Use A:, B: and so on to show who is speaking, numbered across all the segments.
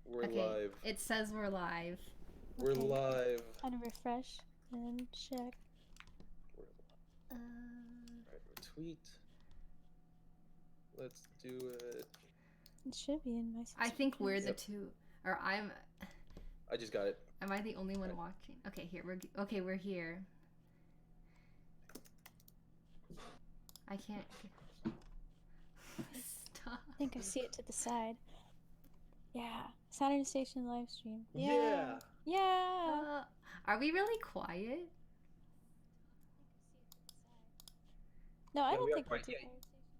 A: We're
B: Okay,
A: live.
B: it says we're live.
A: We're
C: Okay.
A: live.
C: I'm gonna refresh and check.
A: We're live. Alright, retweet. Let's do it.
C: It should be in my
B: I think we're the
A: Yep.
B: two, or I'm.
A: I just got it.
B: Am I the only one
A: Right.
B: watching? Okay, we're here. I can't. Stop.
C: I think I see it to the side. Yeah. Saturn Station live stream.
A: Yeah.
C: Yeah.
B: Are we really quiet?
C: No, I
A: Yeah,
C: don't
A: we are
C: think we're
A: quite-
C: too
A: yeah.
C: quiet.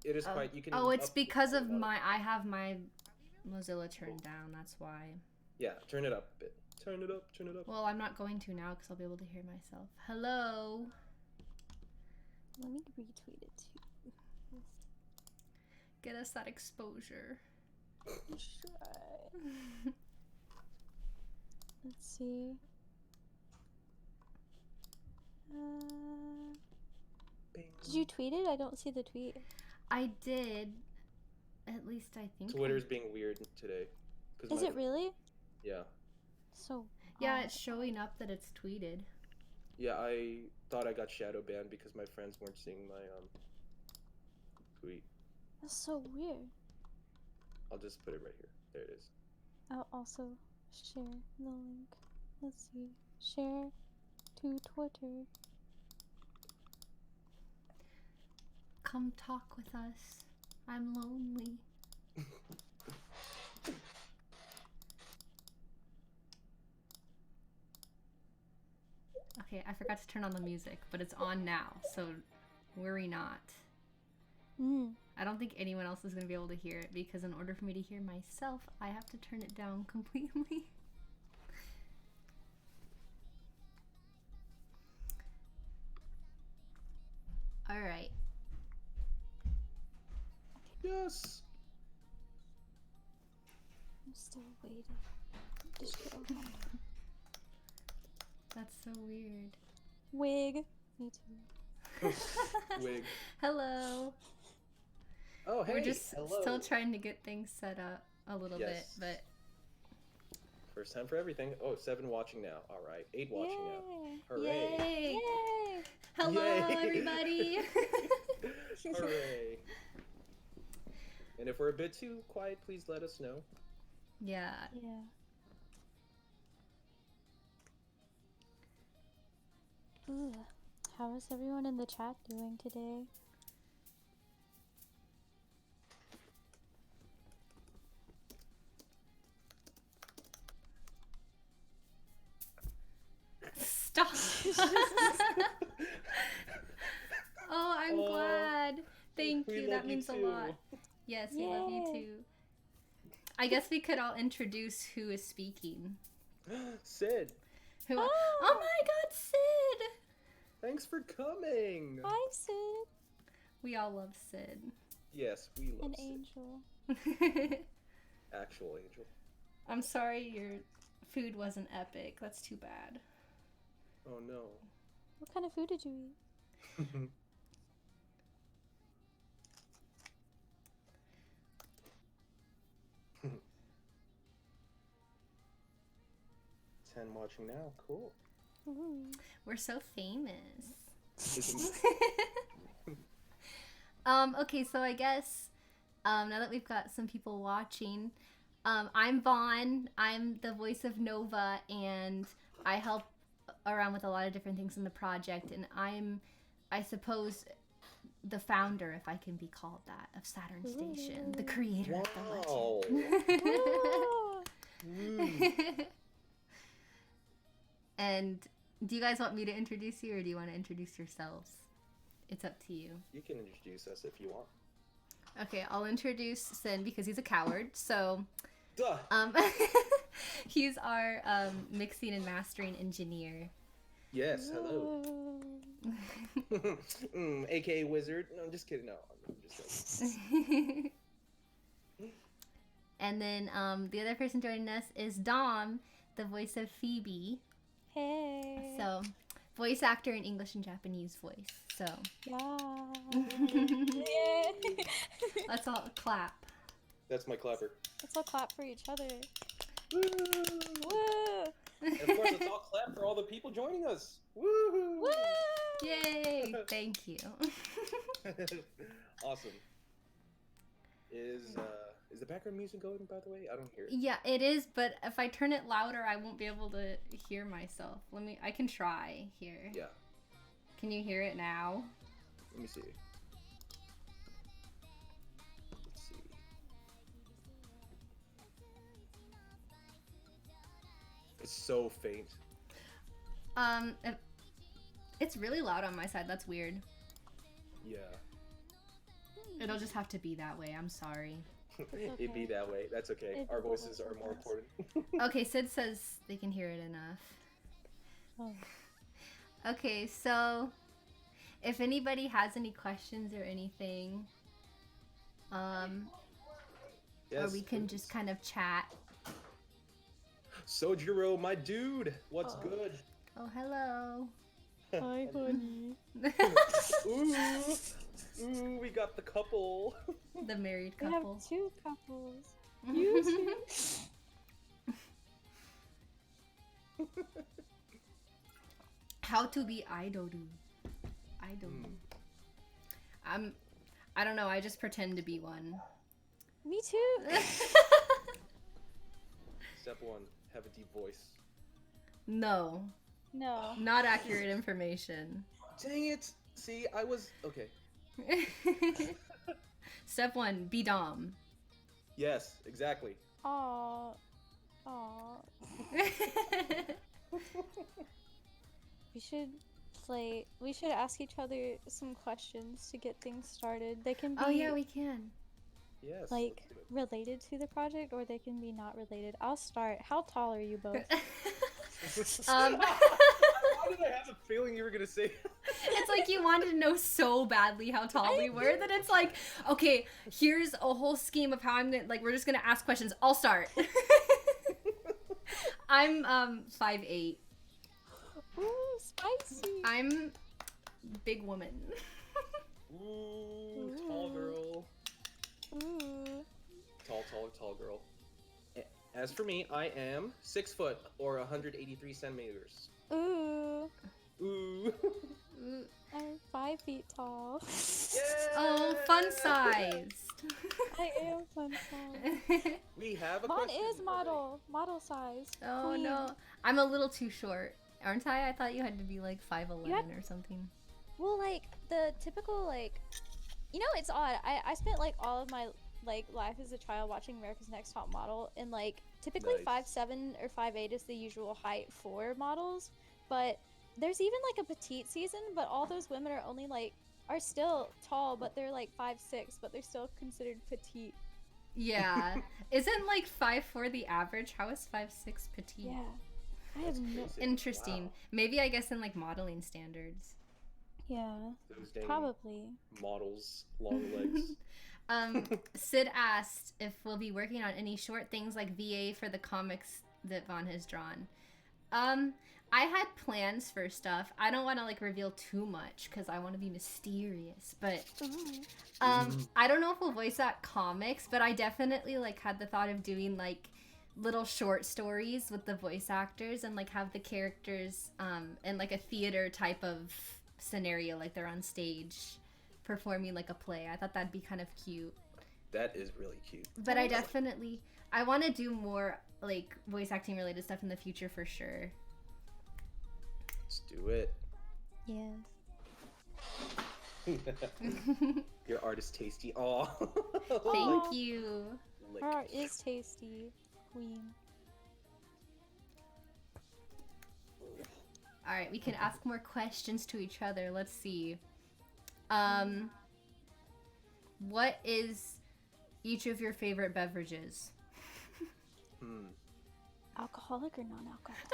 A: It is quite. You can.
B: Oh, it's
A: up-
B: because of
A: up.
B: my. I have my Mozilla turned down. That's why.
A: Yeah, turn it up a bit. Turn it up. Turn it up.
B: Well, I'm not going to now because I'll be able to hear myself. Hello.
C: Let me retweet it too.
B: Get us that exposure.
C: Let's try. Let's see.
A: Bing.
C: Did you tweet it? I don't see the tweet.
B: I did. At least I think.
A: Twitter's being weird today.
C: Is it really?
A: Yeah.
C: So.
B: Yeah,
C: odd.
B: it's showing up that it's tweeted.
A: Yeah, I thought I got shadow banned because my friends weren't seeing my tweet.
C: That's so weird.
A: I'll just put it right here. There it is.
C: I'll also share the link. Let's see. Share to Twitter.
B: Come talk with us. I'm lonely. Okay, I forgot to turn on the music, but it's on now, so worry not. I don't think anyone else is going to be able to hear it because in order for me to hear myself, I have to turn it down completely. All right.
A: Yes.
C: I'm still waiting. Just go.
B: That's so weird.
C: Wig. Me too.
A: Wig.
B: Hello.
A: Oh, hey.
B: We're just
A: hello.
B: still trying to get things set up a little bit,
A: Yes.
B: but
A: First time for everything. Oh, 7 watching now. All right, 8 watching now.
C: Yay.
A: Hooray!
B: yay!
C: Yay.
B: Hello,
A: Yay.
B: everybody.
A: Hooray! And if we're a bit too quiet, please let us know.
B: Yeah.
C: Yeah. Ugh. How is everyone in the chat doing today?
B: Stop. Oh, I'm
A: Oh,
B: glad. Thank
A: we
B: you.
A: love
B: That
A: you
B: means a
A: too.
B: lot. Yes, we love you
C: Yay.
B: too. I guess we could all introduce who is speaking.
A: Sid,
B: Who?
C: Oh.
B: Oh my God, Sid!
A: thanks for coming.
C: Hi, Sid.
B: We all love Sid.
A: Yes, we love
C: An
A: Sid.
C: angel.
A: Actual angel.
B: I'm sorry your food wasn't epic. That's too bad.
A: Oh no.
C: What kind of food did you eat?
A: 10 watching now. Cool.
C: Ooh.
B: We're so famous.
A: Isn't-
B: Okay, so I guess now that we've got some people watching, I'm Vaughn. I'm the voice of Nova, and I help around with a lot of different things in the project. And I'm, I suppose, the founder, if I can be called that, of Saturn Station, the creator of
A: Wow.
B: the legend.
C: Ooh.
A: Mm.
B: And do you guys want me to introduce you, or do you want to introduce yourselves? It's up to you.
A: You can introduce us if you want.
B: Okay, I'll introduce Sin because he's a coward. So,
A: Duh.
B: he's our mixing and mastering engineer.
A: Yes. Hello. AKA wizard. No, I'm just kidding. No, I'm just kidding.
B: And then the other person joining us is Dom, the voice of Phoebe.
C: Hey.
B: So, voice actor in English and Japanese voice. So,
C: Yeah. Yay.
B: let's all clap.
A: That's my clapper.
C: Let's all clap for each other.
A: Woo!
C: Woo!
A: And of course, let's all clap for all the people joining us. Woo!
C: Woo!
B: Yay! Thank you.
A: Awesome. Is the background music going, by the way? I don't hear it.
B: Yeah, it is, but if I turn it louder, I won't be able to hear myself. I can try here.
A: Yeah.
B: Can you hear it now?
A: Let me see. Let's see. It's so faint.
B: It's really loud on my side. That's weird.
A: Yeah.
B: It'll just have to be that way. I'm sorry.
A: It'd be that way. That's okay.
C: It
A: Our
C: will
A: voices are
C: work
A: more
C: for us.
A: important.
B: Okay, Sid says they can hear it enough.
C: Oh.
B: Okay, so if anybody has any questions or anything, or
A: Yes,
B: we can
A: please.
B: just kind of chat.
A: Sojiro, my dude, what's
C: Oh.
A: good?
B: Oh, hello.
C: Hi, honey.
A: Ooh, we got the couple.
B: The married
C: We
B: couple.
C: have 2 couples. You two.
B: How to be idoru. Idoru. I don't know, I just pretend to be one.
C: Me too.
A: Step 1, have a deep voice.
B: No,
C: No.
B: not accurate information.
A: Dang it! See, I was okay.
B: Step 1, be Dom.
A: Yes, exactly.
C: Aw. Aw. We should play. We should ask each other some questions to get things started. They can be
B: Oh yeah, we can.
A: Yes.
C: like
A: let's do it.
C: related to the project, or they can be not related. I'll start. How tall are you both?
B: Um,
A: Why did I have a feeling you were gonna say?
B: It's like you wanted to know so badly how tall we were that it's like, okay, here's a whole scheme of how I'm gonna, like, we're just gonna ask questions. I'll start. I'm 5'8".
C: Ooh, spicy.
B: I'm big woman.
A: Ooh, tall girl.
C: Ooh.
A: Tall girl. As for me, I am 6 foot or 183 centimeters.
C: Ooh.
A: Ooh.
B: Ooh.
C: I'm 5 feet tall.
B: Oh, fun sized.
C: I am fun size.
A: We have a
C: Vaughn
A: question.
C: is model size.
B: Oh
C: Queen.
B: no, I'm a little too short, aren't I? I thought you had to be like 5'11"
C: You had-
B: or something.
C: Well, like the typical like, you know, it's odd. I spent like all of my like life as a child watching America's Next Top Model, and like typically
A: Nice.
C: 5'7" or 5'8" is the usual height for models, but there's even like a petite season, but all those women are only like are still tall, but they're like 5'6", but they're still considered petite.
B: Yeah, isn't like 5'4" the average? How is 5'6" petite?
C: Yeah, I
A: That's
C: have no.
A: crazy.
B: Interesting.
A: Wow.
B: Maybe I guess in like modeling standards.
C: Yeah,
A: Those dang
C: probably.
A: models, long legs.
B: Sid asked if we'll be working on any short things like VA for the comics that Vaughn has drawn. I had plans for stuff. I don't want to like reveal too much because I want to be mysterious. But
C: Ooh.
B: I don't know if we'll voice act comics, but I definitely like had the thought of doing like little short stories with the voice actors and like have the characters in like a theater type of scenario, like they're on stage performing like a play. I thought that'd be kind of cute.
A: That is really cute.
B: But I want to do more like voice acting related stuff in the future for sure.
A: Let's do it.
C: Yes.
A: Your art is tasty. Aw.
B: Thank you.
A: Lick.
C: Her art is tasty, queen.
B: All right, we can ask more questions to each other. Let's see. What is each of your favorite beverages?
C: Alcoholic or non-alcoholic?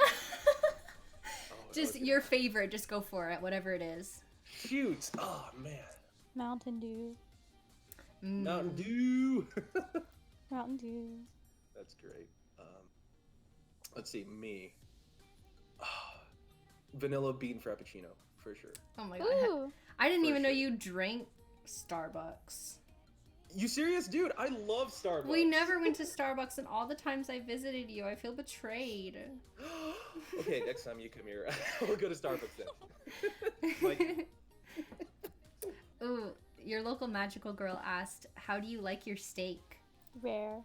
A: Oh,
B: Just
A: okay.
B: your favorite. Just go for it, whatever it is.
A: Shoot. Oh man.
C: Mountain Dew.
A: Mountain Dew.
C: Mountain Dew.
A: That's great. Let's see. Me. Vanilla bean frappuccino for sure.
B: Oh my god.
C: Ooh.
B: I didn't
A: For
B: even know
A: sure.
B: you drank Starbucks.
A: You serious, dude? I love Starbucks.
B: We never went to Starbucks, and all the times I visited you, I feel betrayed.
A: Okay, next time you come here, we'll go to Starbucks then. Like,
B: Ooh, your local magical girl asked, "How do you like your steak?"
C: Rare.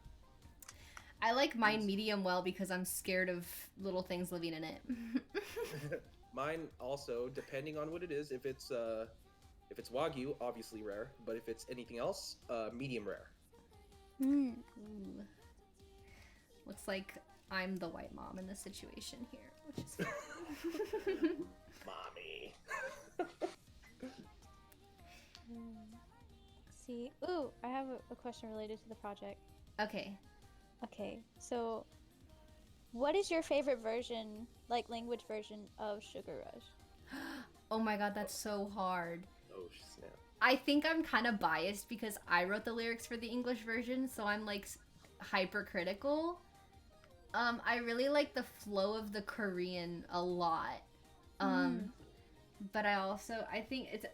B: I like mine medium well because I'm scared of little things living in it.
A: mine also, depending on what it is. If it's Wagyu, obviously rare. But if it's anything else, medium rare.
C: Mm.
B: Ooh. Looks like I'm the white mom in this situation here, which is
A: Mommy.
C: See, ooh, I have a question related to the project.
B: okay.
C: Okay, so what is your favorite version, like language version of Sugar Rush?
B: Oh my god, that's so hard.
A: Oh snap.
B: I think I'm kind of biased because I wrote the lyrics for the English version, so I'm like hypercritical. I really like the flow of the Korean a lot. But I think it's,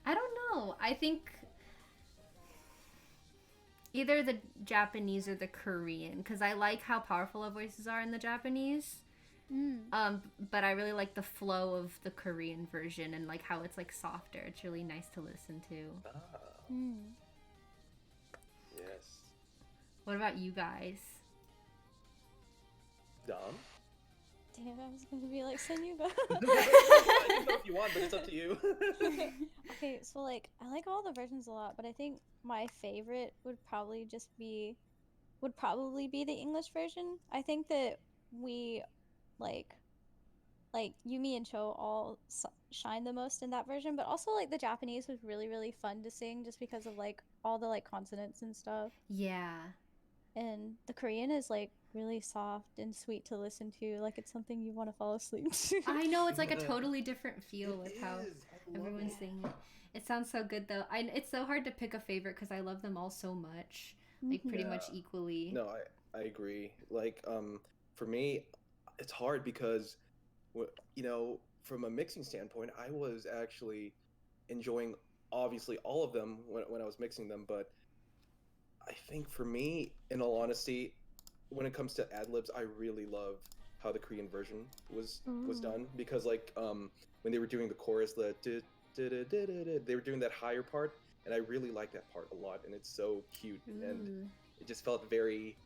B: I don't know. I think either the Japanese or the Korean, because I like how powerful our voices are in the Japanese. But I really like the flow of the Korean version and like how it's like softer. It's really nice to listen to.
A: Yes.
B: What about you guys?
A: Dom?
C: Damn, I was gonna be like, send you go.
A: I don't know if you want, but it's up to you.
C: Okay, so like, I like all the versions a lot, but I think my favorite would probably be the English version. I think that we like Yumi and Cho all shine the most in that version, but also like the Japanese was really really fun to sing just because of like all the like consonants and stuff.
B: Yeah.
C: And the Korean is like really soft and sweet to listen to, like it's something you want to fall asleep to.
B: I know, it's like a totally different feel with how
A: I love
B: everyone's
A: it.
B: singing it. It sounds so good though. It's so hard to pick a favorite because I love them all so much, like pretty much equally.
A: No, I agree. Like, for me, it's hard because, you know, from a mixing standpoint, I was actually enjoying obviously all of them when I was mixing them, but I think for me, in all honesty, when it comes to ad libs, I really love how the Korean version was done because like when they were doing the chorus, they were doing that higher part, and I really like that part a lot, and it's so cute and it just felt very,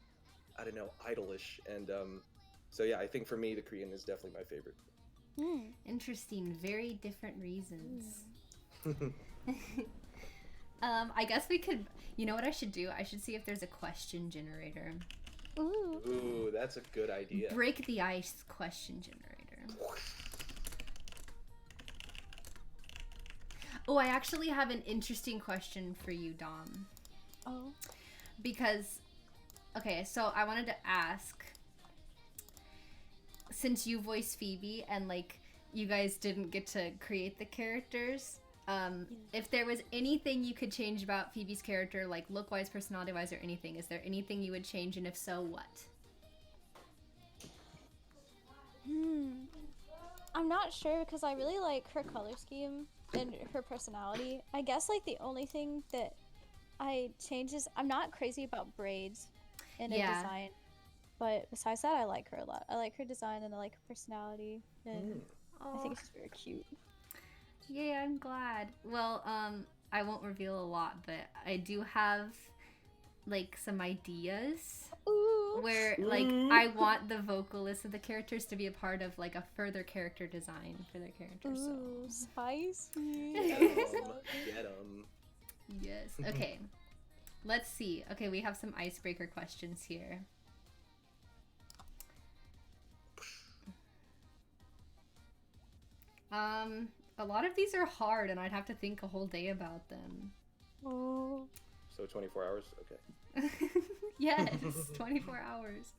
A: I don't know, idolish, and so yeah, I think for me the Korean is definitely my favorite.
B: Interesting. Very different reasons. I guess we could. You know what I should do? I should see if there's a question generator.
A: Ooh, that's a good idea.
B: Break the ice question generator. Oh, I actually have an interesting question for you, Dom.
C: Oh.
B: Because, okay, so I wanted to ask, since you voice Phoebe and like you guys didn't get to create the characters, if there was anything you could change about Phoebe's character, like look-wise, personality-wise, or anything, is there anything you would change, and if so, what?
C: I'm not sure because I really like her color scheme and her personality. I guess like the only thing that I change is I'm not crazy about braids in a design, but besides that, I like her a lot. I like her design and I like her personality, and I think she's very cute.
B: Yeah, I'm glad. Well, I won't reveal a lot, but I do have like some ideas. Where like I want the vocalists of the characters to be a part of like a further character design for their characters.
C: Ooh, spicy.
A: Get 'em.
B: Yes. Okay. Let's see. Okay, we have some icebreaker questions here. A lot of these are hard, and I'd have to think a whole day about them.
C: Oh.
A: So 24 hours, okay.
B: Yes, 24 hours.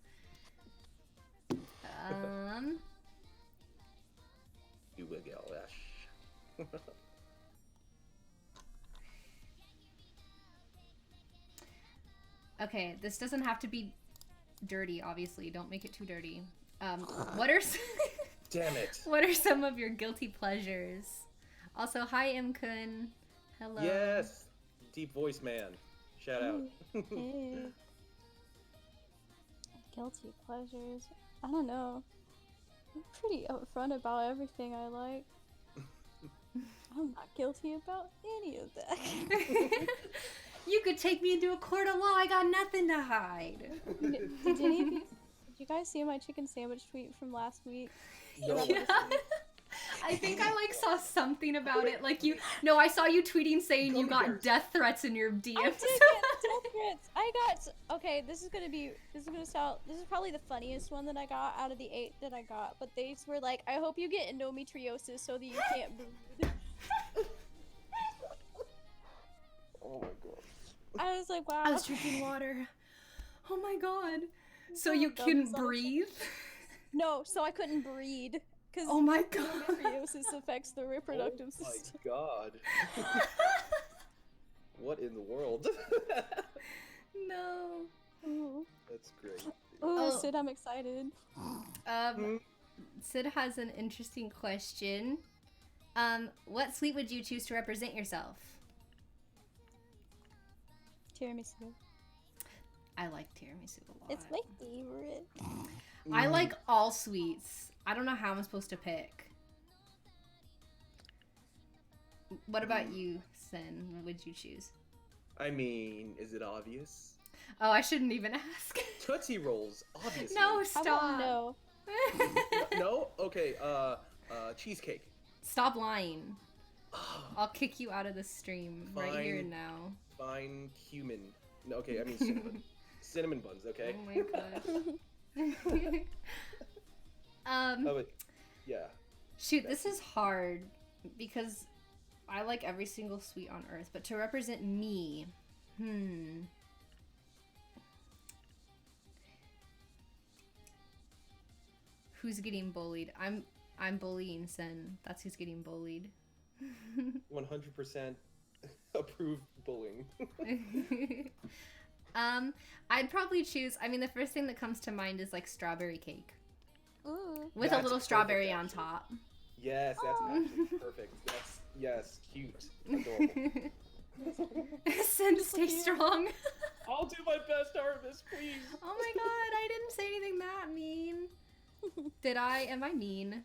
A: You will get lash.
B: Okay, this doesn't have to be dirty, obviously. Don't make it too dirty. What are
A: Damn it.
B: What are some of your guilty pleasures? Also, hi Im-kun. Hello.
A: Yes, deep voice man. Shout out.
C: Hey. Guilty pleasures. I don't know. I'm pretty upfront about everything I like. I'm not guilty about any of that.
B: You could take me into a court of law. I got nothing to hide.
C: Did you guys see my chicken sandwich tweet from last week?
A: No.
B: Yeah. I think I like saw something about it. Like I saw you tweeting saying you got death threats in your DMs.
C: I did get death threats. Okay, this is probably the funniest one that I got out of the 8 that I got. But they were like, I hope you get endometriosis so that you can't breathe.
A: Oh my god.
C: I was like, wow.
B: I was drinking water. Oh my god. So
C: Oh,
B: you
C: dumb
B: couldn't
C: son of a-
B: breathe?
C: No, so I couldn't breed. Because
B: Oh my god.
C: endometriosis affects the reproductive
A: Oh my
C: system.
A: god. What in the world?
B: No.
C: Ooh.
A: That's great.
C: Ooh,
B: Oh.
C: Sid, I'm excited.
B: Sid has an interesting question. What sweet would you choose to represent yourself?
C: Tiramisu.
B: I like tiramisu a lot.
C: It's my favorite.
B: I like all sweets. I don't know how I'm supposed to pick. What about you, Sin? What would you choose?
A: I mean, is it obvious?
B: Oh, I shouldn't even ask.
A: Tootsie Rolls, obviously.
B: No,
C: How
B: stop.
C: about no?
A: No? Okay, cheesecake.
B: Stop lying. I'll kick you out of the stream right here and now.
A: Fine cumin. No, okay, I mean cinnamon. Cinnamon buns, okay?
B: Oh my gosh.
A: Oh, but, yeah.
B: Shoot, this is hard because I like every single sweet on earth, but to represent me, who's getting bullied? I'm bullying Sen. That's who's getting bullied.
A: 100% approved bullying.
B: I'd probably choose. I mean, the first thing that comes to mind is like strawberry cake
C: Ooh.
B: with a
A: That's
B: little
A: perfect,
B: strawberry on
A: actually.
B: top.
A: Yes, that's actually perfect. Yes, cute. Adorable.
B: Sen, stay strong.
A: I'll do my best, Artemis, please.
B: Oh my god, I didn't say anything that mean. Did I? Am I mean?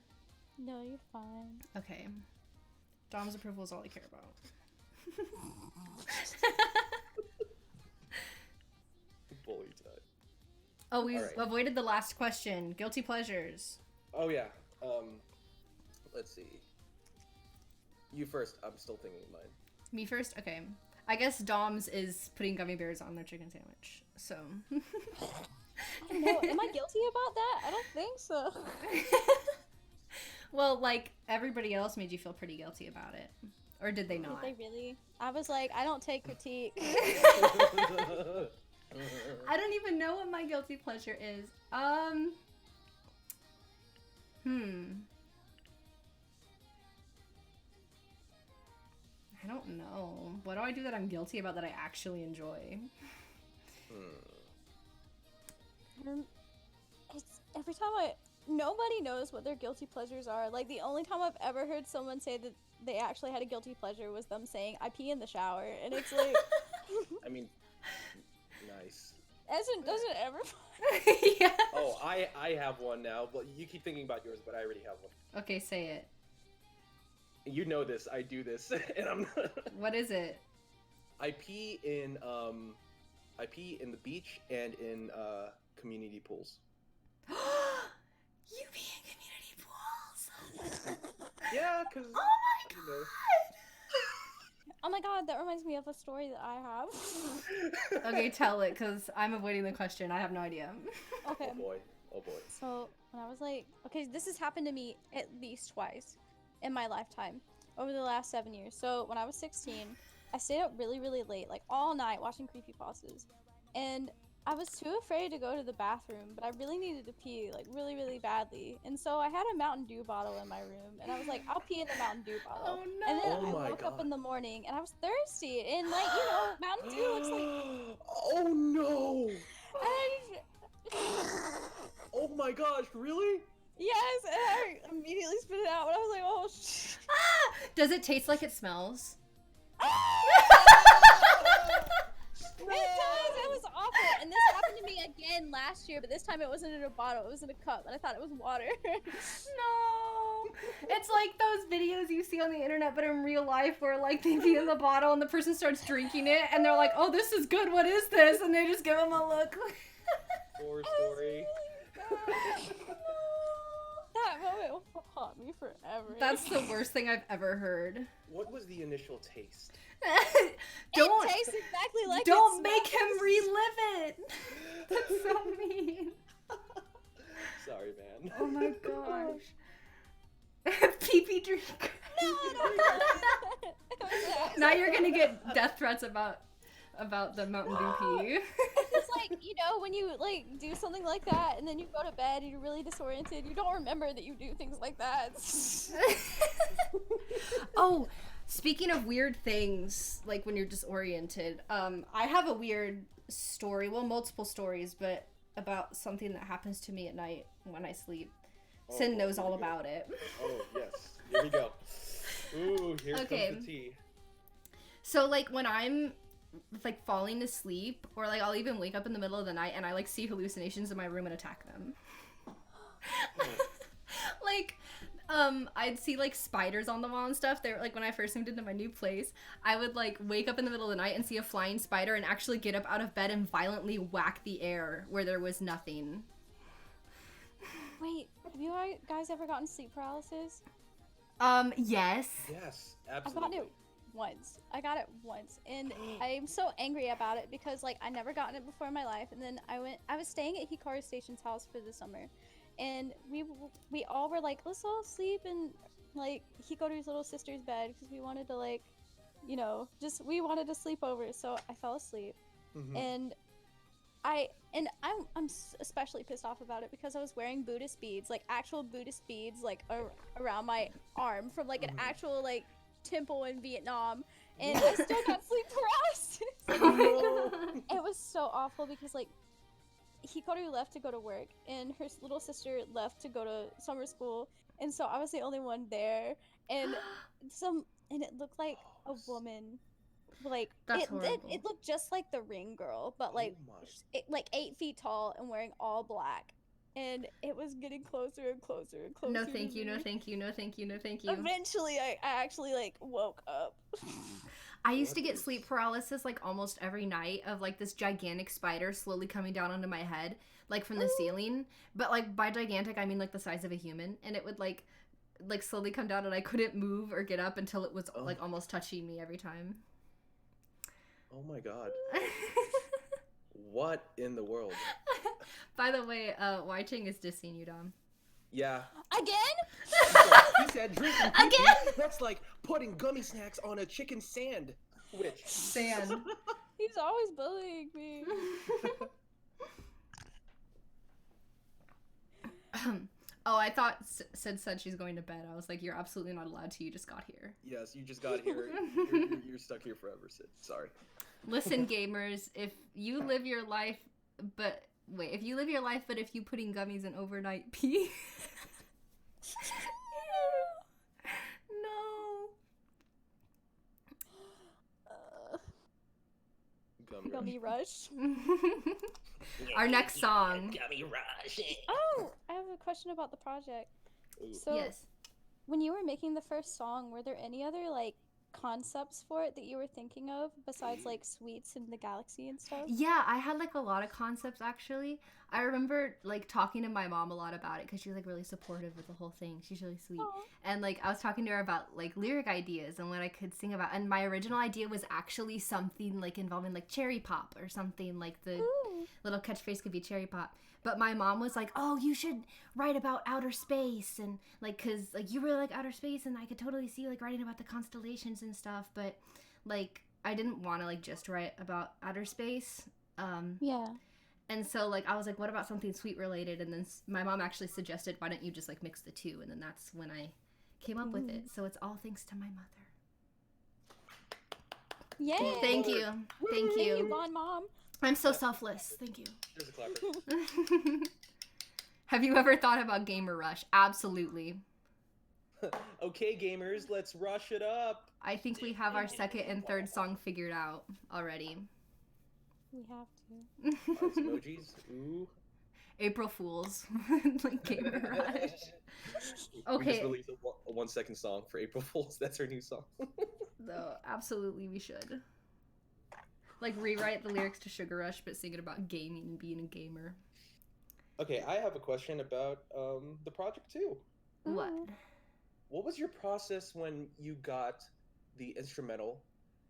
C: No, you're fine.
B: Okay. Dom's approval is all I care about.
A: Bully time.
B: Oh, we've
A: All right.
B: avoided the last question. Guilty pleasures.
A: Oh yeah. Let's see. You first. I'm still thinking of mine.
B: Me first? Okay. I guess Dom's is putting gummy bears on their chicken sandwich. So.
C: I don't know. Am I guilty about that? I don't think so.
B: Well, like, everybody else made you feel pretty guilty about it. Or did they not?
C: Did they really? I was like, I don't take critique.
B: I don't even know what my guilty pleasure is. I don't know. What do I do that I'm guilty about that I actually enjoy?
C: It's every time nobody knows what their guilty pleasures are. Like, the only time I've ever heard someone say that they actually had a guilty pleasure was them saying, I pee in the shower. And it's like,
A: I mean, nice.
C: doesn't ever.
B: Yeah.
A: Oh, I have one now. Well, you keep thinking about yours, but I already have one.
B: Okay, say it.
A: You know this. I do this, and I'm.
B: What is it?
A: I pee in the beach and in community pools.
B: You pee in community pools?
A: Yeah, cause.
B: Oh my
A: you know.
C: Oh my god, that reminds me of a story that I have.
B: Okay, tell it, because I'm avoiding the question. I have no idea.
C: Okay.
A: Oh boy. Oh boy.
C: So, when I was like, okay, this has happened to me at least twice in my lifetime over the last 7 years. So, when I was 16, I stayed up really, really late, like all night watching creepypastas. And I was too afraid to go to the bathroom, but I really needed to pee, like really, really badly. And so I had a Mountain Dew bottle in my room, and I was like, I'll pee in the Mountain Dew bottle.
B: Oh,
C: And
B: no.
C: then
A: Oh
C: I
A: my
C: woke up
A: God.
C: in the morning, and I was thirsty, and like, you know, Mountain Dew looks like...
A: Oh no!
C: And
A: Oh my gosh! Really?
C: yes, and I immediately spit it out, and I was like, oh, shit.
B: Does it taste like it smells?
C: It does. It was awful. And this happened to me again last year, but this time it wasn't in a bottle. It was in a cup, and I thought it was water.
B: No. It's like those videos you see on the internet, but in real life, where like they be in the bottle and the person starts drinking it, and they're like, "Oh, this is good. What is this?" And they just give them a look.
A: Horror story.
C: That moment will haunt me forever.
B: That's the worst thing I've ever heard.
A: What was the initial taste?
B: Don't
C: It tastes exactly like
B: don't
C: it
B: make him
C: smells.
B: relive it. That's so mean.
A: Sorry, man.
B: Oh my gosh. Pee-pee drink.
C: No.
B: Now you're gonna get death threats about the Mountain Dew pee.
C: It's like, you know, when you like do something like that and then you go to bed and you're really disoriented, you don't remember that you do things like that.
B: Oh, speaking of weird things, like when you're disoriented, I have a weird story, well, multiple stories, but about something that happens to me at night when I sleep. Sin knows all about it.
A: Oh, yes. Here we go. Ooh, here comes the tea.
B: So, like, when I'm, like, falling asleep, or, like, I'll even wake up in the middle of the night and I, like, see hallucinations in my room and attack them. Like, I'd see, like, spiders on the wall and stuff. They're, like, when I first moved into my new place, I would, like, wake up in the middle of the night and see a flying spider and actually get up out of bed and violently whack the air where there was nothing.
C: Wait, have you guys ever gotten sleep paralysis?
B: Yes.
A: Yes,
C: I've
A: absolutely.
C: gotten it once. I got it once, and I'm so angry about it because, like, I never gotten it before in my life. And then I was staying at Hikaru Station's house for the summer, and we all were like, let's all sleep in like Hikaru's little sister's bed because we wanted to, like, you know, we wanted to sleep over. So I fell asleep, and I'm especially pissed off about it because I was wearing Buddhist beads, like actual Buddhist beads, like around my arm from like an actual like temple in Vietnam, and I still got sleep paralysis. It was so awful because like Hikaru left to go to work and her little sister left to go to summer school, and so I was the only one there, and it looked like a woman. Like
B: That's
C: it
B: horrible.
C: looked just like the Ring Girl, but like like 8 feet tall and wearing all black, and it was getting closer and closer and closer.
B: No
C: to
B: thank you,
C: me.
B: no thank you, no thank you, no thank you.
C: Eventually, I actually like woke up.
B: I used to get sleep paralysis like almost every night of like this gigantic spider slowly coming down onto my head, like from the ceiling. But like by gigantic, I mean like the size of a human, and it would like slowly come down, and I couldn't move or get up until it was like almost touching me every time.
A: Oh my god. What in the world?
B: By the way, Wai Ching is dissing you, Dom.
A: Yeah.
C: Again?
A: He said drinking
B: Again?
A: That's like putting gummy snacks on a chicken sandwich.
B: Sand.
C: He's always bullying me.
B: Oh, I thought Sid said she's going to bed. I was like, you're absolutely not allowed to. You just got here.
A: Yes, you just got here. You're stuck here forever, Sid. Sorry.
B: Listen, gamers, if you live your life, but if you putting gummies in overnight pee. No.
C: Gummy rush.
B: Our next song.
A: Gummy rush.
C: Oh, I have a question about the project. So,
B: Yes.
C: when you were making the first song, were there any other like concepts for it that you were thinking of besides like sweets in the galaxy and stuff?
B: Yeah, I had like a lot of concepts actually. I remember like talking to my mom a lot about it because she's like really supportive with the whole thing. She's really sweet.
C: Aw.
B: And like I was talking to her about like lyric ideas and what I could sing about. And my original idea was actually something like involving like cherry pop or something, like the
C: Ooh.
B: little catchphrase could be cherry pop. But my mom was like, oh, you should write about outer space, and like, cause like you really like outer space, and I could totally see like writing about the constellations and stuff. But like I didn't want to like just write about outer space.
C: Yeah.
B: And so like I was like, what about something sweet related? And then my mom actually suggested, why don't you just like mix the two? And then that's when I came up with it. So it's all thanks to my mother.
C: Yay!
B: Thank you. Thank
C: Thank you,
B: you.
C: Bon Mom.
B: I'm so selfless. Thank you.
A: Here's a clapper.
B: Have you ever thought about Gamer Rush? Absolutely.
A: Okay, gamers, let's rush it up.
B: I think we have our second and third song figured out already.
C: We have to.
A: Ice emojis. Ooh.
B: April Fools, like Gamer Rush.
A: We just
B: Okay.
A: released a 1 second song for April Fools. That's our new song.
B: No, absolutely we should. Like rewrite the lyrics to Sugar Rush, but sing it about gaming and being a gamer.
A: Okay, I have a question about the project too.
B: What?
A: What was your process when you got the instrumental?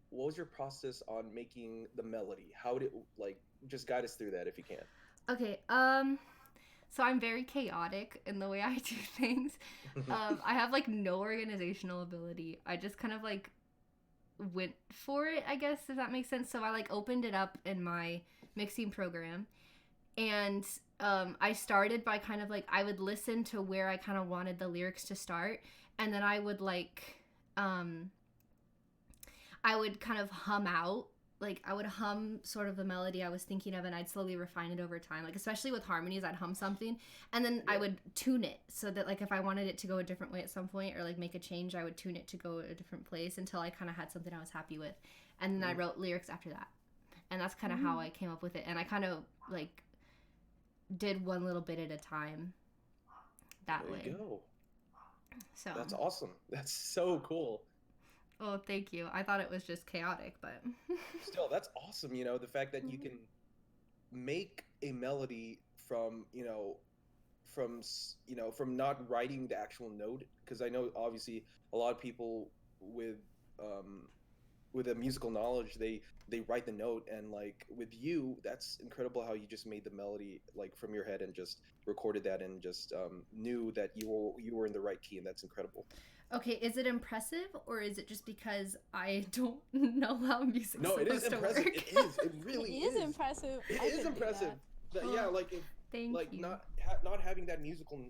A: What was your process on making the melody? How did just guide us through that if you can.
B: Okay, so I'm very chaotic in the way I do things. I have like no organizational ability. I just kind of like went for it, I guess, if that makes sense. So I like opened it up in my mixing program, and I started by kind of like, I would listen to where I kind of wanted the lyrics to start, and then I would like I would kind of hum out, like I would hum sort of the melody I was thinking of, and I'd slowly refine it over time. Like especially with harmonies, I'd hum something, and then I would tune it so that like if I wanted it to go a different way at some point or like make a change, I would tune it to go a different place until I kind of had something I was happy with, and then I wrote lyrics after that, and that's kind of how I came up with it. And I kind of like did one little bit at a time that
A: There
B: way.
A: you go.
B: So
A: That's awesome. That's so cool.
B: Oh, thank you. I thought it was just chaotic, but
A: Still, that's awesome. The fact that you can make a melody from from not writing the actual note, because I know obviously a lot of people with a musical knowledge, they write the note, and like with you, that's incredible how you just made the melody like from your head and just recorded that and just knew that you were in the right key, and that's incredible.
B: okay, is it impressive or is it just because I don't know how music's
A: No, it is
B: supposed to
A: impressive.
B: work?
A: It is. It really
C: It is impressive.
A: It
C: I
A: is
C: couldn't do
A: impressive.
C: that.
A: Yeah, like if,
B: Thank
A: like
B: you.
A: not having that musical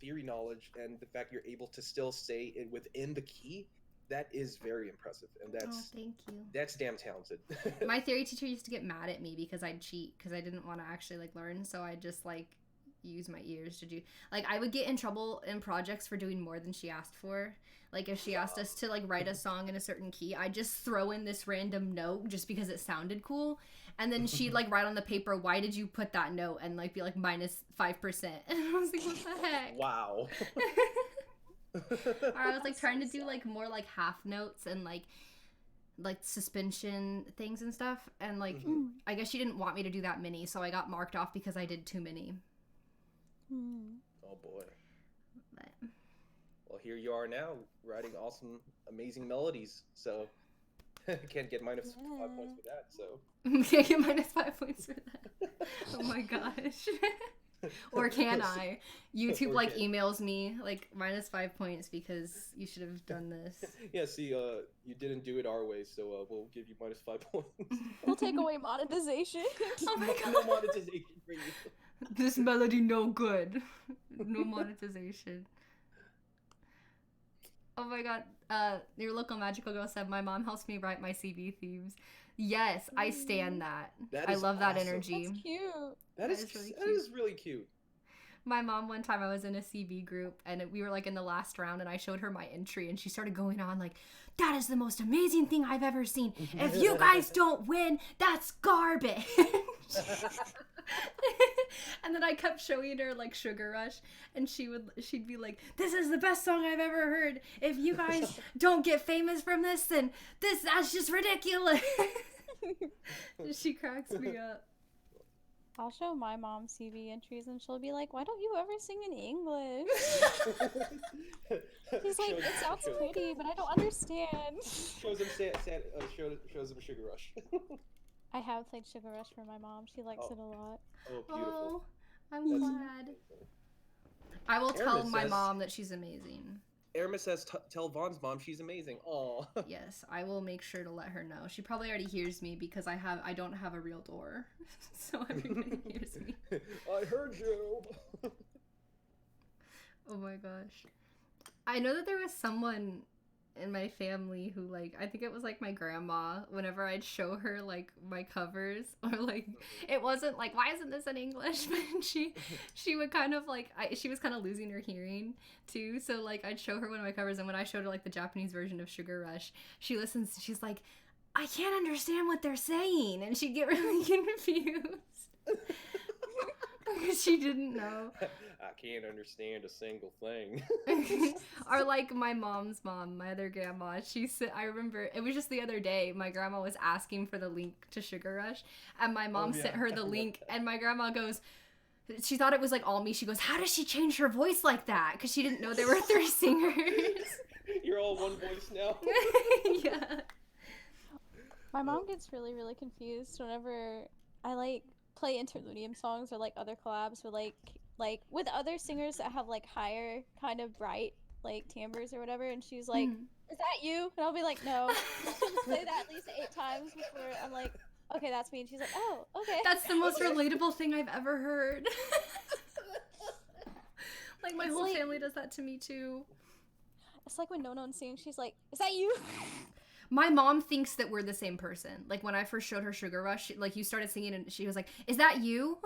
A: theory knowledge, and the fact you're able to still stay within the key, that is very impressive, and
B: Oh,
A: that's
B: thank you.
A: damn talented.
B: My theory teacher used to get mad at me because I'd cheat because I didn't want to actually like learn, so I just like use my ears to do, like I would get in trouble in projects for doing more than she asked for. Like if she asked us to like write a song in a certain key, I'd just throw in this random note just because it sounded cool, and then she'd like write on the paper, why did you put that note, and like be like -5%, and I was like, what the heck.
A: Wow.
B: Or I was like trying to do like more like half notes and like suspension things and stuff, and like I guess she didn't want me to do that many, so I got marked off because I did too many.
A: Oh boy.
B: But
A: Well, here you are now, writing awesome, amazing melodies. So can't get -5 points for that. So
B: can't get -5 points for that. Oh my gosh. Or can I? YouTube like emails me like -5 points because you should have done this.
A: Yeah, see, you didn't do it our way, so we'll give you -5 points.
C: We'll take away monetization.
B: Oh my god.
A: No monetization for you.
B: This melody no good. No monetization. Oh my god. Your local magical girl said my mom helps me write my CB themes. Yes, I stand that.
A: That
B: I
A: is
B: love that
A: awesome.
B: energy.
C: That's cute.
A: That is
B: really
A: that is really cute.
B: My mom, one time I was in a CB group and we were like in the last round, and I showed her my entry and she started going on like, that is the most amazing thing I've ever seen. If you guys don't win, that's garbage. And then I kept showing her like Sugar Rush, and she'd be like, this is the best song I've ever heard. If you guys don't get famous from this, then that's just ridiculous. She cracks me up.
C: I'll show my mom CV entries and she'll be like, why don't you ever sing in English? She's like, it sounds pretty, but I don't understand.
A: Shows them shows them Sugar Rush.
C: I have played Sugar Rush for my mom. She likes it a lot.
A: Oh, beautiful.
B: Oh, I'm glad. I will tell my mom that she's amazing.
A: Aramis says, tell Vaughn's mom she's amazing. Aw.
B: Yes, I will make sure to let her know. She probably already hears me because I don't have a real door, so everybody hears me.
A: I heard you.
B: Oh my gosh. I know that there was someone in my family who like I think it was like my grandma. Whenever I'd show her like my covers or like it wasn't like why isn't this in English? But she would kind of like she was kind of losing her hearing too. So like I'd show her one of my covers, and when I showed her like the Japanese version of Sugar Rush, she listens. She's like, I can't understand what they're saying, and she'd get really confused. Because she didn't know.
A: I can't understand a single thing.
B: Or like my mom's mom, my other grandma, she said, I remember it was just the other day, my grandma was asking for the link to Sugar Rush, and my mom sent her the link, and my grandma goes, she thought it was like all me. She goes, how does she change her voice like that? Because she didn't know there were 3 singers.
A: You're all one voice now.
B: Yeah.
C: My mom gets really, really confused whenever I like play interludium songs or like other collabs with like with other singers that have like higher kind of bright like timbres or whatever, and she's like, "Is that you?" And I'll be like, "No." She'll play that at least 8 times before I'm like, "Okay, that's me." And she's like, "Oh, okay."
B: That's the most relatable thing I've ever heard. Like my whole family does that to me too.
C: It's like when No Known sings, she's like, "Is that you?"
B: My mom thinks that we're the same person. Like when I first showed her Sugar Rush, like you started singing and she was like, "Is that you?"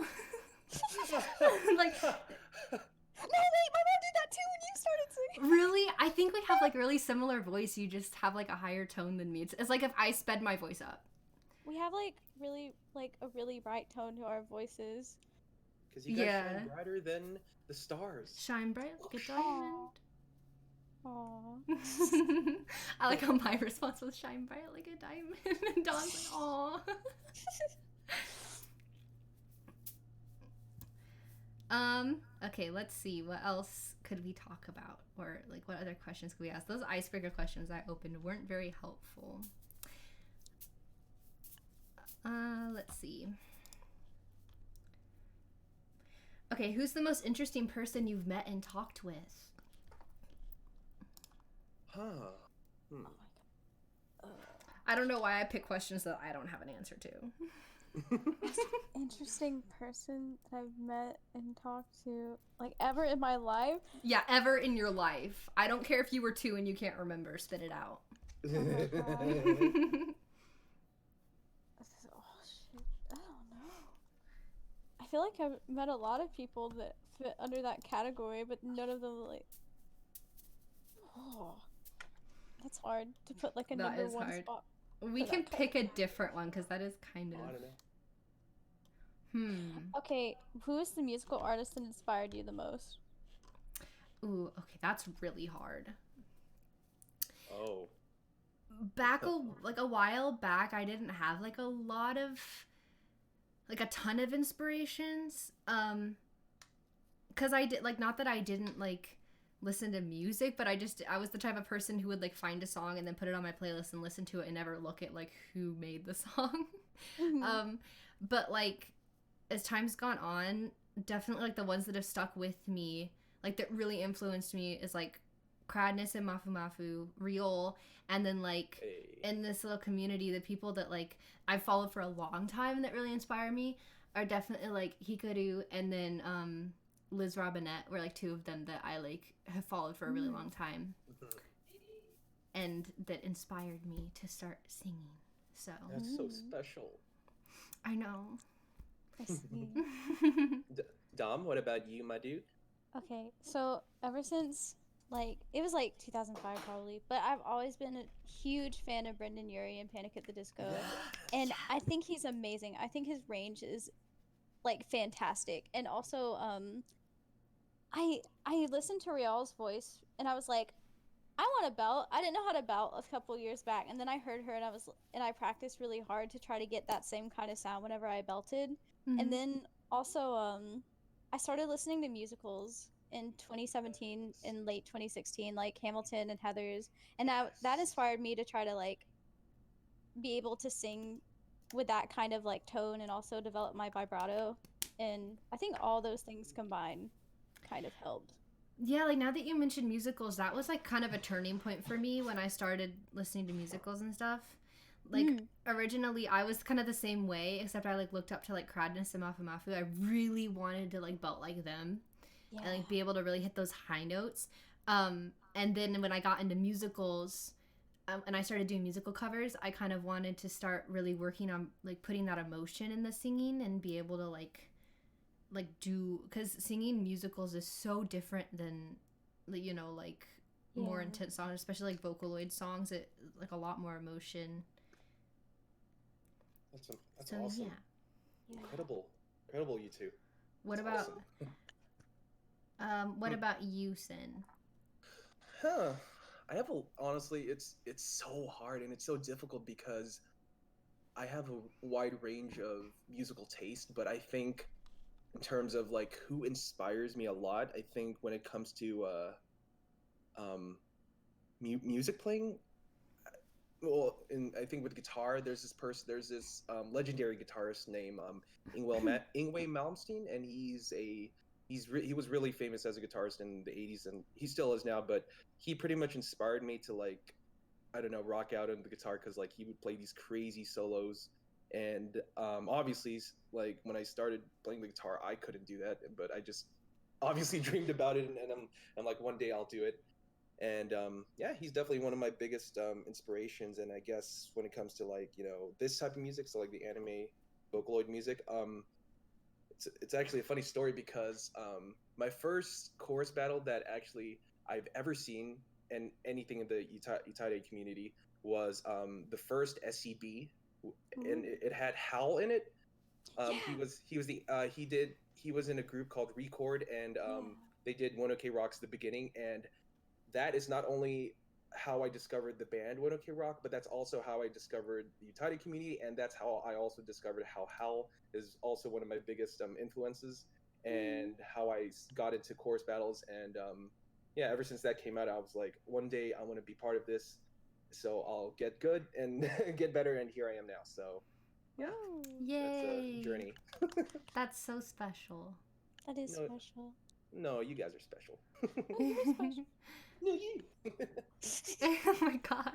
B: Like,
C: No, wait, my mom did that too when you started singing.
B: really? I think we have like really similar voice. You just have like a higher tone than me. It's like if I sped my voice up.
C: We have like really like a really bright tone to our voices.
A: Because you guys shine brighter than the stars.
B: Shine bright like a diamond.
C: Aww.
B: I like how my response was shine bright like a diamond. And Dawn's like, aw. Okay, let's see. What else could we talk about? Or like what other questions could we ask? Those icebreaker questions I opened weren't very helpful. Let's see. Okay, who's the most interesting person you've met and talked with?
A: Huh.
C: Oh my god.
B: I don't know why I pick questions that I don't have an answer to.
C: Interesting person that I've met and talked to, like ever in my life?
B: Yeah, ever in your life. I don't care if you were 2 and you can't remember. Spit it out.
C: Oh my god. Oh shit. I don't know. I feel like I've met a lot of people that fit under that category, but none of them like. Oh, that's hard to put like a
B: That
C: number
B: is
C: 1
B: hard.
C: spot.
B: We can pick a different one because that is kind of.
A: I don't know.
C: Okay, who is the musical artist that inspired you the most?
B: Ooh, okay, that's really hard.
A: Oh.
B: Back a while back, I didn't have like a lot of, like a ton of inspirations. Cause I did like not that I didn't like listen to music, but I was the type of person who would like find a song and then put it on my playlist and listen to it and never look at like who made the song.
C: Mm-hmm.
B: But like as time's gone on, definitely like the ones that have stuck with me, like that really influenced me is like Cradness and Mafu Mafu, Real, and then like in this little community, the people that like I've followed for a long time that really inspire me are definitely like Hikaru and then Liz Robinette were like 2 of them that I like have followed for a really long time, and that inspired me to start singing. So
A: that's so special.
B: I know.
C: I see.
A: Dom, what about you, my dude?
C: Okay, so ever since like it was like 2005 probably, but I've always been a huge fan of Brendan Urie and Panic at the Disco, and I think he's amazing. I think his range is like fantastic, and also I listened to Rial's voice and I was like, I want to belt. I didn't know how to belt a couple years back, and then I heard her and I practiced really hard to try to get that same kind of sound whenever I belted. And then also I started listening to musicals in 2017 and late 2016, like Hamilton and Heathers, and that inspired me to try to like be able to sing with that kind of like tone and also develop my vibrato, and I think all those things combined kind of helped.
B: Yeah, like now that you mentioned musicals, that was like kind of a turning point for me when I started listening to musicals and stuff. Like originally I was kind of the same way, except I like looked up to like Cradness and Mafu Mafu. I really wanted to like belt like them and like be able to really hit those high notes. And then when I got into musicals, and I started doing musical covers, I kind of wanted to start really working on like putting that emotion in the singing and be able to like do, because singing musicals is so different than like more
C: Yeah.
B: intense songs, especially like Vocaloid songs. It like a lot more emotion.
A: That's
B: So
A: awesome.
B: yeah.
C: Yeah.
A: Incredible, you two.
B: What
A: That's
B: about
A: awesome.
B: what about you, Sin?
A: Huh. I have a honestly, it's so hard and it's so difficult because I have a wide range of musical taste, but I think in terms of like who inspires me a lot, I think when it comes to um music playing, well, and I think with guitar, there's this legendary guitarist named Ingwe Malmsteen, and he was really famous as a guitarist in the '80s, and he still is now. But he pretty much inspired me to like, I don't know, rock out on the guitar because like he would play these crazy solos, and obviously like when I started playing the guitar, I couldn't do that, but I just obviously dreamed about it, and I'm like one day I'll do it. And yeah, he's definitely one of my biggest inspirations. And I guess when it comes to like this type of music, so like the anime Vocaloid music, it's actually a funny story because my first chorus battle that actually I've ever seen in anything in the Utah community was the first SCB, and it had Howl in it. He was in a group called Record, and they did One OK Rocks the beginning, and that is not only how I discovered the band One OK Rock, but that's also how I discovered the Utah community, and that's how I also discovered how Howl is also one of my biggest influences, and how I got into chorus battles. And yeah, ever since that came out, I was like, one day I want to be part of this, so I'll get good and get better, and here I am now. So yeah, that's a
B: Yay!
A: journey.
B: That's so special.
C: That is
A: No,
C: special.
A: no, you guys are special.
C: You're special.
A: No, you.
B: Oh my gosh.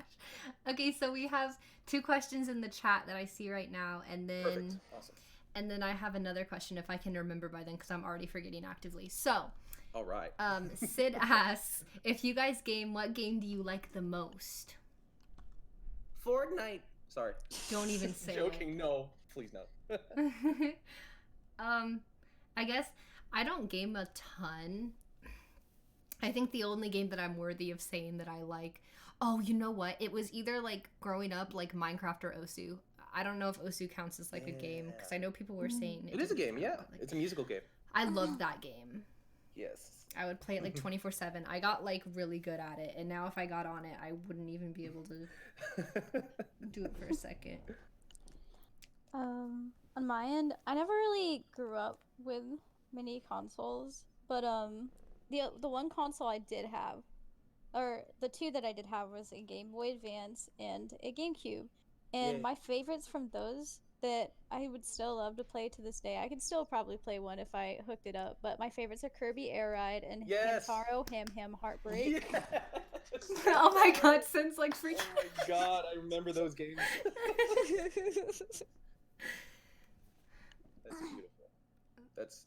B: Okay, so we have two questions in the chat that I see right now, and
A: Perfect.
B: then
A: Awesome.
B: I have another question if I can remember by then, because I'm already forgetting actively. So,
A: All right.
B: Sid asks, if you guys game, what game do you like the most?
A: Fortnite. Sorry.
B: Don't even say
A: Joking.
B: it.
A: No, please no.
B: I guess I don't game a ton. I think the only game that I'm worthy of saying that I like, oh, you know what? It was either like growing up like Minecraft or Osu. I don't know if Osu counts as like a game, because I know people were saying
A: it is a
B: didn't
A: game.
B: count,
A: Yeah,
B: but, like,
A: it's a musical game.
B: I loved that game.
A: Yes.
B: I would play it like 24/7. I got like really good at it, and now if I got on it, I wouldn't even be able to do it for a second.
C: On my end, I never really grew up with many consoles, but the one console I did have, or the two that I did have, was a Game Boy Advance and a GameCube. And
A: Yeah.
C: my favorites from those that I would still love to play to this day, I could still probably play one if I hooked it up, but my favorites are Kirby Air Ride and
A: Yes.
C: Hamtaro Ham Ham Heartbreak.
A: Yes.
B: Oh my god, since like freaking.
A: Oh my god, I remember those games. That's beautiful.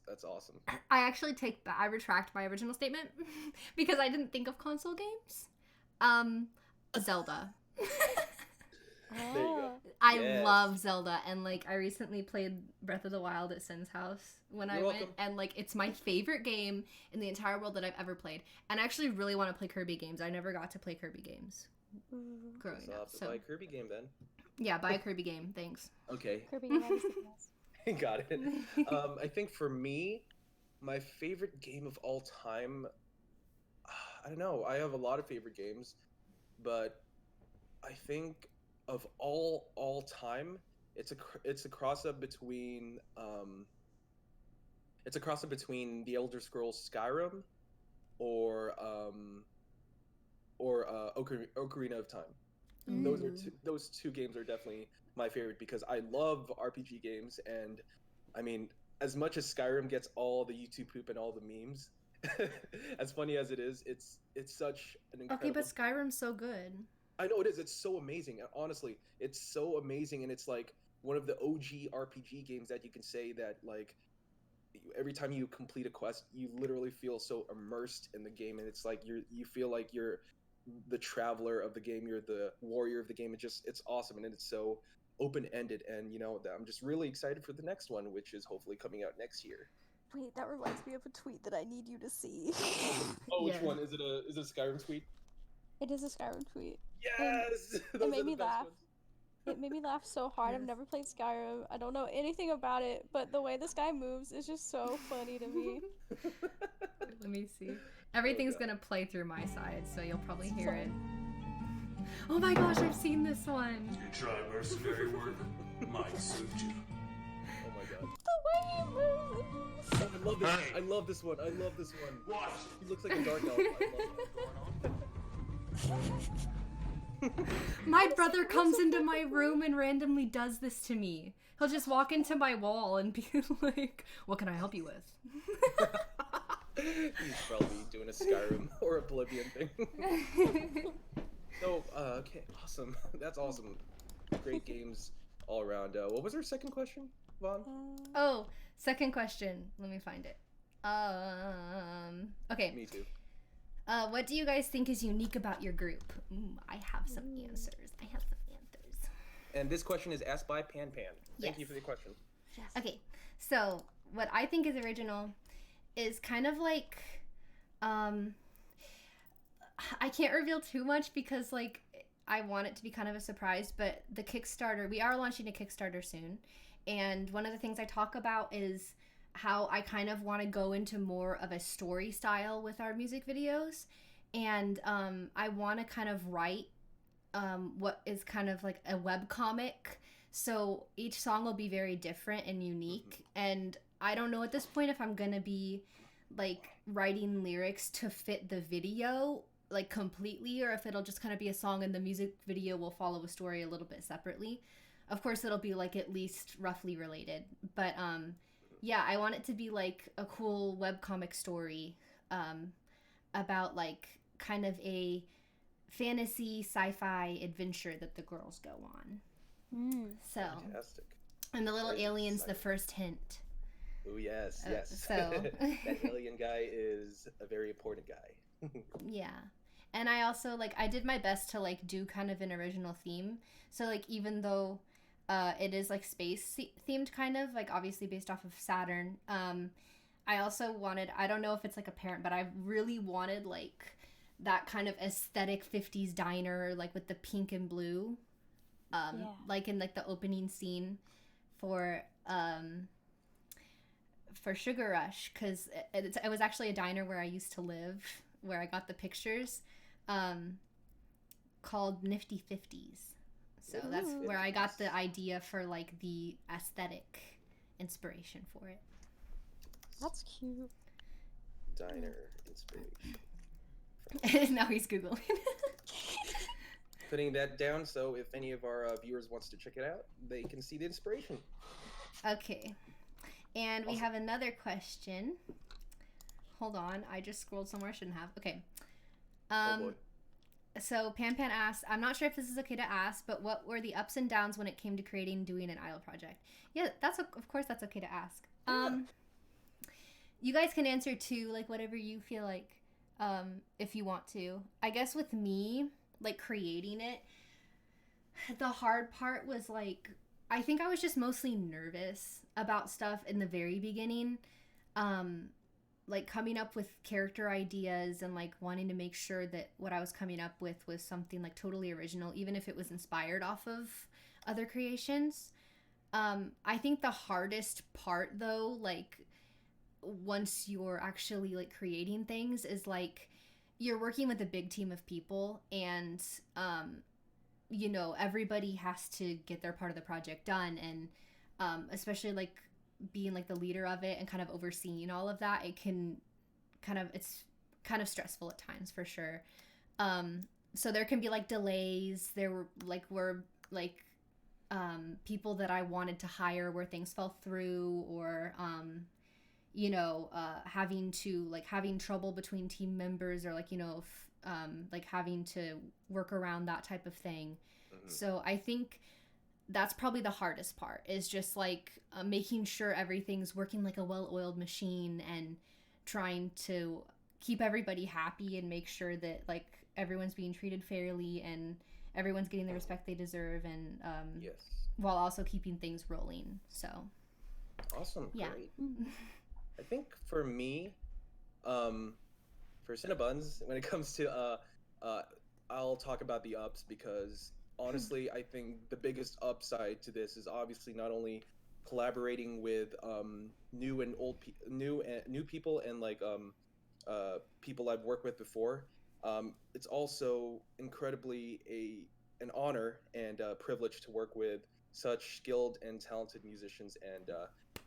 A: That's awesome.
B: I actually I retract my original statement because I didn't think of console games. Zelda.
A: There you go.
B: I
A: Yes.
B: love Zelda, and like I recently played Breath of the Wild at Sin's house when I
A: You're
B: went,
A: welcome.
B: and like it's my favorite game in the entire world that I've ever played. And I actually really want to play Kirby games. I never got to play Kirby games growing
A: So I'll
B: up.
A: have to
B: So
A: buy a Kirby game then.
B: yeah, buy a Kirby game. Thanks.
A: Okay.
C: Kirby Air Ride is the best.
A: Got it. I think for me, my favorite game of all time, I don't know. I have a lot of favorite games, but I think of all time, it's a cross up between The Elder Scrolls Skyrim or Ocarina of Time. Those two games are definitely my favorite because I love RPG games, and I mean, as much as Skyrim gets all the YouTube poop and all the memes, as funny as it is, it's such an incredible.
B: Okay, but Skyrim's so good.
A: I know it is. It's so amazing. Honestly, it's so amazing, and it's like one of the OG RPG games that you can say that like every time you complete a quest, you literally feel so immersed in the game, and it's like you feel like you're the traveler of the game, you're the warrior of the game. It's awesome, and it's so open-ended, and I'm just really excited for the next one, which is hopefully coming out next year.
C: Wait, that reminds me of a tweet that I need you to see.
A: Oh, which
B: Yeah.
A: one? Is it a Skyrim tweet?
C: It is a Skyrim tweet.
A: Yes! Those
C: It made
A: are
C: me
A: the best
C: laugh.
A: ones.
C: It made me laugh so hard. I've
B: Yes.
C: never played Skyrim. I don't know anything about it, but the way this guy moves is just so funny to me.
B: Let me see. Everything's
A: God.
B: gonna play through my side, so you'll probably hear it. Oh my gosh, I've seen this one.
D: You try mercenary work, might suit you.
A: Oh my god.
C: The way he moves.
A: Oh, I love this.
D: Hey.
A: I love this one. I love this one.
D: What?
A: He looks like a dark elf. I love
B: My brother comes into my room and randomly does this to me. He'll just walk into my wall and be like, "What can I help you with?"
A: it. He's probably doing a Skyrim or Oblivion thing. So, okay, awesome. That's awesome. Great games all around. What was our second question, Vaughn?
B: Oh, second question. Let me find it. Okay.
A: Me too.
B: What do you guys think is unique about your group? I have some answers.
A: And this question is asked by Pan Pan. Thank you
B: Yes.
A: for the question.
B: Okay, so what I think is original is kind of like, I can't reveal too much because like I want it to be kind of a surprise, but the Kickstarter, we are launching a Kickstarter soon, and one of the things I talk about is how I kind of want to go into more of a story style with our music videos, and I want to kind of write what is kind of like a web comic, so each song will be very different and unique, and I don't know at this point if I'm gonna be like writing lyrics to fit the video like completely, or if it'll just kind of be a song and the music video will follow a story a little bit separately. Of course it'll be like at least roughly related, but yeah, I want it to be like a cool webcomic story about like kind of a fantasy sci-fi adventure that the girls go on. So,
A: Fantastic.
B: and the little
A: Very
B: alien's the
A: exciting.
B: first hint.
A: Oh yes, yes.
B: so-
A: that alien guy is a very important guy.
B: Yeah. And I also like I did my best to like do kind of an original theme. So like even though it is like space themed kind of, like obviously based off of Saturn, I also wanted, I don't know if it's like apparent, but I really wanted like that kind of aesthetic 50s diner, like with the pink and blue, like in like the opening scene for Sugar Rush, because it was actually a diner where I used to live, where I got the pictures, called Nifty 50s. So that's where I got the idea for like the aesthetic inspiration for it.
C: That's cute.
A: Diner inspiration.
B: Now he's Googling.
A: Putting that down, so if any of our viewers wants to check it out, they can see the inspiration.
B: Okay. And we
A: Awesome.
B: have another question. Hold on, I just scrolled somewhere I shouldn't have. Okay.
A: Oh boy.
B: So Pan Pan asked, I'm not sure if this is okay to ask, but what were the ups and downs when it came to creating and doing an idol project? Yeah, of course that's okay to ask.
A: Yeah.
B: You guys can answer too, like whatever you feel like, if you want to. I guess with me, like creating it, the hard part was like, I think I was just mostly nervous about stuff in the very beginning. Like coming up with character ideas and like wanting to make sure that what I was coming up with was something like totally original, even if it was inspired off of other creations. I think the hardest part though, like once you're actually like creating things, is like you're working with a big team of people, and you know, everybody has to get their part of the project done, and especially like being like the leader of it and kind of overseeing all of that, it's kind of stressful at times for sure. So there can be like delays. There were people that I wanted to hire where things fell through, or having trouble between team members, or like, you know, like having to work around that type of thing. So I think that's probably the hardest part, is just like making sure everything's working like a well-oiled machine, and trying to keep everybody happy and make sure that like everyone's being treated fairly and everyone's getting the respect they deserve, and
A: Yes.
B: while also keeping things rolling. So
A: Awesome.
B: yeah.
A: Great. I think for me, for Cinnabons, when it comes to uh, I'll talk about the ups because honestly, I think the biggest upside to this is obviously not only collaborating with new and new people and like people I've worked with before. It's also incredibly an honor and privilege to work with such skilled and talented musicians and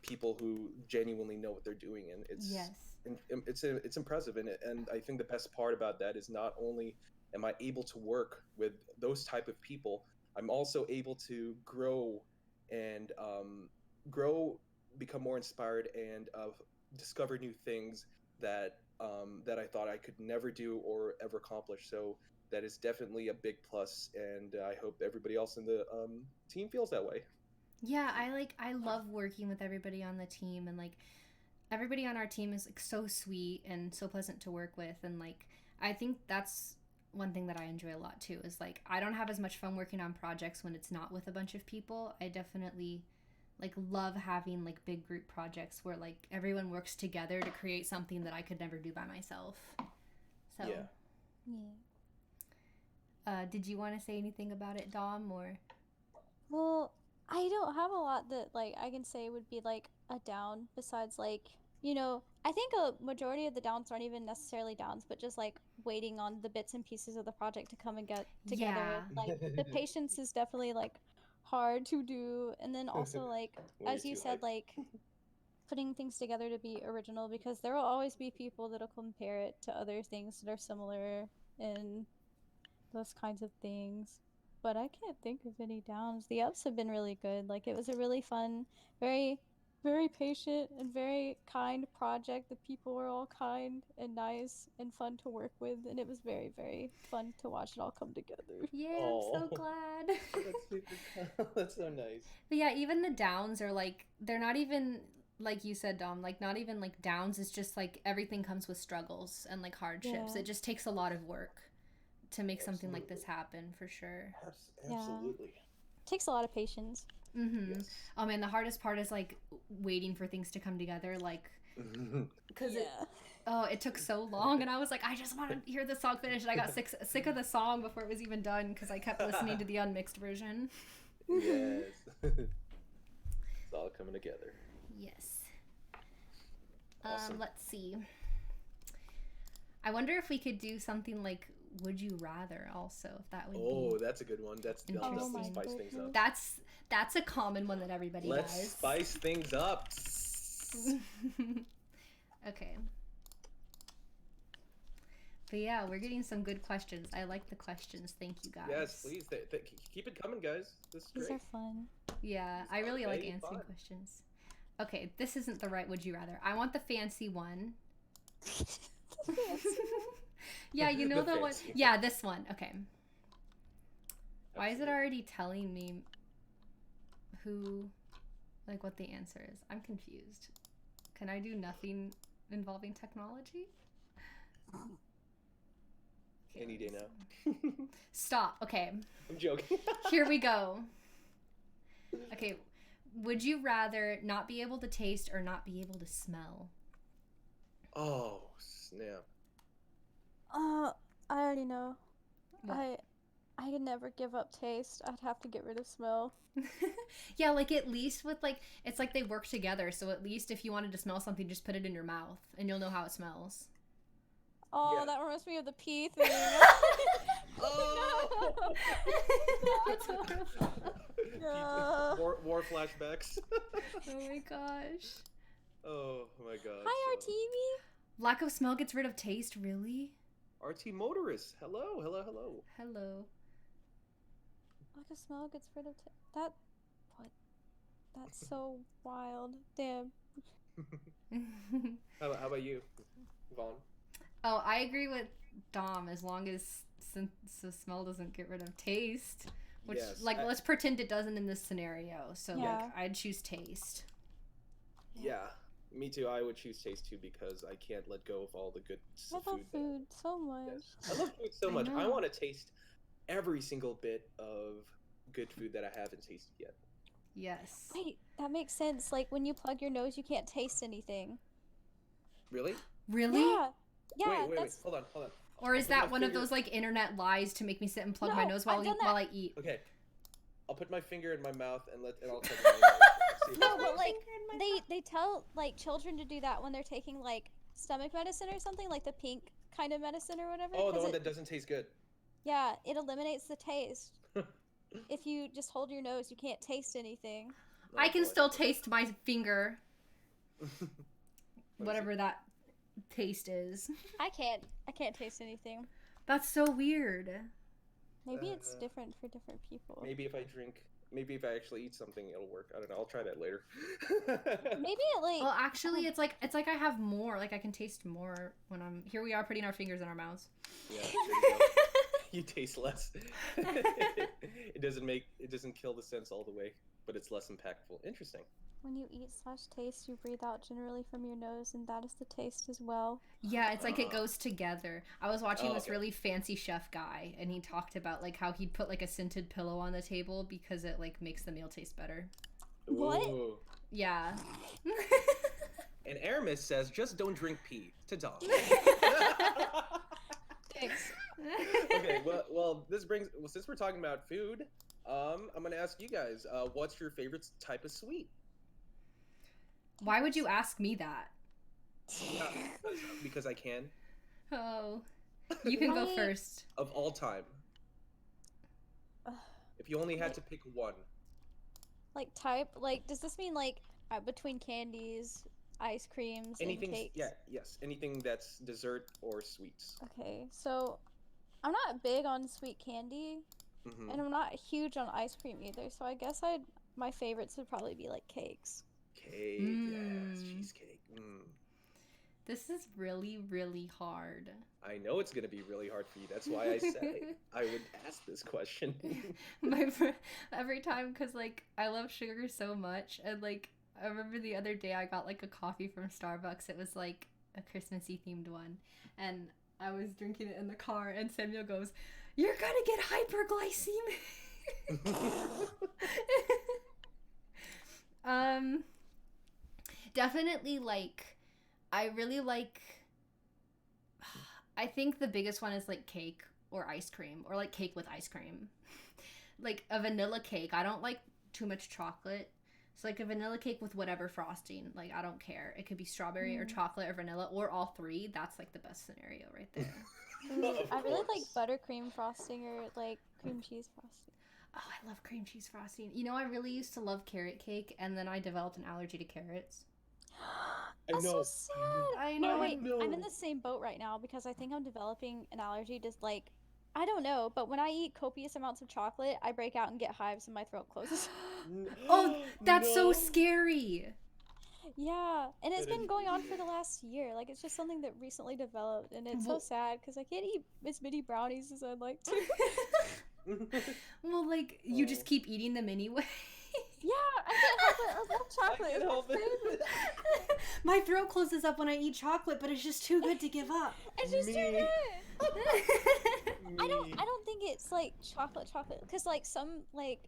A: people who genuinely know what they're doing, and
B: Yes.
A: it's impressive. And I think the best part about that is not only am I able to work with those type of people, I'm also able to grow and grow, become more inspired, and discover new things that I thought I could never do or ever accomplish. So that is definitely a big plus, and I hope everybody else in the team feels that way.
B: Yeah, I love working with everybody on the team, and like everybody on our team is like so sweet and so pleasant to work with, and like I think that's one thing that I enjoy a lot too is like I don't have as much fun working on projects when it's not with a bunch of people. I definitely like love having like big group projects where like everyone works together to create something that I could never do by myself. So
A: Yeah.
B: did you want to say anything about it, Dom, or
C: Well, I don't have a lot that like I can say would be like a down besides like, I think a majority of the downs aren't even necessarily downs, but just like waiting on the bits and pieces of the project to come and get together.
B: Yeah.
C: Like the patience is definitely like hard to do, and then also like
A: Way
C: as you
A: too
C: said,
A: hype.
C: like putting things together to be original, because there will always be people that'll compare it to other things that are similar and those kinds of things. But I can't think of any downs. The ups have been really good. Like it was a really fun, very, very patient and very kind project. The people were all kind and nice and fun to work with, and it was very, very fun to watch it all come together.
B: yeah, I'm so
A: Oh,
B: glad.
A: that's super cool. That's so nice.
B: But yeah, even the downs are like they're not even like you said, Dom, like not even like downs. It's just like everything comes with struggles and like hardships.
C: Yeah.
B: It just takes a lot of work to make something like
A: Absolutely.
B: this happen for sure.
C: Yeah.
A: Absolutely.
C: Takes a lot of patience.
A: Yes.
B: Oh man, the hardest part is like waiting for things to come together, like because it took so long, and I was like, I just want to hear the song finish, and I got sick of the song before it was even done because I kept listening to the unmixed version.
A: Yes. It's all coming together.
B: Yes.
A: Awesome.
B: Let's see. I wonder if we could do something like Would You Rather also, if that would
A: Oh,
B: be
A: that's a good one. That'll
B: interesting.
A: definitely spice things up.
B: That's a common one that everybody
A: Let's
B: does.
A: spice things up.
B: Okay. But yeah, we're getting some good questions. I like the questions. Thank you guys.
A: Yes, please. Keep it coming, guys. This is
C: These
A: great.
C: are fun.
B: Yeah, I really like
A: very
B: answering
A: fun.
B: questions. Okay, this isn't the right Would You Rather. I want the fancy one. Yeah, you know
A: The
B: the one.
A: fancy.
B: Yeah, this one. Okay. Why is it
A: Absolutely.
B: already telling me who, like, what the answer is? I'm confused. Can I do nothing involving technology? Okay,
A: Any day now.
B: stop. Okay,
A: I'm joking.
B: here we go. Okay, would you rather not be able to taste or not be able to smell?
A: Oh, snap.
C: I already know.
B: What?
C: I could never give up taste. I'd have to get rid of smell.
B: Yeah, like at least with like it's like they work together. So at least if you wanted to smell something, just put it in your mouth and you'll know how it smells.
C: Oh,
A: Yeah.
C: that reminds me of the pee thing.
A: Oh!
B: That's horrible.
A: War flashbacks.
B: Oh my gosh.
A: Oh my god.
C: Hi,
A: so-
C: RTV.
B: Lack of smell gets rid of taste, really?
A: RT motorist. Hello.
B: Hello.
C: Lack of smell gets rid of that. What? That's so wild. Damn.
A: How about you, Vaughn?
B: Oh, I agree with Dom as long as since the smell doesn't get rid of taste. Which,
A: Yes,
B: let's pretend it doesn't in this scenario. So,
C: Yeah.
B: like, I'd choose taste.
A: Yeah. Me too. I would choose taste too because I can't let go of all the good
C: I love
A: food.
C: food so much.
A: Yes. I love food so
B: I
A: much. I
B: know.
A: want to taste every single bit of good food that I haven't tasted yet.
B: Yes.
C: Wait, that makes sense. Like when you plug your nose, you can't taste anything.
A: Really?
B: Really?
C: Yeah, yeah.
A: Wait.
C: That's
A: Hold on.
B: Or is
A: I'll put my
B: that one of
A: finger-
B: those like internet lies to make me sit and plug my
C: No,
B: nose
C: I've
B: while
C: done that.
B: while I eat?
A: Okay. I'll put my finger in my mouth and I'll cover my nose. See if
C: no,
A: it's
C: but
A: good.
C: like they tell like children to do that when they're taking like stomach medicine or something, like the pink kind of medicine or whatever.
A: Oh, the
C: 'cause
A: one
C: it,
A: that doesn't taste good.
C: yeah, it eliminates the taste. If you just hold your nose, you can't taste anything.
A: Oh,
B: I can
A: boy.
B: still taste my finger,
A: What is
B: whatever that taste is.
C: I can't taste anything.
B: That's so weird.
C: Maybe it's
A: Uh,
C: different for different people.
A: Maybe if I actually eat something, it'll work. I don't know. I'll try that later.
C: Maybe it like
B: Well, actually, it's like I have more. Like I can taste more when I'm here. We are putting our fingers in our mouths.
A: Yeah, there you go. You taste less. It doesn't kill the sense all the way, but it's less impactful. Interesting.
C: when you eat / taste, you breathe out generally from your nose, and that is the taste as well.
B: Yeah, it's like it goes together. I was watching
A: Oh,
B: this
A: okay.
B: really fancy chef guy, and he talked about like how he'd put like a scented pillow on the table because it like makes the meal taste better.
C: What?
A: Ooh.
B: Yeah.
A: And Aramis says, just don't drink pee. Ta-da.
C: Thanks.
A: Okay, well, since we're talking about food, I'm gonna ask you guys, what's your favorite type of sweet?
B: Why would you ask me that?
A: Because I can.
B: Oh, you can go
C: I-
B: first.
A: Of all time.
C: Ugh.
A: If you only had to pick one.
C: Like type, like does this mean like between candies, ice creams,
A: Anything,
C: and cakes?
A: yeah, yes. Anything that's dessert or sweets.
C: Okay, so I'm not big on sweet candy,
A: Hmm.
C: and I'm not huge on ice cream either. So I guess my favorites would probably be like cakes.
A: Cake, yes,
B: Mm.
A: cheesecake. Mm.
B: This is really, really hard.
A: I know it's gonna be really hard for you. That's why I said I would ask this question.
B: Every time, because like I love sugar so much, and like I remember the other day I got like a coffee from Starbucks. It was like a Christmassy themed one, and I was drinking it in the car, and Samuel goes, "You're gonna get hyperglycemic." Definitely like I really like. I think the biggest one is like cake or ice cream, or like cake with ice cream. Like a vanilla cake. I don't like too much chocolate. So like a vanilla cake with whatever frosting. Like I don't care. It could be strawberry or chocolate or vanilla or all three. That's like the best scenario right there.
C: Ooh,
A: Of
C: I really like
A: course.
C: buttercream frosting or like cream cheese frosting.
B: Oh, I love cream cheese frosting. You know, I really used to love carrot cake, and then I developed an allergy to carrots.
C: That's
A: know.
C: so sad.
B: I
C: No,
B: know.
C: wait,
A: know.
C: I'm in the same boat right now because I think I'm developing an allergy to like, I don't know, but when I eat copious amounts of chocolate, I break out and get hives and my throat closes.
B: Oh, that's so
A: No.
B: scary.
C: Yeah, and it's
A: That
C: been
A: is
C: going on
A: really
C: for the last year. Like, it's just something that recently developed, and it's so
B: Well-
C: sad because I can't eat as many brownies as I'd like to.
B: Well, like you just
A: Oh.
B: keep eating them anyway.
C: Yeah, I can't help it. I love chocolate.
A: can't
C: It's my
A: help it.
C: favorite.
B: My throat closes up when I eat chocolate, but it's just too good to give up.
C: It's just too
A: Me.
C: good. I
A: Me.
C: don't think it's like chocolate because like some like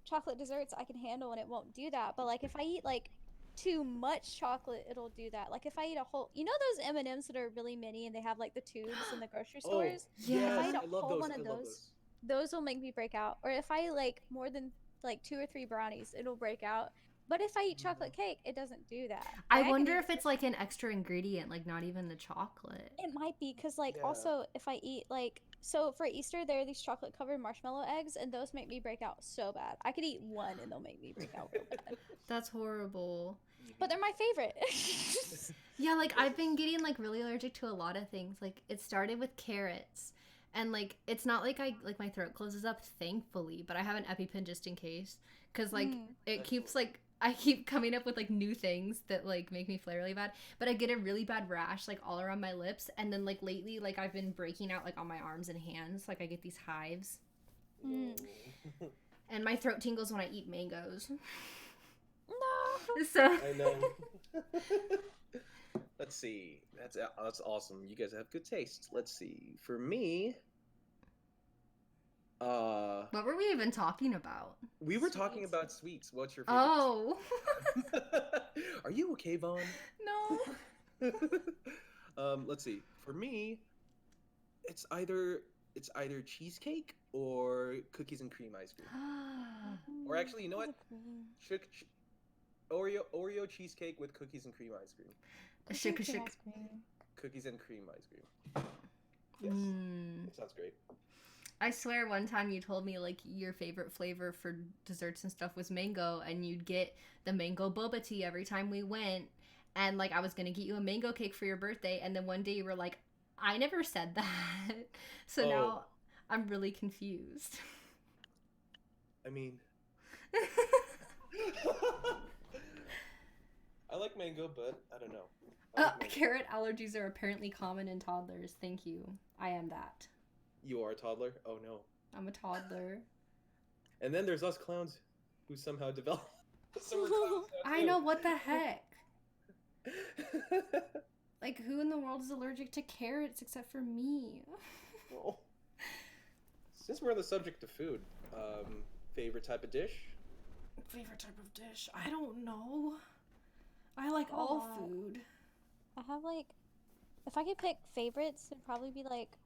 C: chocolate desserts I can handle and it won't do that. But like if I eat like too much chocolate, it'll do that. Like if I eat a whole, you know those M&Ms that are really mini and they have like the tubes in the grocery
A: Oh,
C: stores.
B: Yeah.
A: yes,
C: If I eat a
A: I love
C: whole
A: those.
C: one
A: I
C: of
A: love
C: those, those will make me break out. Or if I eat like more than like 2 or 3 brownies, it'll break out. But if I eat chocolate cake, it doesn't do that.
B: I
C: Like, can
B: wonder
C: eat-
B: if it's like an extra ingredient, like not even the chocolate.
C: It might be because, like,
A: Yeah.
C: also if I eat like so for Easter there are these chocolate covered marshmallow eggs, and those make me break out so bad. I could eat one and they'll make me break out real bad.
B: That's horrible.
C: But they're my favorite.
B: Yeah, like I've been getting like really allergic to a lot of things. Like it started with carrots. And like it's not like my throat closes up, thankfully, but I have an EpiPen just in case, cuz like it keeps like I keep coming up with like new things that like make me flare really bad. But I get a really bad rash like all around my lips, and then like lately like I've been breaking out like on my arms and hands, like I get these hives.
C: Mm.
B: And my throat tingles when I eat mangoes.
C: No.
B: So
A: I know. Let's see. That's awesome. You guys have good taste. Let's see. For me,
B: what were we even talking about?
A: we were talking
C: Sweets.
A: about sweets. What's your favorite?
B: Oh.
A: Are you okay, Vaughn?
B: No.
A: Let's see. For me, it's either cheesecake or cookies and cream ice cream. Or actually, you know what? Oreo cheesecake with cookies and cream ice cream.
B: Shook.
A: Cookies and cream ice cream. Yes. That sounds great.
B: I swear one time you told me like your favorite flavor for desserts and stuff was mango, and you'd get the mango boba tea every time we went, and like I was gonna get you a mango cake for your birthday, and then one day you were like, I never said that. So now I'm really confused.
A: I mean, I like mango, but I don't know.
B: Carrot allergies are apparently common in toddlers. Thank you. I am that.
A: You are a toddler? Oh no.
B: I'm a toddler.
A: And then there's us clowns who somehow develop. So we're clowns now,
B: I
A: too.
B: know, what the heck? Like, who in the world is allergic to carrots except for me?
A: Well, since we're on the subject of food, favorite type of dish?
B: Favorite type of dish? I don't know. I like all food.
C: I have like, if I could pick favorites, it'd probably be like,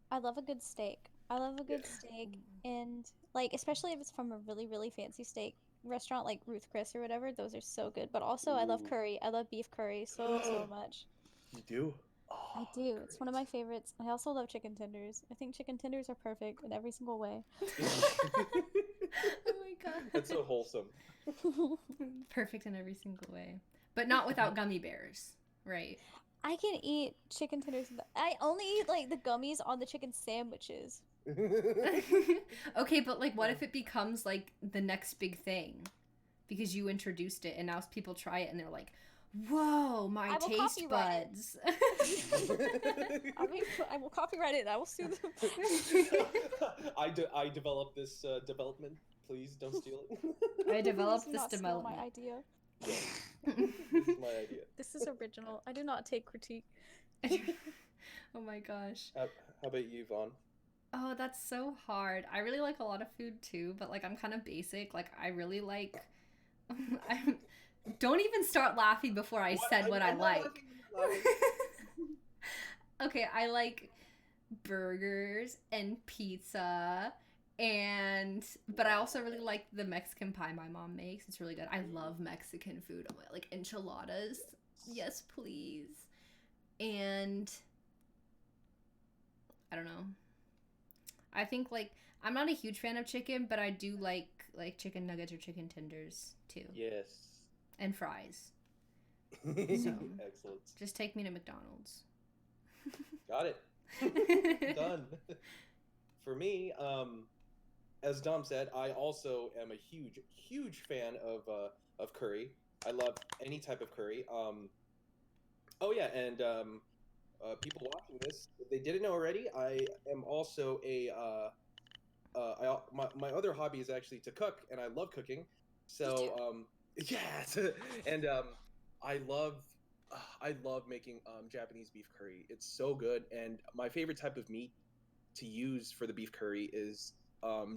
C: I love a good steak. I love a good steak, and like especially if it's from a really really fancy steak restaurant like Ruth Chris or whatever. Those are so good. But also I love
A: Ooh.
C: curry. I love beef curry so much.
A: You do?
C: I
A: Oh,
C: do. It's one of my
A: great.
C: favorites. I also love chicken tenders. I think chicken tenders are perfect in every single way.
B: Oh my god.
A: That's so wholesome.
B: Perfect in every single way. But not without gummy bears, right?
C: I can eat chicken tenders. I only eat like the gummies on the chicken sandwiches.
B: Okay, but like what if it becomes like the next big thing? Because you introduced it and now people try it and they're like, whoa, my
C: I will
B: taste
C: copyright it.
B: buds.
C: I will copyright it. I will sue them.
A: I developed this development. Please don't steal it.
B: I developed
C: Please do
B: this
C: not steal
B: development.
C: my idea.
A: This is my idea.
C: This is original. I do not take critique.
B: Oh my gosh.
A: How about you, Vaughn?
B: Oh, that's so hard. I really like a lot of food too, but like I'm kind of basic. Like I really like don't even start laughing before I said what I like. Okay, I like burgers and pizza but I also really like the Mexican pie my mom makes. It's really good. I love Mexican food. Like enchiladas. Yes, please. And I don't know. I think like I'm not a huge fan of chicken, but I do like chicken nuggets or chicken tenders too.
A: Yes.
B: And fries.
A: Excellent.
B: Just take me to McDonald's.
A: Got it. Done. For me, as Dom said, I also am a huge fan of curry. I love any type of curry. Oh yeah, and people watching this, if they didn't know already, I am also my other hobby is actually to cook, and I love cooking. So yes, and I love making Japanese beef curry. It's so good, and my favorite type of meat to use for the beef curry is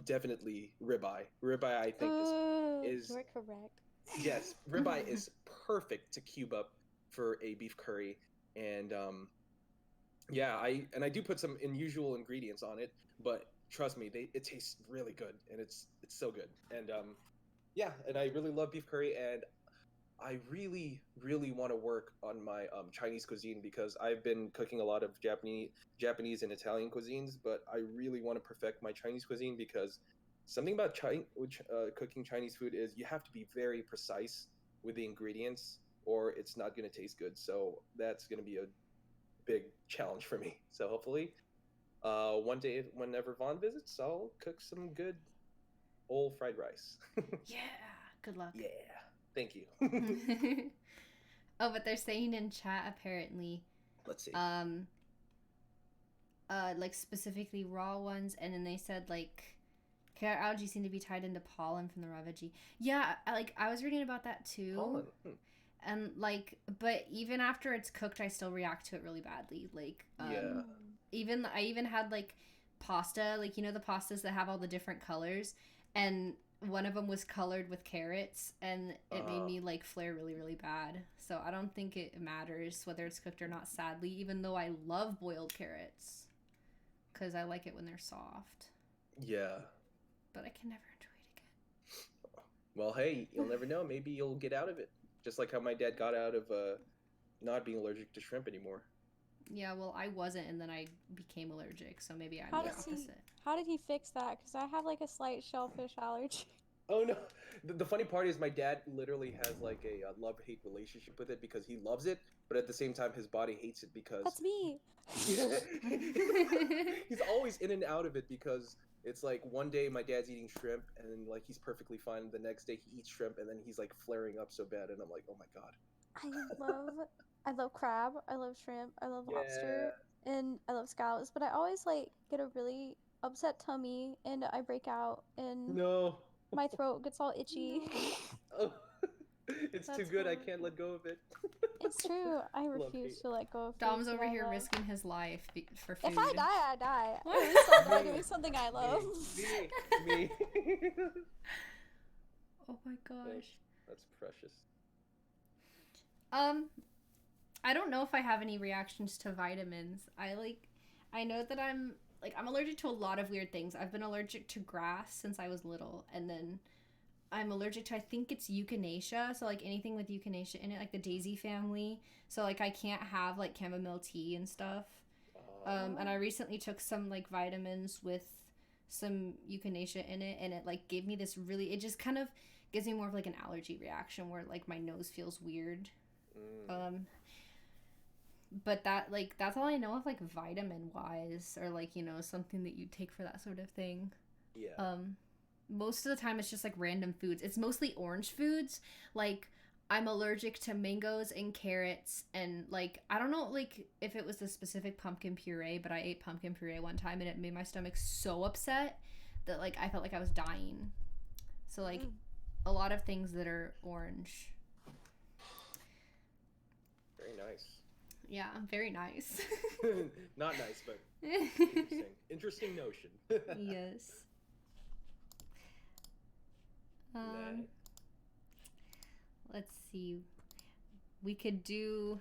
A: definitely ribeye. Ribeye, I think, is
C: You're correct.
A: yes, ribeye is perfect to cube up for a beef curry, and yeah, I do put some unusual ingredients on it, but trust me, it tastes really good, and it's so good, and yeah, and I really love beef curry, and I really want to work on my Chinese cuisine because I've been cooking a lot of Japanese and Italian cuisines, but I really want to perfect my Chinese cuisine because something about cooking Chinese food is you have to be very precise with the ingredients, or it's not going to taste good. So that's going to be a big challenge for me. So hopefully, one day whenever Vaughn visits, I'll cook some good old fried rice.
B: Yeah. Good luck.
A: Yeah. Thank you.
B: Oh, but they're saying in chat apparently.
A: Let's see.
B: Like specifically raw ones, and then they said like Carrot algae seem to be tied into pollen from the raw veggie. Yeah, I was reading about that too.
A: Pollen.
B: And but even after it's cooked, I still react to it really badly.
A: Yeah.
B: I even had pasta, the pastas that have all the different colors, and one of them was colored with carrots, and it made me flare really, really bad. So I don't think it matters whether it's cooked or not, sadly, even though I love boiled carrots because I like it when they're soft.
A: Yeah.
B: But I can never enjoy it again.
A: Well, hey, you'll never know. Maybe you'll get out of it. Just like how my dad got out of not being allergic to shrimp anymore.
B: Yeah, well, I wasn't, and then I became allergic, so maybe I'm
C: How
B: the
C: does he-
B: opposite.
C: How did he fix that? Because I have a slight shellfish allergy.
A: Oh no! The funny part is my dad literally has a love-hate relationship with it because he loves it, but at the same time his body hates it because
C: That's me.
A: he's always in and out of it because it's one day my dad's eating shrimp and then he's perfectly fine. The next day he eats shrimp and then he's flaring up so bad, and I'm like, oh my god.
C: I love crab. I love shrimp. I love
A: Yeah.
C: lobster, and I love scallops. But I always get a really upset tummy, and I break out, and
A: No.
C: my throat gets all itchy.
A: Oh, it's too
B: That's
A: good. I
B: horrible.
A: can't let go of it.
C: It's true. I
A: Love
C: refuse
A: hate.
C: to let go of
B: Dom's
C: foods
B: over
C: that I
B: here
C: love.
B: risking his life for food.
C: If I die, I die. At least I'll die doing something I love.
A: Me.
B: Oh my gosh.
A: That's precious.
B: I don't know if I have any reactions to vitamins. I know that I'm allergic to a lot of weird things. I've been allergic to grass since I was little, and then I'm allergic to, I think it's echinacea, so anything with echinacea in it, the daisy family. So I can't have chamomile tea and stuff. And I recently took some
C: vitamins
B: with some echinacea in it, and it gave me this really, it just kind of gives me more of an allergy reaction where my nose feels weird. But that's all I know of vitamin wise, or something that you take for that sort of thing.
A: Yeah.
B: Most of the time it's just random foods. It's mostly orange foods. I'm allergic to mangoes and carrots, and I don't know if it was the specific pumpkin puree, but I ate pumpkin puree one time and it made my stomach so upset that I felt like I was dying. So a lot of things that are orange.
A: Very nice.
B: Yeah, very nice.
A: Not nice, but interesting. Interesting notion.
B: Yes. Let's see. We could do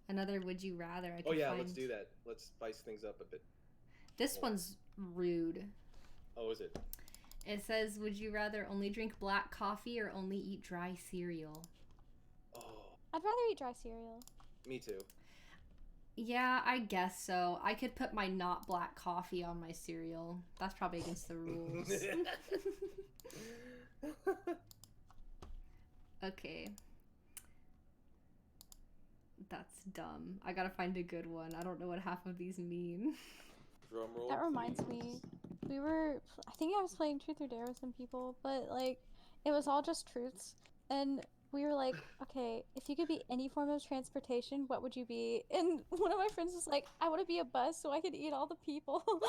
B: another Would You Rather.
A: Let's do that. Let's spice things up a bit.
B: This one's rude.
A: Oh, is it?
B: It says, would you rather only drink black coffee or only eat dry cereal?
A: Oh.
C: I'd rather eat dry cereal.
A: Me too.
B: Yeah, I guess so. I could put my not black coffee on my cereal. That's probably against the rules. Okay. That's dumb. I gotta find a good one. I don't know what half of these mean.
A: Drum roll,
C: That reminds
A: please.
C: me, I think I was playing Truth or Dare with some people, but it was all just truths. And we were like, okay, if you could be any form of transportation, what would you be? And one of my friends was like, I want to be a bus so I could eat all the people.
B: Oh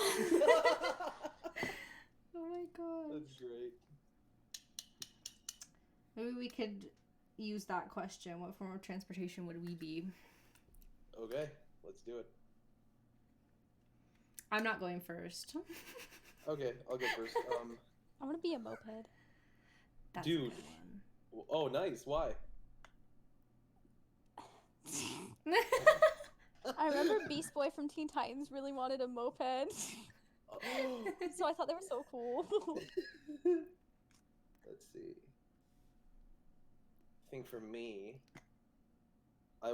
B: my god.
A: That's great.
B: Maybe we could use that question. What form of transportation would we be?
A: Okay, let's do it.
B: I'm not going first.
A: Okay, I'll go first.
C: I want to be a moped.
B: That's a
A: Dude.
B: good one.
A: Oh, nice. Why?
C: I remember Beast Boy from Teen Titans really wanted a moped.
A: Oh.
C: So I thought they were so cool.
A: Let's see. I think for me, I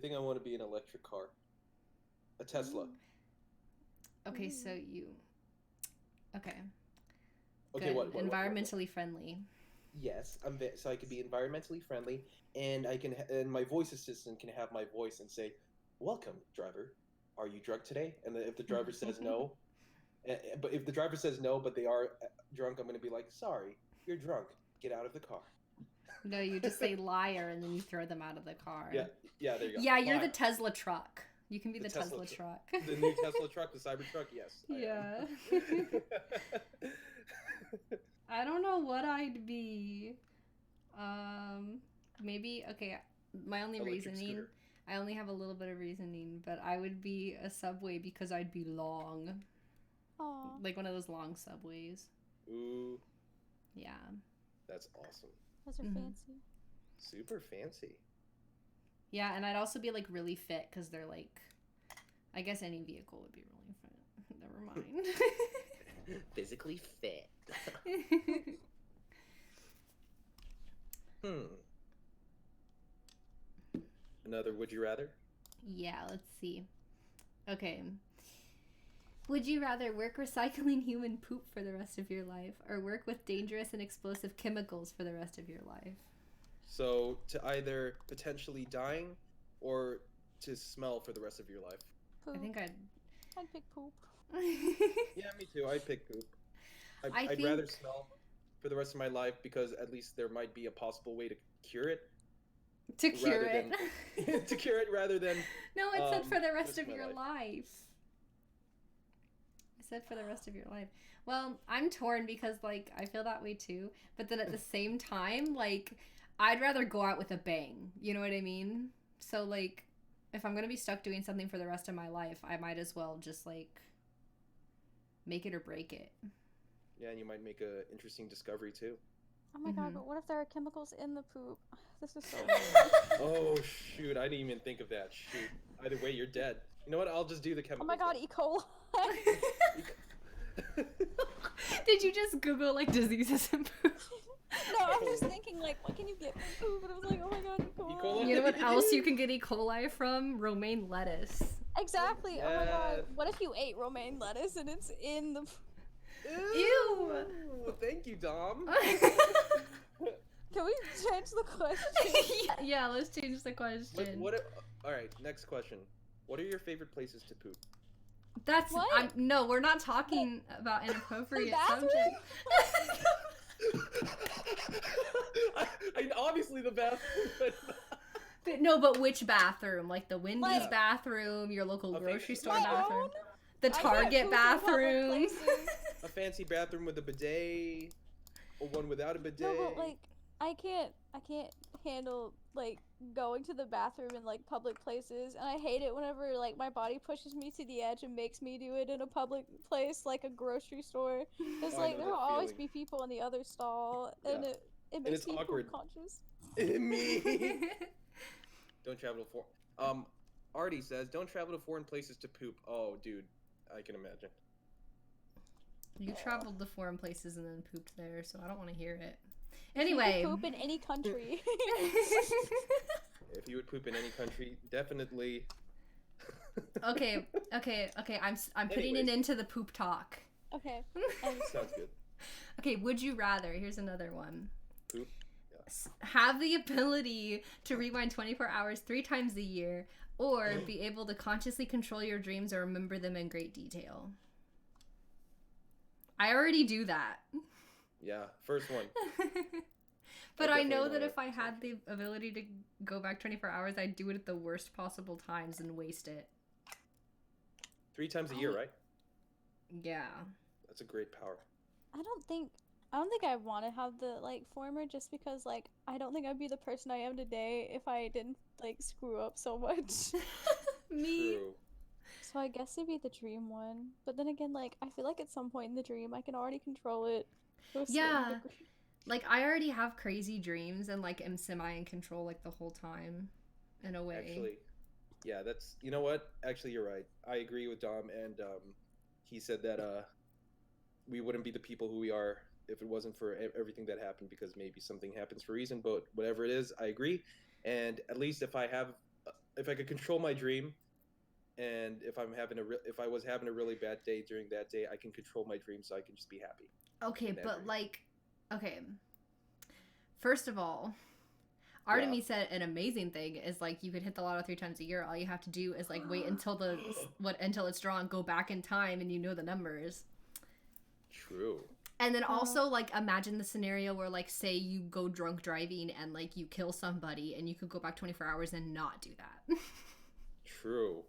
A: think I want to be an electric car. A Tesla.
B: Okay, so you... Okay.
A: Okay,
B: Good.
A: what?
B: Environmentally friendly.
A: Yes, so I can be environmentally friendly, and and my voice assistant can have my voice and say, "Welcome, driver. Are you drunk today?" And then if the driver says no, but if the driver says no, but they are drunk, I'm going to be like, "Sorry, you're drunk. Get out of the car."
B: No, you just say liar and then you throw them out of the car.
A: Yeah, there you go.
B: Yeah, you're
A: Liar.
B: the Tesla truck. You can be the Tesla truck.
A: The new Tesla truck, the Cybertruck. Yes.
B: Yeah. I don't know what I'd be. Maybe okay. My only
A: Electric
B: reasoning.
A: scooter.
B: I only have a little bit of reasoning, but I would be a subway because I'd be long,
C: Aw.
B: like one of those long subways.
A: Ooh,
B: Yeah.
A: that's awesome.
C: Those are
B: Mhm.
C: fancy.
A: Super fancy.
B: Yeah, and I'd also be like really fit because they're like, I guess any vehicle would be really fit. Never mind.
A: Physically fit. Another would you rather?
B: Yeah, let's see. Okay. Would you rather work recycling human poop for the rest of your life or work with dangerous and explosive chemicals for the rest of your life?
A: So to either potentially dying or to smell for the rest of your life.
C: Poop.
B: I think
C: I'd pick poop.
A: Yeah, me too. I'd pick poop.
B: I
A: I'd rather
B: think-
A: smell for the rest of my life because at least there might be a possible way to cure it.
B: to cure
A: rather
B: it.
A: To cure it rather than
B: No, it said for the rest
A: rest
B: of
A: of my
B: your
A: life.
B: life. I said for the rest of your life. Well, I'm torn because like I feel that way too, but then at the same time, like I'd rather go out with a bang. You know what I mean? So like if I'm going to be stuck doing something for the rest of my life, I might as well just like make it or break it.
A: yeah, and you might make a interesting discovery too.
C: Oh my god,
B: Mhm.
C: but what if there are chemicals in the poop? This is so
A: Oh shoot, I didn't even think of that. Shoot. Either way, you're dead. You know what? I'll just do the
C: Oh
A: chemicals.
C: my god, E. coli.
B: Did you just Google like diseases in poop?
C: No, I'm just thinking like, what can you get from poop? And I was like, oh my god, E. coli.
A: E. coli?
B: You know what else you can get E. coli from? Romaine lettuce.
C: Exactly. Oh my god.
A: Yes.
C: What if you ate romaine lettuce and it's in the?
B: Ew.
A: Thank you, Dom.
C: Can we change the question?
B: Yeah, let's change the question.
A: All right, next question. What are your favorite places to poop?
B: That's
C: What?
B: no, we're not talking about inappropriate
C: bathroom?
B: subjects.
A: Obviously the bathroom.
B: But no, but which bathroom? Like the Wendy's
C: Like-
B: bathroom, your local
A: Okay.
B: grocery store
C: My
B: bathroom,
C: own?
B: the
C: I can't
B: Target
C: poop in public
B: bathroom.
C: places.
A: A fancy bathroom with a bidet, or one without a bidet.
C: No, but like, I can't handle like going to the bathroom in like public places, and I hate it whenever like my body pushes me to the edge and makes me do it in a public place like a grocery store. It's
A: Oh, I
C: like
A: know
C: there will
A: that
C: always
A: feeling.
C: be people in the other stall, and
A: Yeah.
C: it makes
A: it's
C: me
A: awkward.
C: poop conscious.
A: Me. Don't travel to Artie says, don't travel to foreign places to poop. Oh, dude, I can imagine.
B: You traveled to foreign places and then pooped there, so I don't want to hear it.
C: You
B: Anyway.
C: can poop in any country.
A: If you would poop in any country, definitely.
B: Okay. I'm putting it
A: Anyways.
B: into the poop talk.
C: Okay.
A: Sounds good.
B: Okay, would you rather? Here's another one.
A: Poop.
B: Have the ability to rewind 24 hours 3 times a year, or be able to consciously control your dreams or remember them in great detail. I already do that.
A: Yeah, first one.
B: But
A: I
B: I know
A: definitely
B: that
A: wanna-
B: if I had the ability to go back 24 hours, I'd do it at the worst possible times and waste it.
A: 3 times a year, right?
B: Yeah.
A: That's a great power.
C: I don't think I want to have the like former, just because like I don't think I'd be the person I am today if I didn't like screw up so much.
B: Me.
A: True.
C: So I guess it'd be the dream one. But then again, like I feel like at some point in the dream I can already control it to a certain
B: Yeah.
C: degree.
B: Like, I already have crazy dreams and, like, am semi in control, like, the whole time, in a way.
A: Actually, yeah, that's, you know what? Actually, you're right. I agree with Dom, and he said that we wouldn't be the people who we are if it wasn't for everything that happened, because maybe something happens for a reason, but whatever it is, I agree. And at least if I could control my dream, and if I was having a really bad day during that day, I can control my dream, so I can just be happy.
B: Okay,
A: in that
B: but,
A: dream.
B: like, okay. First of all, Artemis said an amazing thing is, like, you could hit the lotto 3 times a year. All you have to do is, like, wait until until it's drawn, go back in time, and you know the numbers.
A: True.
B: And then also, like, imagine the scenario where, like, say you go drunk driving and, like, you kill somebody and you could go back 24 hours and not do that.
A: True.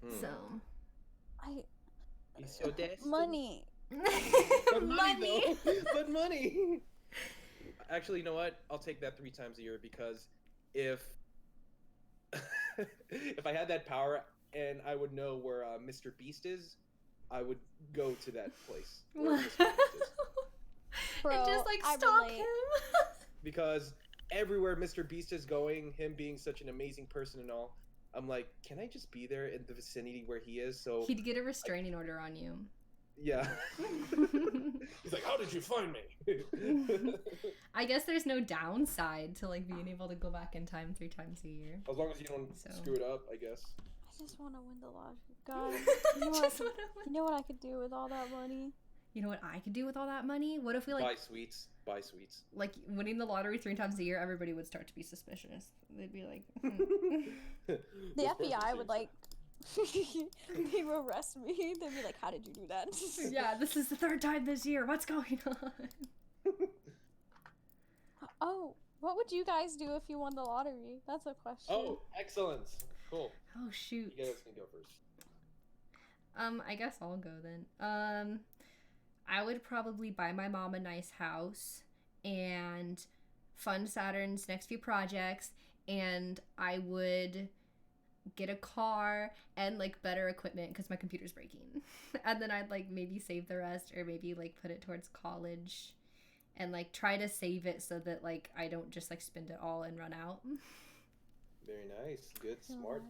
A: Hmm.
B: So
C: I
A: He's so destined.
C: money.
A: But money, though. But money. Actually, you know what? I'll take that 3 times a year because if if I had that power and I would know where Mr. Beast is, I would go to that place where Mr. Beast is.
C: Bro,
B: and just like
C: I
B: stop
C: relate.
B: him.
A: Because everywhere Mr. Beast is going, him being such an amazing person and all, I'm like, can I just be there in the vicinity where he is? So
B: He'd get a restraining order on you.
A: yeah. He's like, how did you find me?
B: I guess there's no downside to like being able to go back in time 3 times a year.
A: As long as you don't
B: So.
A: screw it up, I guess.
C: I just want to win the lottery. God, you know what I could do with all that money?
B: You know what I could do with all that money? What if we like
A: Buy sweets. Buy sweets.
B: like winning the lottery 3 times a year? Everybody would start to be suspicious. They'd be like,
C: The FBI would like they would arrest me. They'd be like, "How did you do that?"
B: yeah, this is the 3rd time this year. What's going on?
C: Oh, what would you guys do if you won the lottery? That's a question.
A: Oh, excellent. Cool.
B: Oh shoot.
A: You guys can go first.
B: I guess I'll go then. I would probably buy my mom a nice house and fund Saturn's next few projects, and I would get a car and like better equipment because my computer's breaking. And then I'd like maybe save the rest, or maybe like put it towards college and like try to save it so that like I don't just like spend it all and run out.
A: Very nice. Good. Smart.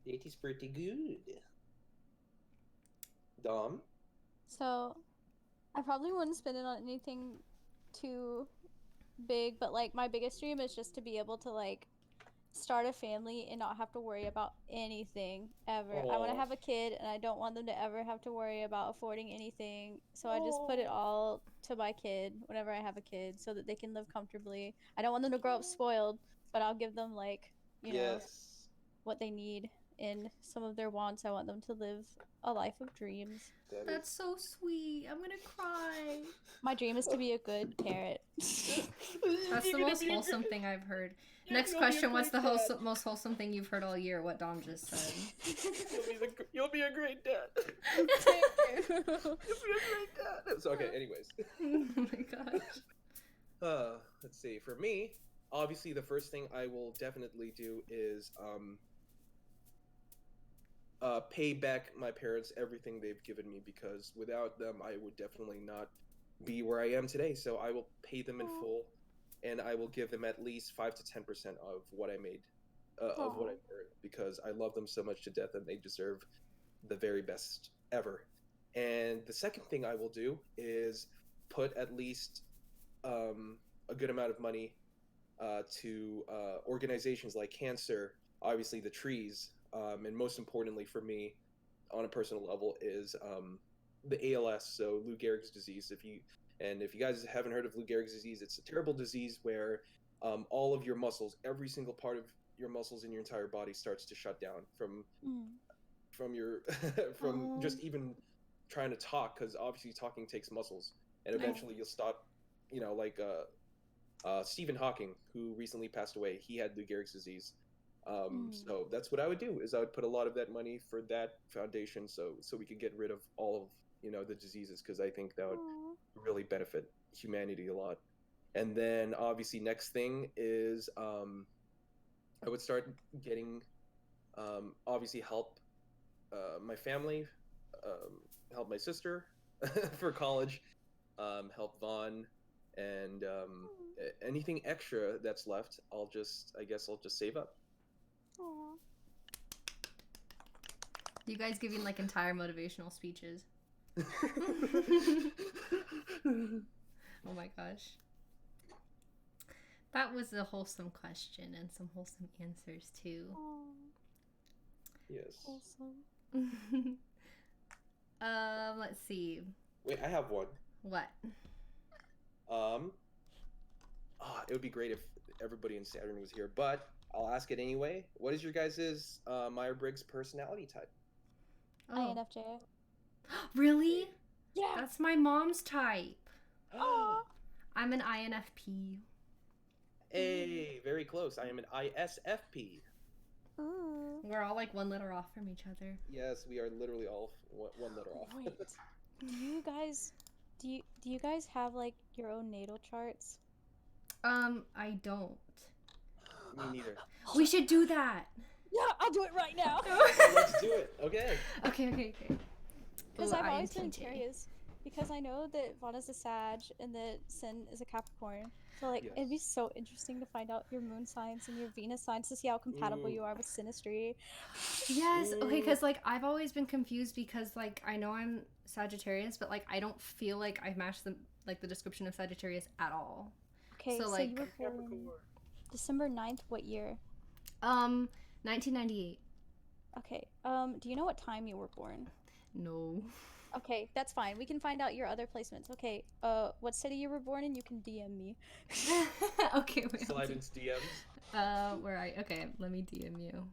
A: It is pretty good. Dom?
C: So, I probably wouldn't spend it on anything too big, but like my biggest dream is just to be able to like start a family and not have to worry about anything ever. I want to
A: Aw.
C: have a kid and I don't want them to ever have to worry about affording anything. So I just put it all to my kid whenever I have a kid so that they can live comfortably. I don't want them to grow up spoiled, but I'll give them like, you know,
A: Yes.
C: what they need and some of their wants. I want them to live a life of dreams.
A: That
B: That's
A: is-
B: so sweet. I'm gonna cry.
C: My dream is to be a good parent.
B: That's the most wholesome thing I've heard. Next question, what's the most wholesome thing you've heard all year? What Dom just said.
A: You'll be a great dad. You'll be a great dad. So, okay, anyways.
B: Oh my gosh.
A: Let's see. For me, obviously, the first thing I will definitely do is pay back my parents everything they've given me, because without them, I would definitely not be where I am today. So I will pay them in full, and I will give them at least 5 to 10% of what I made, of what I earned, because I love them so much to death, and they deserve the very best ever. And the second thing I will do is put at least a good amount of money to organizations like cancer, obviously the trees, and most importantly for me, on a personal level, is the ALS, so Lou Gehrig's disease. If you guys haven't heard of Lou Gehrig's disease, it's a terrible disease where all of your muscles, every single part of your muscles in your entire body, starts to shut down from your from just even trying to talk, because obviously talking takes muscles, and eventually you'll stop. You know, like Stephen Hawking, who recently passed away, he had Lou Gehrig's disease. So that's what I would do, is I would put a lot of that money for that foundation, so we could get rid of all of the diseases, because I think that would really benefit humanity a lot. And then obviously next thing is I would start getting obviously help my family, help my sister for college, help Vaughn, and anything extra that's left, I'll just save up.
C: Aww.
B: You guys giving like entire motivational speeches. Oh my gosh. That was a wholesome question and some wholesome answers too.
A: Yes.
C: Awesome.
B: Let's see.
A: Wait, I have one.
B: What?
A: It would be great if everybody in Saturn was here, but I'll ask it anyway. What is your guys' Myers-Briggs personality type?
B: Oh,
C: INFJ.
B: really?
C: Yeah.
B: That's my mom's type.
C: Aw.
B: I'm an INFP.
A: Hey, very close. I am an ISFP.
C: Ooh.
B: We're all like one letter off from each other.
A: Yes, we are literally all one letter off.
C: Wait. Do you guys have like your own natal charts?
B: I don't.
A: Me neither.
B: We should do that.
C: Yeah, I'll do it right now.
A: Let's do it. Okay.
B: Okay.
C: Because
B: Ooh,
C: I've always been
B: INTJ.
C: curious. Because I know that Vaughn is a Sag and that Sin is a Capricorn. So like it'd be
A: Yes.
C: so interesting to find out your moon signs and your Venus signs to see how compatible
A: Ooh.
C: you are with Sinistry.
B: Yes. Okay,
A: Ooh.
B: because like I've always been confused because like I know I'm Sagittarius, but like I don't feel like I've matched the description of Sagittarius at all.
C: Okay,
B: So,
C: so
B: like-
C: you were born
A: Capricorn.
C: December 9th, what year?
B: 1998.
C: Okay. Do you know what time you were born?
B: No.
C: Okay, that's fine. We can find out your other placements. Okay. What city you were born in? You can DM me.
B: Okay. Wait.
A: Slide into DMs.
B: Okay. Let me DM you.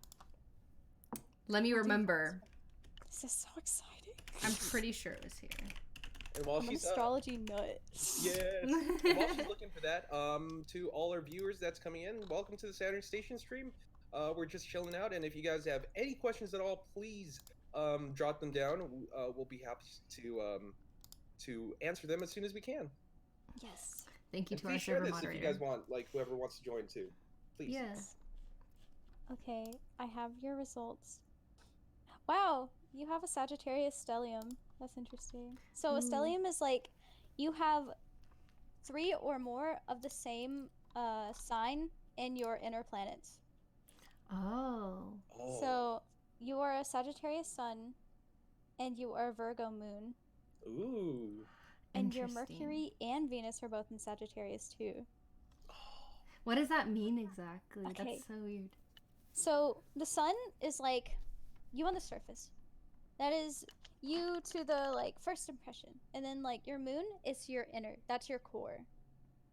B: Let me remember.
C: This is so exciting.
B: I'm pretty sure it was here.
A: And while
C: I'm an
A: she's
C: astrology nut.
A: yes, and while she's looking for that, to all our viewers that's coming in, welcome to the Saturn Station stream. We're just chilling out, and if you guys have any questions at all, please drop them down. We'll be happy to answer them as soon as we can.
C: Yes.
B: Thank you
A: And
B: to our
A: please share
B: server
A: this
B: moderator.
A: if you guys want, like whoever wants to join too. Please.
B: Yes.
C: Okay, I have your results. Wow, you have a Sagittarius stellium. That's interesting. So a
B: Ooh.
C: stellium is like you have 3 or more of the same sign in your inner planets.
B: Oh.
A: Oh.
C: So you are a Sagittarius sun and you are a Virgo moon.
A: Ooh.
C: And your
B: Interesting.
C: Mercury and Venus are both in Sagittarius too.
B: What does that mean exactly?
C: Okay.
B: That's so weird.
C: So the sun is like you on the surface. That is you to the like first impression. And then like your moon is your inner. That's your core.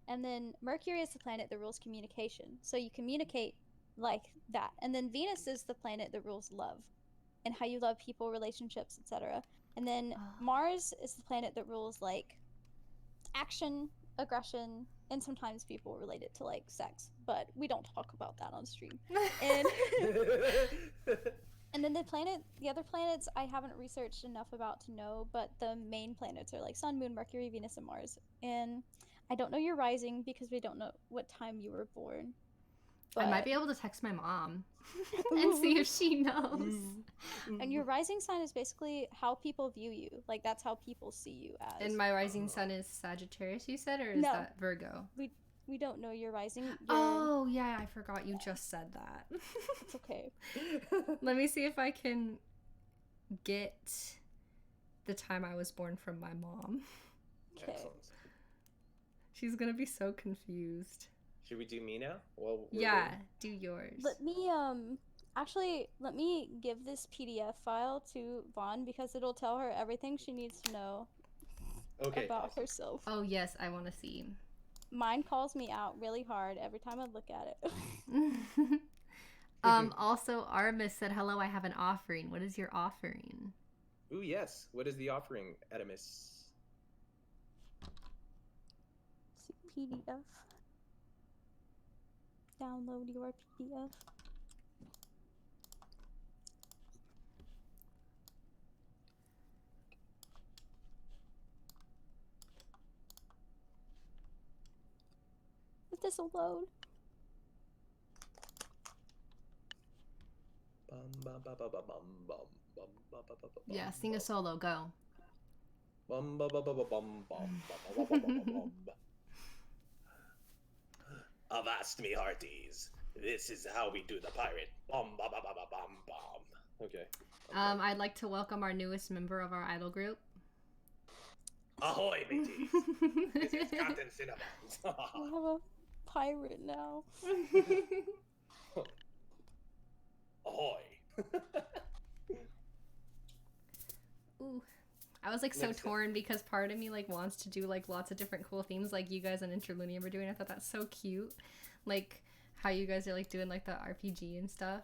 C: And then Mercury is the planet that rules communication. So you communicate like that. And then Venus is the planet that rules love and how you love people, relationships, etc. And then
B: Oh.
C: Mars is the planet that rules like action, aggression, and sometimes people relate it to like sex, but we don't talk about that on stream. And and then the other planets I haven't researched enough about to know, but the main planets are like Sun, Moon, Mercury, Venus, and Mars. And I don't know your rising because we don't know what time you were born.
B: I might be able to text my mom and see if she knows.
C: And your rising sign is basically how people view you. Like that's how people see you as.
B: And my rising sun is Sagittarius, you said, or is
C: No.
B: that Virgo?
C: We don't know your rising.
B: Oh, yeah, I forgot you just said that.
C: It's okay.
B: Let me see if I can get the time I was born from my mom.
C: Okay.
A: Excellent.
B: She's gonna be so confused.
A: Should we do me now? Well, we're
B: Yeah,
A: waiting.
B: do yours.
C: Let me let me give this PDF file to Vaughn because it'll tell her everything she needs to know
A: Okay.
C: about
A: awesome.
C: herself.
B: Oh, yes, I want to see.
C: Mine calls me out really hard every time I look at it.
B: Also, Artemis said, hello, I have an offering. What is your offering?
A: Ooh, yes. What is the offering, Adamus?
C: PDF. Download your PDF. If this will load.
B: Yeah, sing a solo, go.
A: Avast me hearties. This is how we do the pirate. Okay.
B: I'd like to welcome our newest member of our idol group.
A: Ahoy, mateys. This is Captain Cinnamons.
C: I have a pirate now.
A: Ahoy.
B: Ooh. I was like so
A: Next up.
B: torn because part of me like wants to do like lots of different cool themes like you guys on Interlunia were doing. I thought that's so cute. Like how you guys are like doing like the RPG and stuff.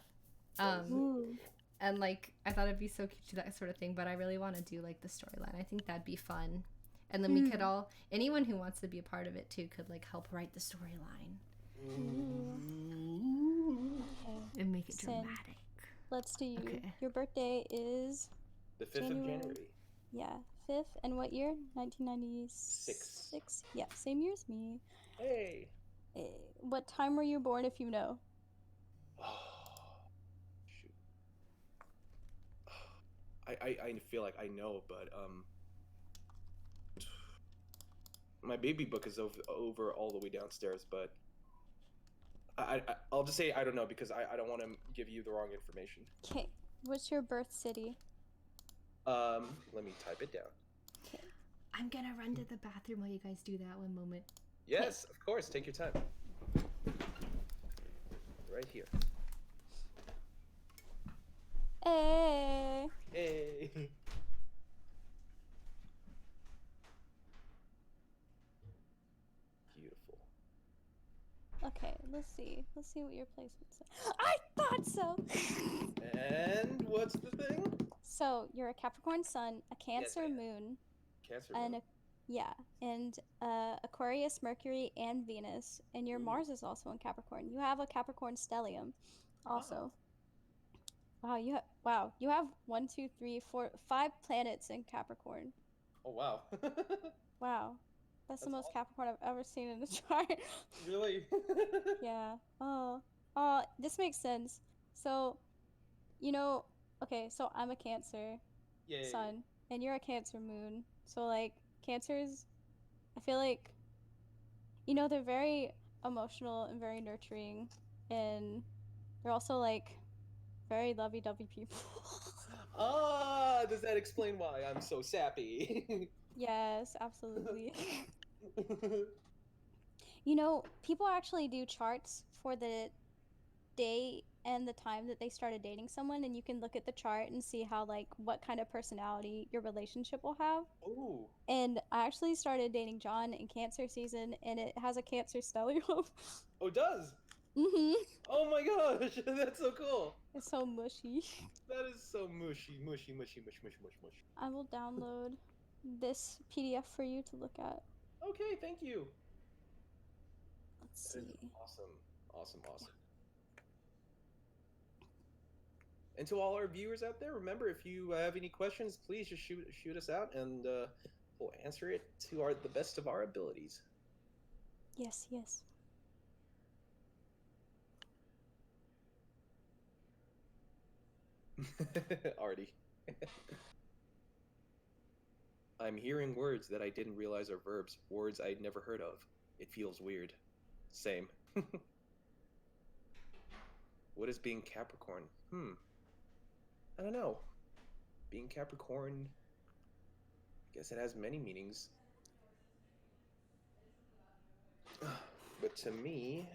C: Ooh.
B: And like I thought it'd be so cute to do that sort of thing, but I really want to do like the storyline. I think that'd be fun. And then we could all anyone who wants to be a part of it too could like help write the storyline
C: Okay.
B: and make it
C: Sin.
B: dramatic.
C: let's do
B: Okay.
C: your birthday is
A: The 5th of January.
C: yeah, 5th, and what year? 1996. Yeah, same year as me.
A: Hey.
C: What time were you born, if you know?
A: Oh, shoot. I feel like I know, but my baby book is over all the way downstairs, but I'll just say I don't know because I don't want to give you the wrong information.
C: Okay, what's your birth city?
A: Let me type it down.
C: Okay,
B: I'm gonna run to the bathroom while you guys do that. One moment.
A: Yes, of course. Take your time. Right here.
C: Hey.
A: Hey. Beautiful.
C: Okay, let's see. Let's see what your placement says. I thought so.
A: And what's the thing?
C: So you're a Capricorn Sun, a Cancer
A: I am.
C: Moon,
A: Cancer
C: and
A: moon.
C: and Aquarius, Mercury, and Venus, and your
A: Ooh.
C: Mars is also in Capricorn. You have a Capricorn stellium, also. Wow, you have 1, 2, 3, 4, 5 planets in Capricorn.
A: Oh wow.
C: Wow, that's the
A: That's
C: most
A: awesome.
C: Capricorn I've ever seen in a chart.
A: Really?
C: Yeah. This makes sense. So, okay, so I'm a Cancer
A: Yay.
C: Sun, and you're a Cancer Moon. So like Cancers, I feel like they're very emotional and very nurturing, and they're also like very lovey-dovey people.
A: Does that explain why I'm so sappy?
C: Yes, absolutely. People actually do charts for the day and the time that they started dating someone, and you can look at the chart and see how like what kind of personality your relationship will have.
A: Ooh.
C: And I actually started dating John in Cancer season, and it has a Cancer stellium.
A: Oh, it does?
C: Mm-hmm.
A: Oh my gosh, that's so cool.
C: It's so mushy.
A: That is so mushy, mushy, mushy, mush, mush, mush, mush.
C: I will download this PDF for you to look at.
A: Okay, thank you.
C: Let's
A: That is
C: see.
A: awesome. Awesome, awesome. And to all our viewers out there, remember if you have any questions, please just shoot us out, and we'll answer it to the best of our abilities.
C: Yes, yes.
A: Artie. I'm hearing words that I didn't realize are verbs, words I'd never heard of. It feels weird. Same. What is being Capricorn? I don't know. Being Capricorn, I guess it has many meanings. But to me,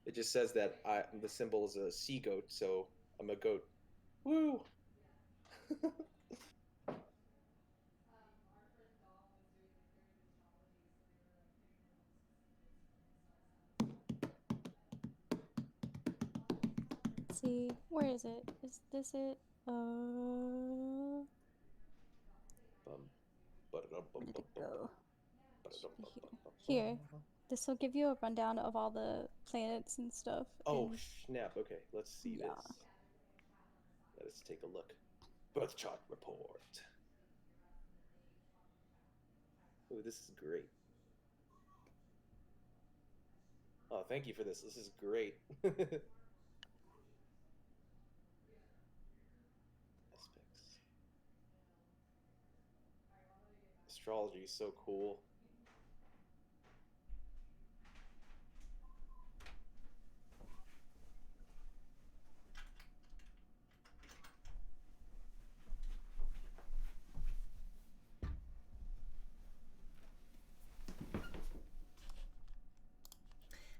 A: it just says that the symbol is a sea goat, so I'm a goat. Woo!
C: Let's see. Where is it? Is this it? Where did it go? Here. This will give you a rundown of all the planets and stuff.
A: Oh,
C: and
A: snap. Okay, let's see
C: Yeah.
A: this. Let us take a look. Birth chart report. Oh, this is great. Oh, thank you for this. This is great. Aspects. Astrology is so cool.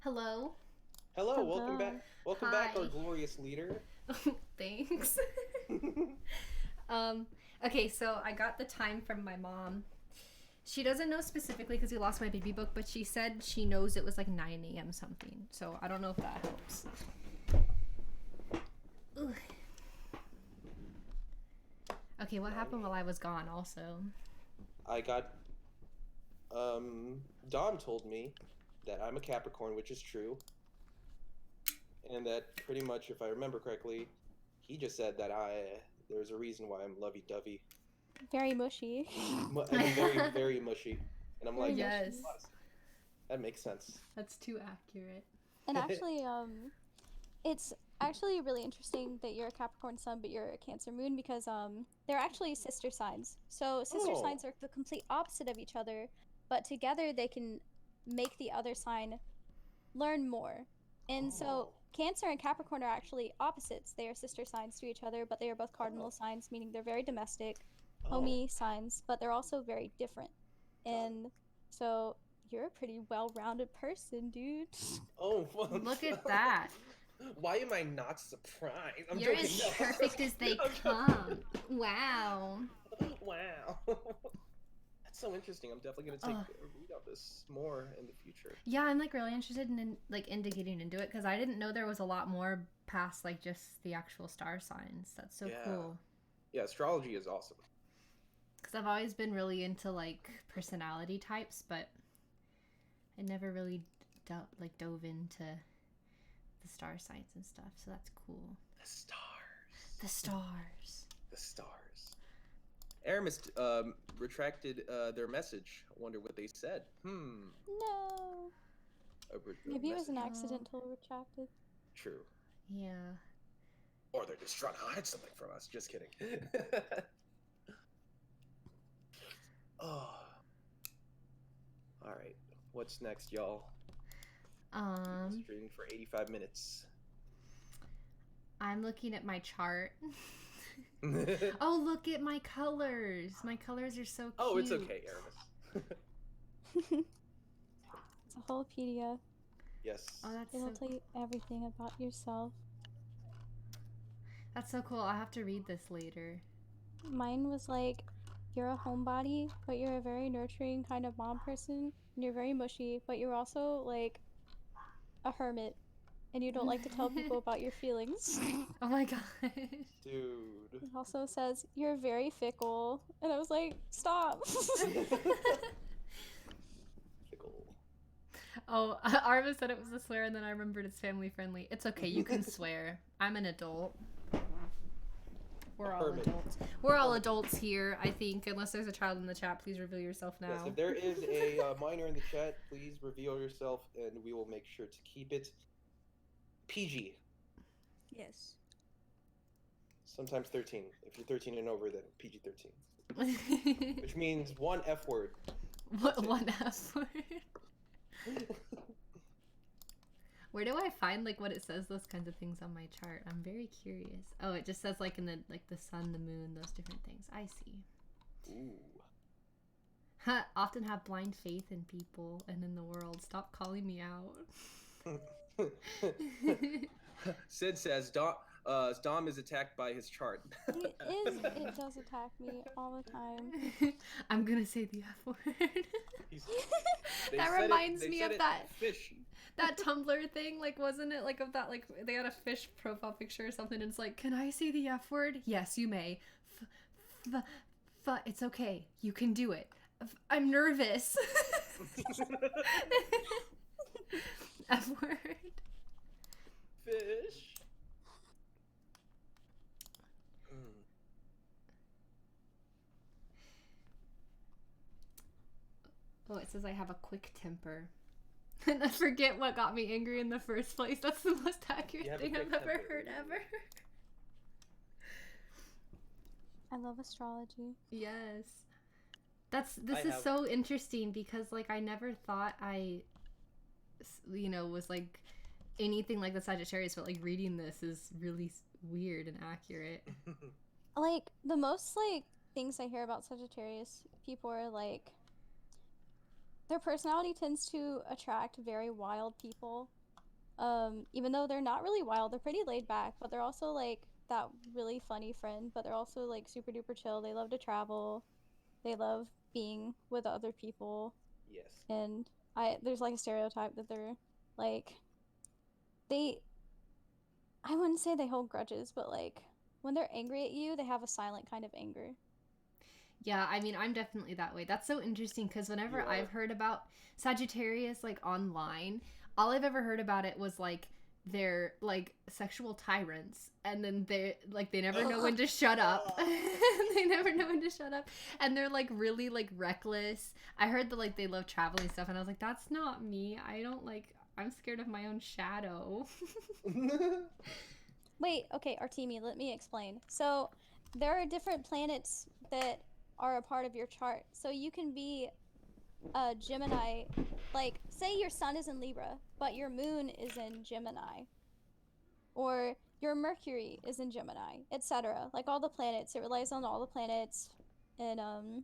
B: Hello.
A: Hello, welcome back. Welcome back, our
B: Hi.
A: glorious leader.
B: Thanks. Okay, so I got the time from my mom. She doesn't know specifically because we lost my baby book, but she said she knows it was like 9 a.m. something. So I don't know if that helps. Okay, Okay, what happened while I was gone also?
A: I got Dom told me that I'm a Capricorn, which is true, and that pretty much, if I remember correctly, he just said that there's a reason why I'm lovey-dovey.
C: Very mushy.
A: And I'm very, very mushy. And I'm
C: Very
A: like,
B: Yes.
A: that makes sense.
B: That's too accurate.
C: And actually, it's actually really interesting that you're a Capricorn sun, but you're a Cancer moon because they're actually sister signs. So sister
A: Oh.
C: signs are the complete opposite of each other, but together they can make the other sign learn more. And so
A: Oh.
C: Cancer and Capricorn are actually opposites. They are sister signs to each other, but they are both cardinal signs, meaning they're very domestic, homey signs, but they're also very different. And so you're a pretty well-rounded person, dude.
A: Oh,
B: Look at that.
A: Why am I not surprised? I'm
B: You're
A: joking.
B: as
A: No.
B: perfect as they
A: I'm joking.
B: come. Wow.
A: Wow. That's so interesting. I'm definitely gonna take a read of this more in the future.
B: Yeah, I'm like really interested in like into getting into it because I didn't know there was a lot more past like just the actual star signs. That's so cool.
A: Yeah, astrology is awesome.
B: Because I've always been really into like personality types, but I never really dove into the star signs and stuff. So that's cool.
A: The stars.
B: The stars.
A: The stars. Aramis retracted their message. I wonder what they said.
C: No. Maybe it was an accidental retracted.
A: True.
B: Yeah.
A: Or they're just trying to hide something from us. Just kidding. Oh. All right. What's next, y'all? Streaming for 85 minutes.
B: I'm looking at my chart. Oh, look at my colors. My colors are so cute.
A: Oh, it's okay, Aramis.
C: It's a holopedia.
A: Yes.
B: Oh, that's
C: It'll
B: so
C: tell you everything about yourself.
B: That's so cool. I'll have to read this later.
C: Mine was like, you're a homebody, but you're a very nurturing kind of mom person. And you're very mushy, but you're also like a hermit. And you don't like to tell people about your feelings.
B: Oh my gosh.
A: Dude.
C: It also says, you're very fickle. And I was like, stop.
A: Fickle.
B: Oh, Arva said it was a swear, and then I remembered it's family friendly. It's okay, you can swear. I'm an adult. We're all adults. We're all adults here, I think. Unless there's a child in the chat, please reveal yourself now.
A: Yes, if there is a minor in the chat, please reveal yourself, and we will make sure to keep it PG.
C: Yes.
A: Sometimes 13. If you're 13 and over, then PG-13. Which means one F word.
B: What one F word? Where do I find like what it says those kinds of things on my chart? I'm very curious. Oh, it just says like in the the sun, the moon, those different things. I see.
A: Ooh.
B: Often have blind faith in people and in the world. Stop calling me out.
A: Sid says Dom is attacked by his chart.
C: It does attack me all the time.
B: I'm gonna say the F word.
A: They
B: That
A: said
B: reminds
A: they
B: me
A: said
B: of
A: it
B: that
A: fish.
B: that Tumblr thing, like wasn't it like of that like they had a fish profile picture or something and it's like, can I say the F word? Yes, you may. It's okay. You can do it. I'm nervous. F word.
A: Fish.
B: Oh, it says I have a quick temper. And I forget what got me angry in the first place. That's the most accurate thing I've ever heard ever.
C: I love astrology.
B: Yes. This is so interesting because like I never thought I was like anything like the Sagittarius, but like reading this is really weird and accurate.
C: Like the most like things I hear about Sagittarius people are like their personality tends to attract very wild people. Even though they're not really wild, they're pretty laid back, but they're also like that really funny friend, but they're also like super duper chill. They love to travel. They love being with other people.
A: Yes.
C: And there's like a stereotype that they're like I wouldn't say they hold grudges, but like when they're angry at you, they have a silent kind of anger.
B: Yeah, I mean, I'm definitely that way. That's so interesting because whenever
A: You are.
B: I've heard about Sagittarius, like, online, all I've ever heard about it was, like, they're, like, sexual tyrants. And then they never know when to shut up. They never know when to shut up. And they're, like, really, like, reckless. I heard that, like, they love traveling stuff. And I was like, that's not me. I don't, like, I'm scared of my own shadow.
C: Wait, okay, Artemi, let me explain. So, there are different planets that are a part of your chart. So, you can be a Gemini, like, say your sun is in Libra, but your moon is in Gemini. Or your Mercury is in Gemini, etc. Like, all the planets, it relies on all the planets. And,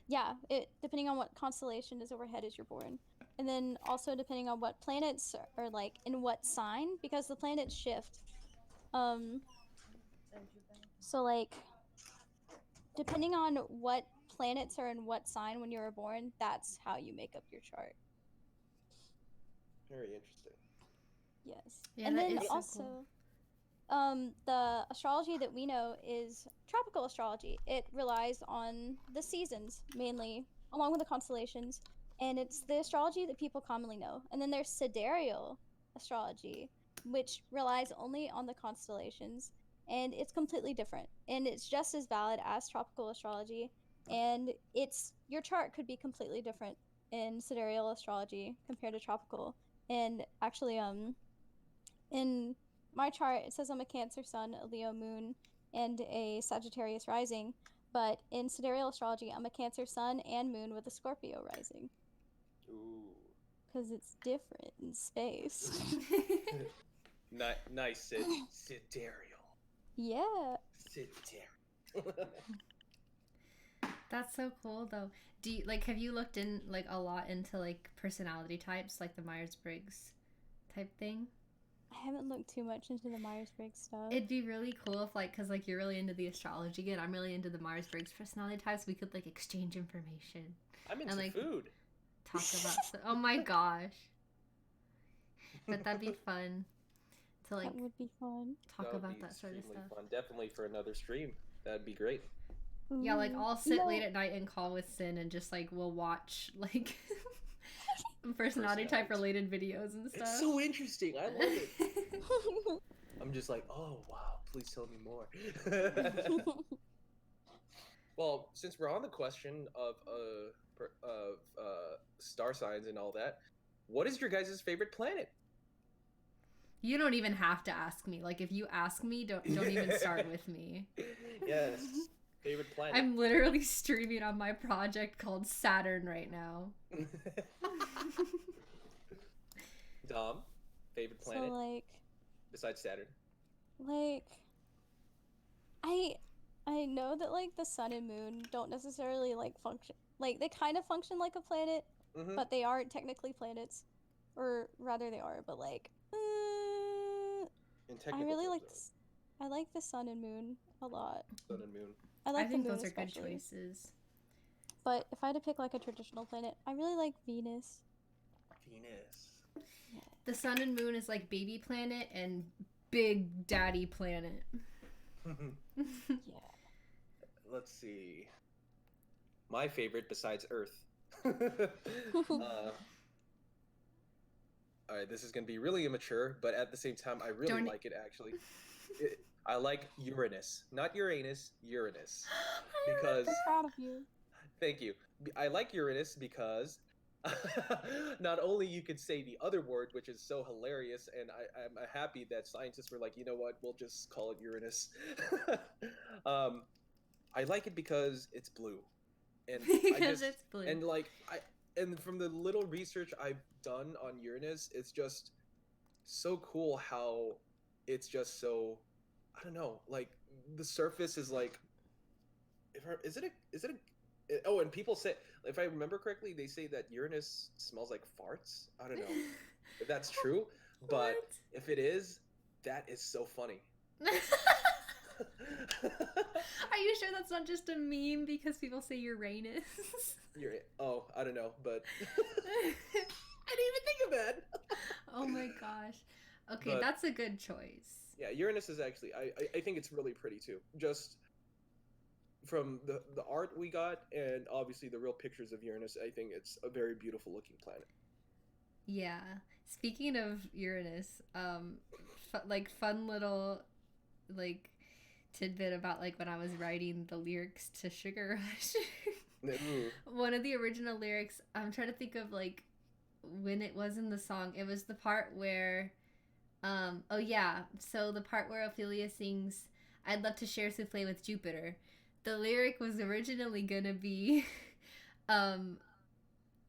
C: yeah, it depending on what constellation is overhead as you're born. And then also depending on what planets are, like, in what sign, because the planets shift. So like depending on what planets are in what sign when you were born, that's how you make up your chart.
A: Very interesting.
C: Yes.
B: Yeah,
C: and
B: that
C: then
B: is so
C: also
B: cool.
C: the astrology that we know is tropical astrology. It relies on the seasons mainly, along with the constellations, and it's the astrology that people commonly know. And then there's sidereal astrology, which relies only on the constellations, and it's completely different. And it's just as valid as tropical astrology, and it's your chart could be completely different in sidereal astrology compared to tropical. And actually in my chart, it says I'm a Cancer sun, a Leo moon, and a Sagittarius rising. But in sidereal astrology, I'm a Cancer sun and moon with a Scorpio rising.
A: Ooh.
C: Because it's different in space.
A: Nice, sidereal.
C: Yeah.
A: Sidereal.
B: That's so cool, though. Do you, like, have you looked in, like, a lot into, like, personality types, like the Myers-Briggs type thing?
C: I haven't looked too much into the Myers-Briggs stuff.
B: It'd be really cool if, like, because, like, you're really into the astrology and I'm really into the Myers-Briggs personality types, we could, like, exchange information.
A: I'm into
B: And, like,
A: food.
B: talk about oh my gosh. But that'd be fun to, like,
C: That would be fun.
B: talk
A: That would
B: about
A: be
B: that sort of
A: extremely
B: stuff.
A: fun. Definitely for another stream. That'd be great.
B: Yeah, like,
C: Ooh.
B: I'll sit
C: No.
B: late at night and call with Sin and just, like, we'll watch, like, personality type related videos and stuff.
A: It's so interesting. I love it. I'm just like, oh wow, please tell me more. Well, since we're on the question of star signs and all that, what is your guys' favorite planet?
B: You don't even have to ask me. Like, if you ask me, don't even start with me.
A: Yes, favorite planet.
B: I'm literally streaming on my project called Saturn right now.
A: Dom, favorite planet
C: So like
A: besides Saturn?
C: like I know that like the sun and moon don't necessarily like function, like they kind of function like a planet,
A: Mm-hmm.
C: but they aren't technically planets, or rather they are, but like
A: In
C: I
A: technical
C: really
A: terms,
C: like
A: though.
C: I like the sun and moon a lot.
A: Sun and moon.
C: I like
B: I think
C: the moon
B: those are good
C: especially.
B: choices.
C: But if I had to pick like a traditional planet, I really like Venus.
A: Venus.
C: Yeah.
B: The sun and moon is like baby planet and big daddy planet.
C: Yeah.
A: Let's see. My favorite besides Earth. All right, this is gonna be really immature, but at the same time, I really
B: Don't-
A: like it. Actually, I like Uranus, not Uranus, Uranus, because
C: I'm proud of you.
A: thank you. I like Uranus because not only you could say the other word, which is so hilarious, and I'm happy that scientists were like, you know what, we'll just call it Uranus. I like it because it's blue, and
B: Because it's blue.
A: and like and from the little research I've done on Uranus, it's just so cool how it's just so, I don't know, like the surface is like, is it a oh, and people say, if I remember correctly, they say that Uranus smells like farts. I don't know if that's true, but
B: What?
A: if it is, that is so funny.
B: Are you sure that's not just a meme because people say Uranus?
A: Oh, I don't know, but I didn't even think of that.
B: Oh my gosh. Okay,
A: But-
B: that's a good choice.
A: Yeah, Uranus is actually I think it's really pretty too. Just from the art we got and obviously the real pictures of Uranus, I think it's a very beautiful looking planet.
B: Yeah. Speaking of Uranus, like fun little like tidbit about like when I was writing the lyrics to Sugar Rush.
A: Ooh.
B: One of the original lyrics, I'm trying to think of like when it was in the song. It was the part where oh yeah, so the part where Ophelia sings I'd love to share souffle with Jupiter. The lyric was originally gonna be um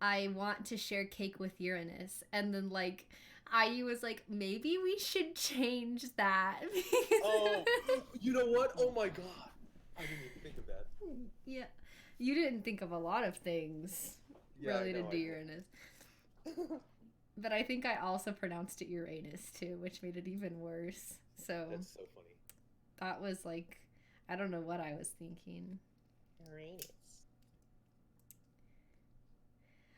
B: I want to share cake with Uranus. And then like IU was like, maybe we should change that.
A: Oh, you know what? Oh my god. I didn't even think of that.
B: Yeah. You didn't think of a lot of things
A: Yeah,
B: related
A: I
B: to
A: know.
B: Uranus. But I think I also pronounced it Uranus too, which made it even worse. So
A: That's so funny.
B: that was like, I don't know what I was thinking.
A: Uranus.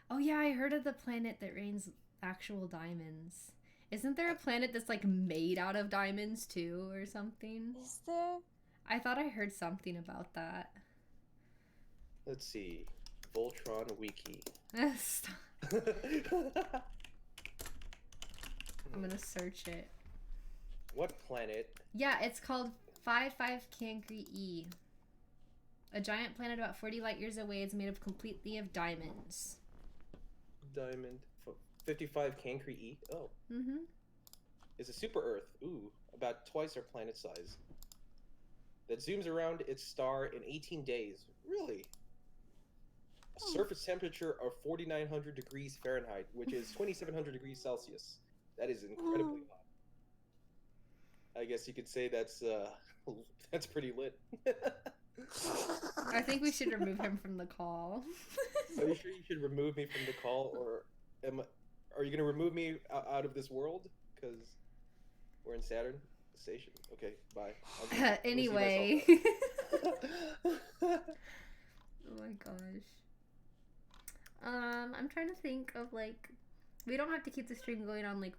B: Oh yeah, I heard of the planet that rains actual diamonds. Isn't there a planet that's like made out of diamonds too or something?
C: Is there?
B: I thought I heard something about that.
A: Let's see. Voltron Wiki.
B: Stop. I'm gonna search it.
A: What planet?
B: Yeah, it's called 55 Cancri E. A giant planet about 40 light years away is made up completely of diamonds.
A: Diamond. 55 Cancri E. Oh.
B: Mm-hmm.
A: Is a super Earth. Ooh, about twice our planet size. That zooms around its star in 18 days. Really? A surface temperature of 4,900 degrees Fahrenheit, which is 2,700 degrees Celsius. That is incredibly hot. I guess you could say that's that's pretty lit.
B: I think we should remove him from the call.
A: Are you sure you should remove me from the call, or are you going to remove me out of this world? Because we're in Saturn station. Okay, bye. I'll go see
B: Anyway.
A: myself out.
B: Oh my gosh. I'm trying to think of like, we don't have to keep the stream going on like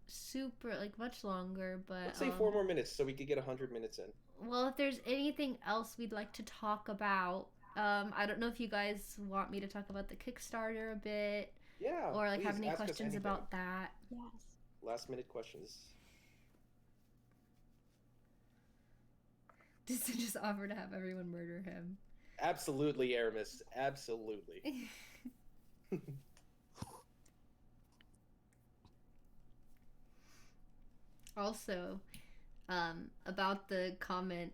B: super like much longer, but
A: Let's say 4 more minutes so we could get 100 minutes in.
B: well, if there's anything else we'd like to talk about, I don't know if you guys want me to talk about the Kickstarter a bit,
A: Yeah.
B: or like have
A: please
B: any
A: ask us
B: questions
A: anything.
B: about that.
C: Yes.
A: Last minute questions.
B: Just offer to have everyone murder him.
A: Absolutely, Aramis. Absolutely.
B: Also, about the comment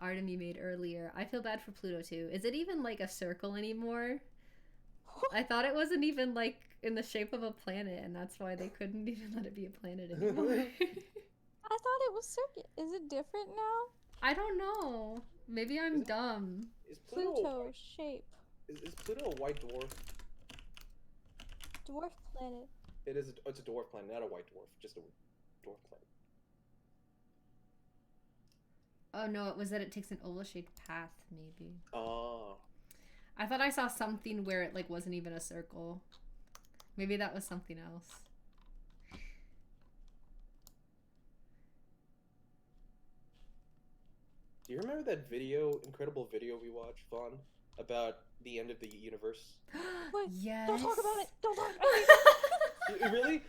B: Artemy made earlier, I feel bad for Pluto too. Is it even like a circle anymore? I thought it wasn't even like in the shape of a planet, and that's why they couldn't even let it be a planet anymore.
C: I thought it was circuit. Is it different now?
B: I don't know. Maybe I'm dumb.
A: Is Pluto,
C: Pluto shape.
A: is Pluto a white dwarf?
C: Dwarf planet.
A: It is. It's a dwarf planet, not a white dwarf. Just a dwarf planet.
B: Oh no, it was that it takes an oval-shaped path, maybe.
A: Oh.
B: I thought I saw something where it like wasn't even a circle. Maybe that was something else.
A: Do you remember that video, incredible video we watched, Vaughn, about the end of the universe?
C: Wait,
B: Yes.
C: don't talk about it. Don't talk.
A: Really?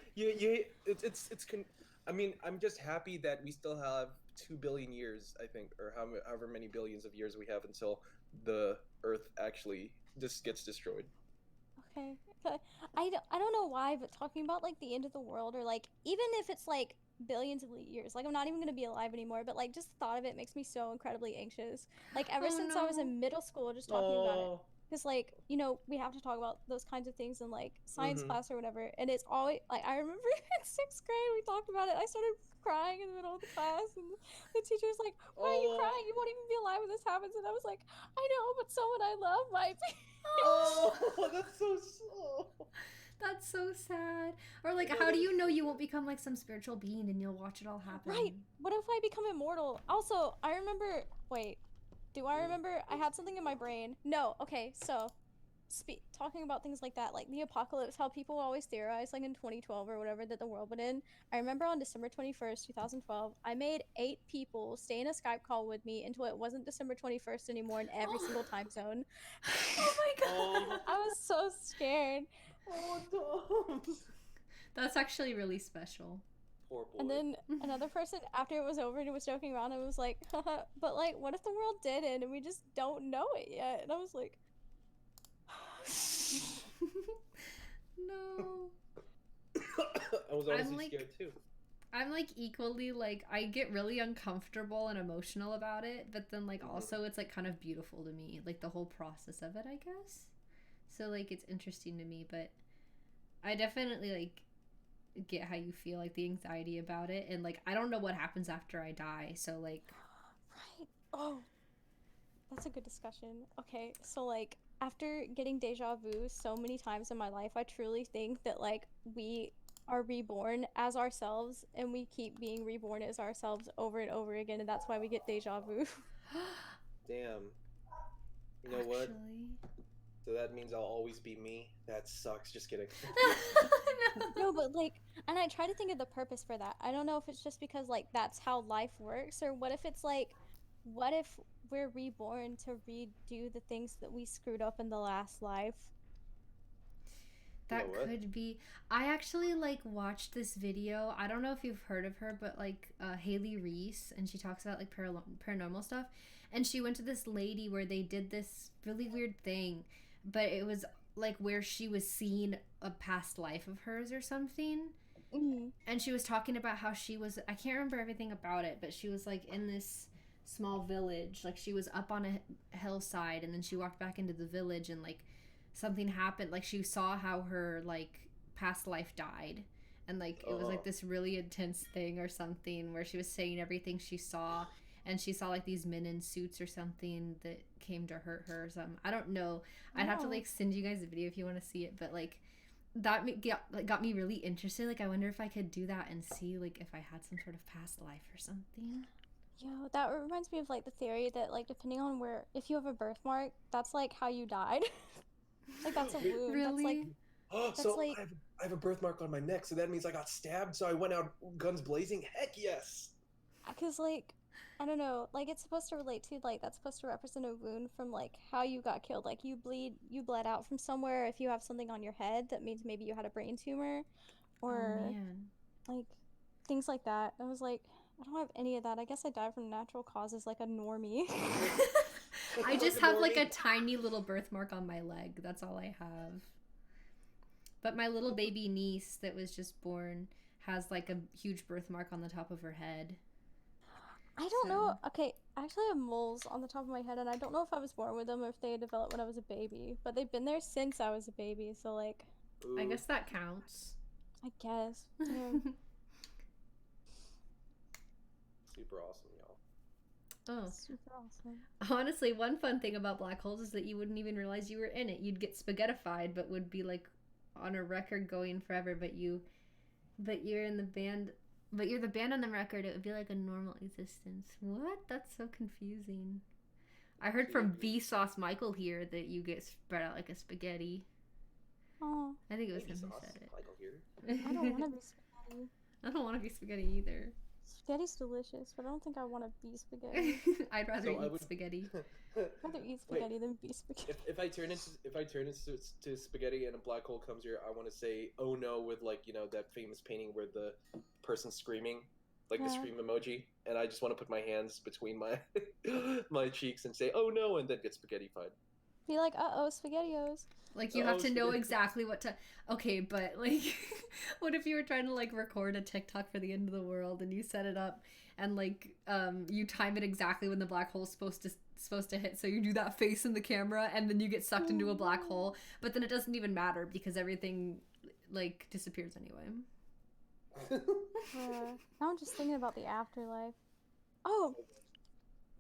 A: I mean, I'm just happy that we still have 2 billion years, I think, or however many billions of years we have until the Earth actually just gets destroyed.
C: Okay. Okay. I don't know why, but talking about like the end of the world, or like even if it's like billions of years, like I'm not even gonna be alive anymore, but like just the thought of it makes me so incredibly anxious. Like ever
B: Oh,
C: since I was
B: no.
C: in middle school, just talking about it.
A: Oh,
C: Because like, you know, we have to talk about those kinds of things in like science
A: Mhm.
C: class or whatever, and it's always like I remember in 6th grade we talked about it. I started crying in the middle of the class, and the teacher was like, "Why are you
A: Oh.
C: crying? You won't even be alive when this happens." And I was like, "I know, but someone I love might be."
A: oh, that's so slow.
B: That's so sad. Or like,
A: Yeah,
B: how do
A: that
B: you
A: is-
B: know you won't become like some spiritual being and you'll watch it all happen?
C: Right. What if I become immortal? Also, I remember. Wait, do I remember? I had something in my brain. No. Okay, so talking about things like that, like the apocalypse, how people always theorize, like in 2012 or whatever, that the world would end. I remember on December 21st, 2012, I made 8 people stay in a Skype call with me until it wasn't December 21st anymore in every single time zone.
B: Oh my god.
A: Oh.
C: I was so scared.
A: Oh, Tom.
B: That's actually really special.
A: Poor boy.
C: And then another person, after it was over, and was joking around and was like, haha, but like, what if the world did end and we just don't know it yet? And I was like,
B: No.
A: I was honestly
B: I'm, like-
A: scared too.
B: I'm like equally like I get really uncomfortable and emotional about it, but then like also it's like kind of beautiful to me, like the whole process of it, I guess. So like it's interesting to me, but I definitely like get how you feel, like the anxiety about it, and like I don't know what happens after I die, so like
C: right. Oh, that's a good discussion. Okay, so like after getting deja vu so many times in my life, I truly think that like we are reborn as ourselves and we keep being reborn as ourselves over and over again, and that's why we get deja vu.
A: Damn. You know what?
B: actually
A: So that means I'll always be me? That sucks. Just kidding.
C: No, but like, and I try to think of the purpose for that. I don't know if it's just because like that's how life works, or what if it's like, what if we're reborn to redo the things that we screwed up in the last life?
B: That
A: You know what?
B: could be. I actually like watched this video. I don't know if you've heard of her, but like Haley Reese, and she talks about like paranormal stuff. And she went to this lady where they did this really weird thing, but it was like where she was seeing a past life of hers or something.
C: Mm-hmm.
B: And she was talking about how she was, I can't remember everything about it, but she was like in this small village. Like she was up on a hillside, and then she walked back into the village, and like something happened. Like she saw how her like past life died, and like it was like this really intense thing or something where she was saying everything she saw, and she saw like these men in suits or something that came to hurt her or something. I don't know. I'd have to like send you guys a video if you want to see it, but like that got me really interested. Like I wonder if I could do that and see like if I had some sort of past life or something.
C: Yo, that reminds me of like the theory that like depending on where, if you have a birthmark, that's like how you died. Like that's a wound. That's like
B: Really?
A: So
C: like-
A: I have a birthmark on my neck, so that means I got stabbed, so I went out guns blazing? Heck yes!
C: because like I don't know, like it's supposed to relate to like that's supposed to represent a wound from like how you got killed. Like you bled out from somewhere. If you have something on your head, that means maybe you had a brain tumor, or
B: Oh man.
C: like things like that. I was like, I don't have any of that. I guess I died from natural causes like a normie.
B: I just have like a tiny little birthmark on my leg. That's all I have. But my little baby niece that was just born has like a huge birthmark on the top of her head.
C: I don't know.
B: So-
C: Okay, I actually have moles on the top of my head, and I don't know if I was born with them or if they developed when I was a baby. But they've been there since I was a baby, so like,
A: Ooh.
B: I guess that counts.
C: I guess. Yeah.
A: Super awesome, y'all.
B: Oh,
C: Super awesome.
B: honestly, one fun thing about black holes is that you wouldn't even realize you were in it. You'd get spaghettified, but would be like on a record going forever. But you're in the band. But you're the band on the record. It would be like a normal existence. What? That's so confusing. I heard from Vsauce Michael here that you get spread out like a spaghetti.
C: Oh,
B: I think it was
A: Maybe
B: him who
A: sauce.
B: said it.
A: Michael here.
C: I don't want to be spaghetti.
B: I don't want to be spaghetti either.
C: Spaghetti's delicious, but I don't think I want to be spaghetti.
B: I'd rather
A: So I
B: eat
A: would-
B: spaghetti.
C: I'd rather eat spaghetti than be spaghetti.
A: If I turn into to spaghetti and a black hole comes here, I want to say "oh no" with like that famous painting where the person's screaming, like the
C: Yeah.
A: scream emoji, and I just want to put my hands between my my cheeks and say "oh no" and then get spaghettified.
C: Be like, uh-oh, spaghettios.
B: Like you
A: Oh,
B: have to know
A: spaghetti.
B: exactly what to. Okay, but like, what if you were trying to like record a TikTok for the end of the world and you set it up and like you time it exactly when the black hole's supposed to hit, so you do that face in the camera and then you get sucked into a black hole, but then it doesn't even matter because everything like disappears anyway.
C: Now I'm just thinking about the afterlife. Oh,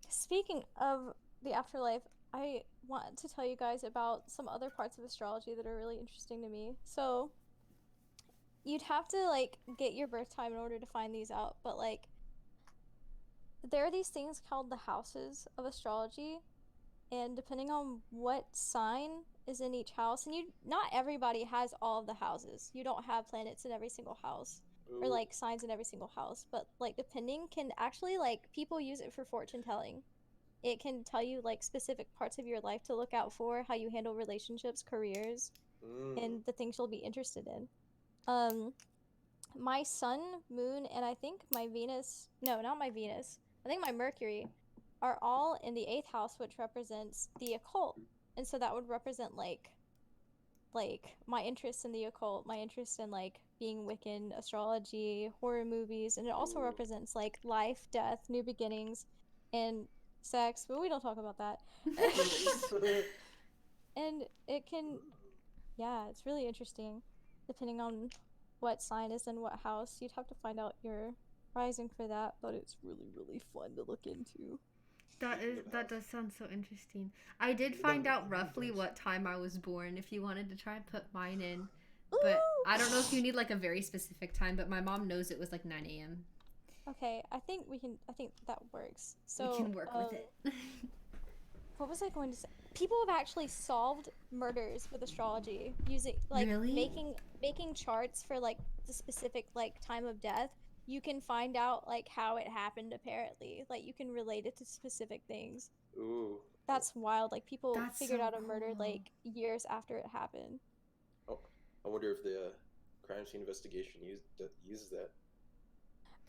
C: speaking of the afterlife, I want to tell you guys about some other parts of astrology that are really interesting to me. So, you'd have to like get your birth time in order to find these out, but like there are these things called the houses of astrology, and depending on what sign is in each house, and not everybody has all of the houses. You don't have planets in every single house or
A: Ooh.
C: like signs in every single house, but like depending can actually like people use it for fortune telling. It can tell you like specific parts of your life to look out for, how you handle relationships, careers,
A: Mm.
C: and the things you'll be interested in. Um, my sun, moon, and I think my Venus, no, not my Venus, I think my Mercury are all in the eighth house, which represents the occult. And so that would represent like my interest in the occult, my interest in like being Wiccan, astrology, horror movies, and it also
A: Ooh.
C: represents like life, death, new beginnings, and sex, but we don't talk about that. And it can, yeah, it's really interesting depending on what sign is in what house. You'd have to find out your rising for that, but it's really, really fun to look into.
B: That does sound so interesting. I did find out roughly what time I was born if you wanted to try and put mine in. But
C: Ooh!
B: I don't know if you need like a very specific time, but my mom knows it was like 9 a.m.
C: Okay, I think that works. So
B: We can work with it.
C: what was I going to say? People have actually solved murders with astrology using like
B: Really?
C: making charts for like the specific like time of death. You can find out like how it happened apparently. Like you can relate it to specific things.
A: Ooh.
C: That's wild. Like people
B: That's
C: figured
B: so
C: out a murder
B: cool.
C: like years after it happened.
A: Oh, I wonder if the crime scene investigation uses that.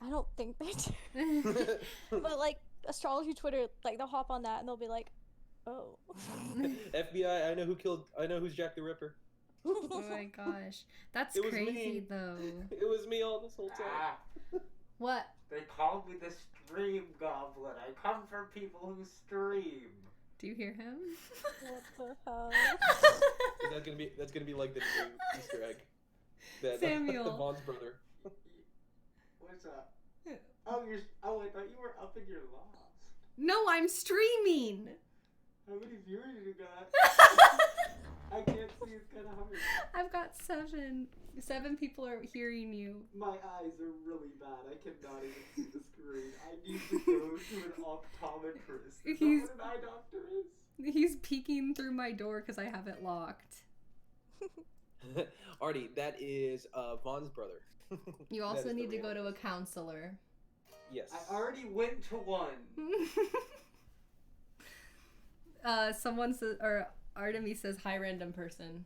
C: I don't think they do. But like astrology Twitter, like they'll hop on that and they'll be like, "Oh."
A: FBI, I know who's Jack the Ripper.
B: Oh my gosh. That's
A: It was
B: crazy
A: me.
B: though.
A: It was me all this whole time.
E: Ah,
B: What?
E: they call me the stream goblin. I come for people who stream.
B: Do you hear him?
C: What the hell?
A: That's gonna be like the new Easter egg. That
B: Samuel.
A: the Vaughn's brother.
E: What's up? Oh, I thought you were up in your loft.
B: No, I'm streaming.
E: How many viewers you got? I can't see. It's kind of hard.
B: I've got 7. 7 people are hearing you.
E: My eyes are really bad. I cannot even see the screen. I need to go to an optometrist. Is
B: He's-
E: that what an eye doctor is?
B: He's peeking through my door because I have it locked.
A: Artie, that is Vaughn's brother.
B: You
A: That
B: also
A: is
B: need
A: the
B: to go
A: real-
B: to a counselor.
A: Yes.
E: I already went to one.
B: Someone says, or Artemis says, "Hi, random person."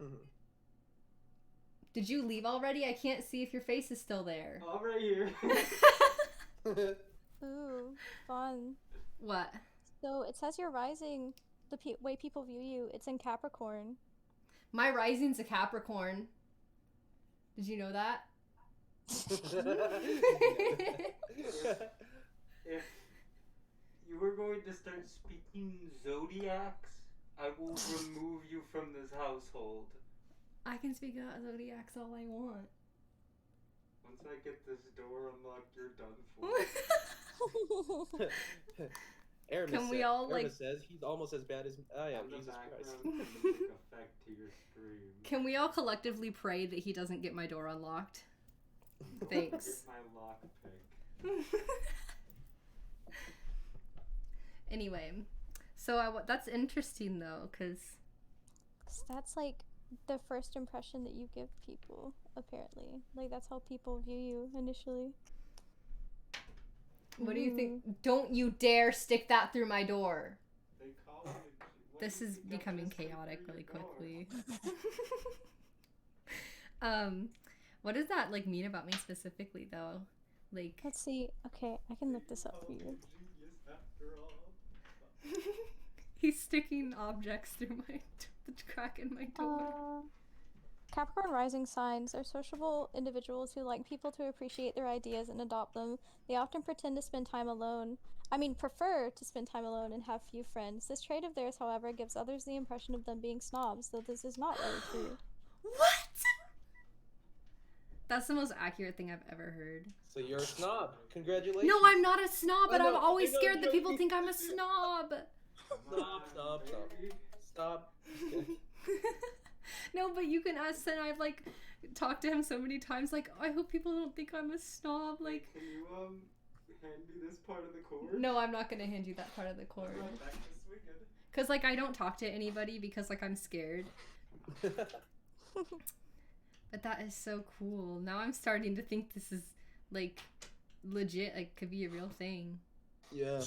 A: Mhm.
B: Did you leave already? I can't see if your face is still there.
E: I'm right here.
C: Ooh, fun.
B: What?
C: So it says you're rising. The way people view you, it's in Capricorn.
B: My rising's a Capricorn. Did you know that?
E: If you were going to start speaking zodiacs, I will remove you from this household.
B: I can speak about zodiacs all I want.
E: Once I get this door unlocked, you're done for.
A: Aramis
B: Can we all, like-
A: says he's almost as bad as I am.
E: And the
A: Jesus
E: background
A: Christ.
E: can take effect to your stream.
B: Can we all collectively pray that he doesn't get my door unlocked? Thanks.
E: Get my lockpick.
B: Anyway, so that's interesting though, because
C: 'Cause that's like the first impression that you give people, apparently. Like that's how people view you initially.
B: what do you think? Don't you dare stick that through my door.
E: They call me. when
B: This
E: you
B: is
E: get
B: becoming
E: this thing
B: chaotic
E: through
B: really
E: your door.
B: quickly. What does that like mean about me specifically though? Like,
C: Let's see. Okay, I can look this up
E: Oh,
C: for you.
E: genius after all.
B: he's sticking objects through the crack in my door.
C: Capricorn rising signs are sociable individuals who like people to appreciate their ideas and adopt them. They often pretend to spend time alone. Prefer to spend time alone and have few friends. This trait of theirs, however, gives others the impression of them being snobs, though this is not really true.
B: What? That's the most accurate thing I've ever heard.
A: So you're a snob. Congratulations.
B: No, I'm not a snob, but
A: I know,
B: I'm always
A: I know,
B: scared that people
A: joking.
B: think I'm a snob.
A: Stop.
B: No, but you can ask, and I've like talked to him so many times, like, I hope people don't think I'm a snob. Like,
E: Can you hand me this part of the cord?
B: no, I'm not gonna hand you that part of the cord.
E: I'm back to swinging.
B: Cause like I don't talk to anybody because like I'm scared. But that is so cool. Now I'm starting to think this is like legit, like could be a real thing.
A: Yeah.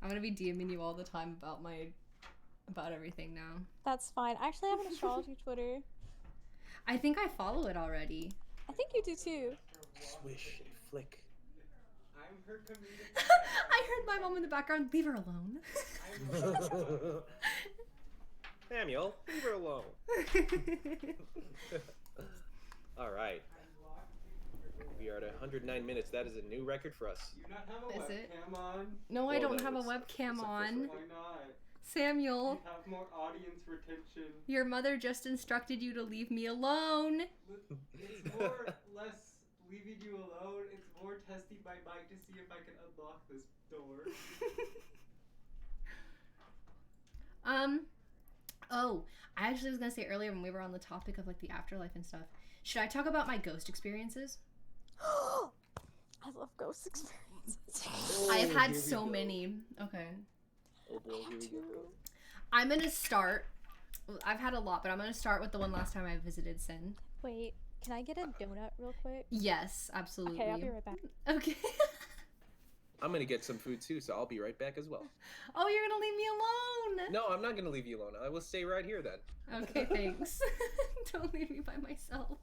B: I'm gonna be DMing you all the time about everything now.
C: That's fine. Actually, I have an astrology Twitter.
B: I think I follow it already.
C: I think you do too.
A: Swish and flick.
E: I'm her comedic.
B: I heard my mom in the background. Leave her alone.
A: Samuel, leave her alone. All right. We are at 109 minutes. That is a new record for us.
E: You not have a
B: Is it?
E: webcam on?
B: No, I
A: Well,
B: don't
A: that
B: have a
A: was-
B: webcam
A: that's a
B: on.
A: first
E: Why not?
B: Samuel,
E: You have more audience retention.
B: your mother just instructed you to leave me alone.
E: It's more less leaving you alone. It's more testing my mic to see if I can unlock this door.
B: Oh, I actually was gonna say earlier when we were on the topic of like the afterlife and stuff. Should I talk about my ghost experiences?
C: I love ghost experiences.
B: I've
A: Oh,
B: had
A: here we
B: so
A: go.
B: many. Okay.
A: Oh boy, here we go.
B: I'm gonna start. I've had a lot, but I'm gonna start with the one last time I visited Sin.
C: Wait, can I get a donut real quick?
B: Yes, absolutely.
C: Okay, I'll be right back.
B: Okay.
A: I'm gonna get some food too, so I'll be right back as well.
B: Oh, you're gonna leave me alone.
A: No, I'm not gonna leave you alone. I will stay right here then.
B: Okay, thanks. Don't leave me by myself.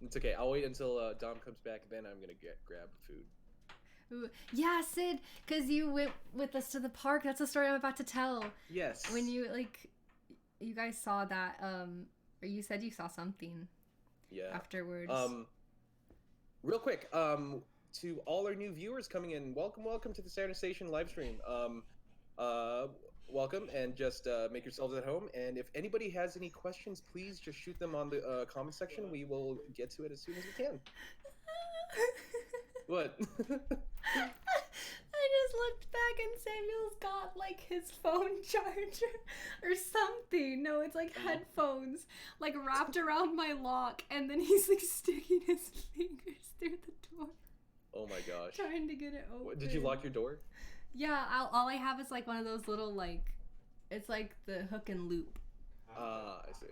A: It's okay. I'll wait until Dom comes back, then I'm gonna grab food.
B: Ooh. Yeah, Sid, because you went with us to the park. That's the story I'm about to tell.
A: Yes.
B: When you you guys saw that, or you said you saw something
A: Yeah.
B: afterwards.
A: Real quick, to all our new viewers coming in, welcome to the Saturn Station live stream. Welcome, and just make yourselves at home. And if anybody has any questions, please just shoot them on the comment section. We will get to it as soon as we can. What?
B: I just looked back and Samuel's got like his phone charger or something. No, it's like headphones, like wrapped around my lock, and then he's like sticking his fingers through the door,
A: Oh my gosh.
B: trying to get it open.
A: What, did you lock your door?
B: Yeah, all I have is like one of those little it's like the hook and loop.
A: Ah, I see.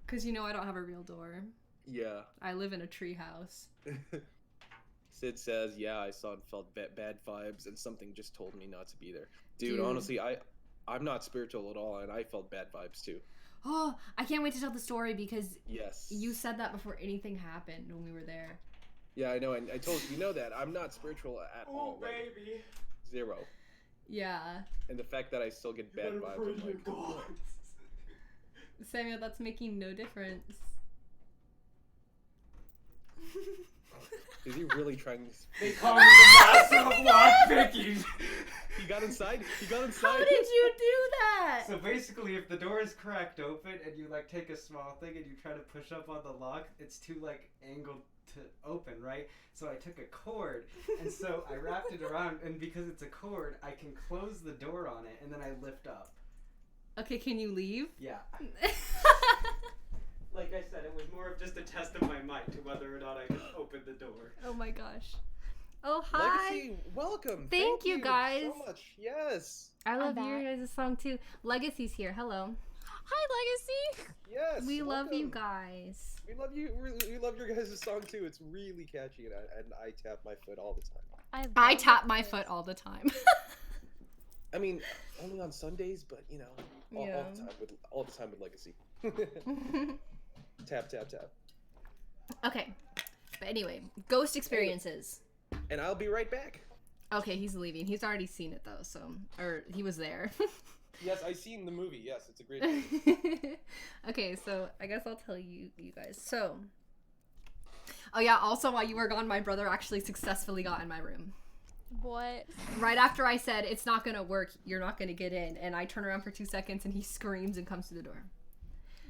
B: Cause you know I don't have a real door.
A: Yeah.
B: I live in a tree house.
A: Sid says, yeah, I saw and felt bad vibes, and something just told me not to be there. Dude,
B: Dude.
A: honestly, I'm not spiritual at all, and I felt bad vibes too.
B: Oh, I can't wait to tell the story because
A: Yes.
B: you said that before anything happened when we were there.
A: Yeah, I know, and I told you know that I'm not spiritual at
E: Oh,
A: all. Like,
E: baby.
A: zero.
B: Yeah.
A: And the fact that I still get bad
E: You
A: vibes,
E: better
A: I'm
E: pray
A: like,
E: to God.
B: Samuel, that's making no difference.
A: is he really trying to?
E: They call me the master of lockpicking.
A: He got inside. He got
B: How
A: inside.
B: did you do that?
E: So basically, if the door is cracked open and you like take a small thing and you try to push up on the lock, it's too like angled to open, right? So I took a cord and so I wrapped it around, and because it's a cord, I can close the door on it and then I lift up.
B: Okay, can you leave?
E: Yeah. Like I said, it was more of just a test of my might to whether or not I could open the door.
B: Oh my gosh. Oh, hi.
A: Legacy, welcome.
B: Thank you, guys.
A: so much. Yes.
B: I love
C: I'm
B: your
C: back.
B: guys' song too. Legacy's here. Hello.
C: Hi, Legacy!
A: Yes.
B: We love you
A: welcome.
B: guys.
A: We love you. We love your guys' song too. It's really catchy, and I tap my foot all the time.
B: I tap my foot all the time.
A: I mean, only on Sundays, but you know, all
B: Yeah.
A: the time with Legacy. Tap tap tap.
B: Okay. But anyway, ghost experiences.
A: And I'll be right back.
B: Okay, he's leaving. He's already seen it though, so or he was there.
A: Yes, I've seen the movie. Yes, it's a great movie.
B: Okay, so I guess I'll tell you guys. So, oh yeah, also while you were gone, my brother actually successfully got in my room.
C: What?
B: Right after I said, it's not gonna work, you're not gonna get in, and I turn around for 2 seconds and he screams and comes to the door.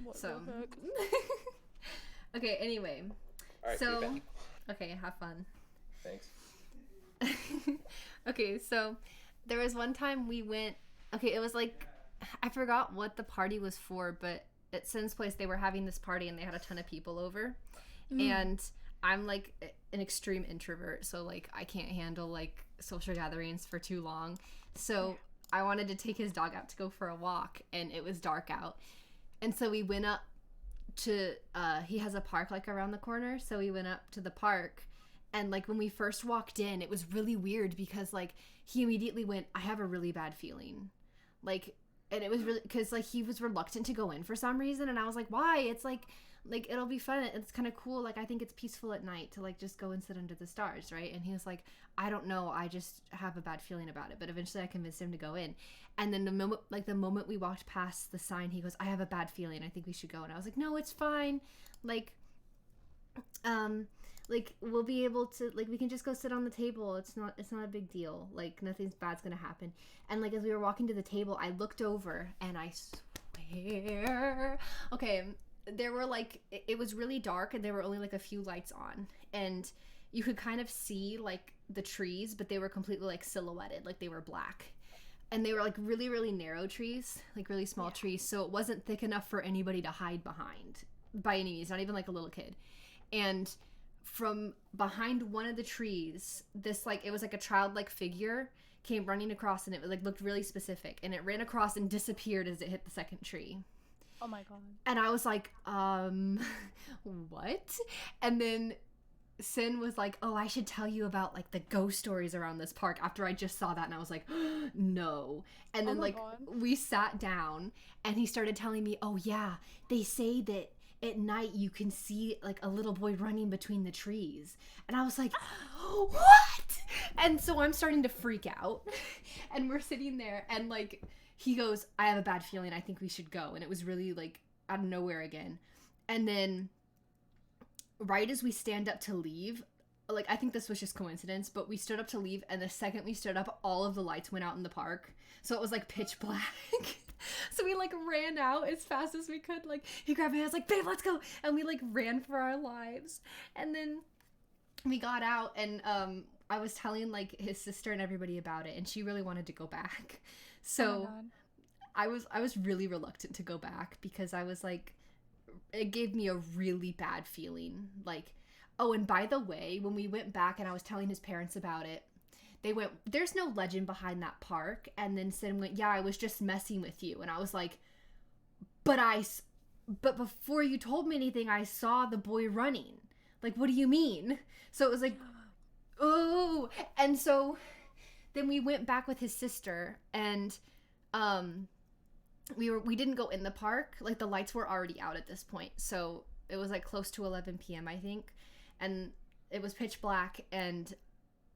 C: What
B: So,
C: the heck?
B: okay, anyway.
A: All right,
B: So,
A: be back.
B: okay, have fun.
A: Thanks.
B: Okay, so there was one time we went, okay, it was like, I forgot what the party was for, but at Sin's place they were having this party and they had a ton of people over. And I'm like an extreme introvert, so like I can't handle like social gatherings for too long. So I wanted to take his dog out to go for a walk, and it was dark out. And so we went up to, he has a park like around the corner. So we went up to the park, and like when we first walked in, it was really weird because like he immediately went, I have a really bad feeling. Like, and it was really, because like he was reluctant to go in for some reason. And I was like, why? It's like it'll be fun. It's kind of cool. Like, I think it's peaceful at night to like just go and sit under the stars, right? And he was like, I don't know, I just have a bad feeling about it. But eventually I convinced him to go in. And then the moment we walked past the sign, he goes, I have a bad feeling, I think we should go. And I was like, no, it's fine. Like we'll be able to, like, we can just go sit on the table. It's not a big deal. Like, nothing's bad's gonna happen. And like as we were walking to the table, I looked over and I swear, okay, there were like, it was really dark and there were only like a few lights on, and you could kind of see like the trees, but they were completely like silhouetted, like they were black, and they were like really, really narrow trees, like really small trees, so it wasn't thick enough for anybody to hide behind by any means, not even like a little kid. And from behind one of the trees, this like, it was like a childlike figure came running across, and it like looked really specific, and it ran across and disappeared as it hit the second tree.
C: Oh my god.
B: And I was like, what? And then Sin was like, oh, I should tell you about like the ghost stories around this park, after I just saw that. And I was like, no. And then like we sat down and he started telling me, oh yeah, they say that at night you can see like a little boy running between the trees. And I was like, what? And so I'm starting to freak out. And we're sitting there and like, he goes, I have a bad feeling, I think we should go. And it was really like out of nowhere again. And then right as we stand up to leave, like, I think this was just coincidence, but we stood up to leave, and the second we stood up, all of the lights went out in the park. So it was like pitch black. So we like ran out as fast as we could. Like, he grabbed my hands like, babe, let's go. And we like ran for our lives. And then we got out, and I was telling like his sister and everybody about it, and she really wanted to go back. So I was really reluctant to go back because I was like, it gave me a really bad feeling. Like, oh, and by the way, when we went back and I was telling his parents about it, they went, there's no legend behind that park. And then Sin went, yeah, I was just messing with you. And I was like, but before you told me anything, I saw the boy running. Like, what do you mean? So it was like, oh. And so then we went back with his sister, and we didn't go in the park. Like, the lights were already out at this point, so it was like close to 11 p.m. I think, and it was pitch black. And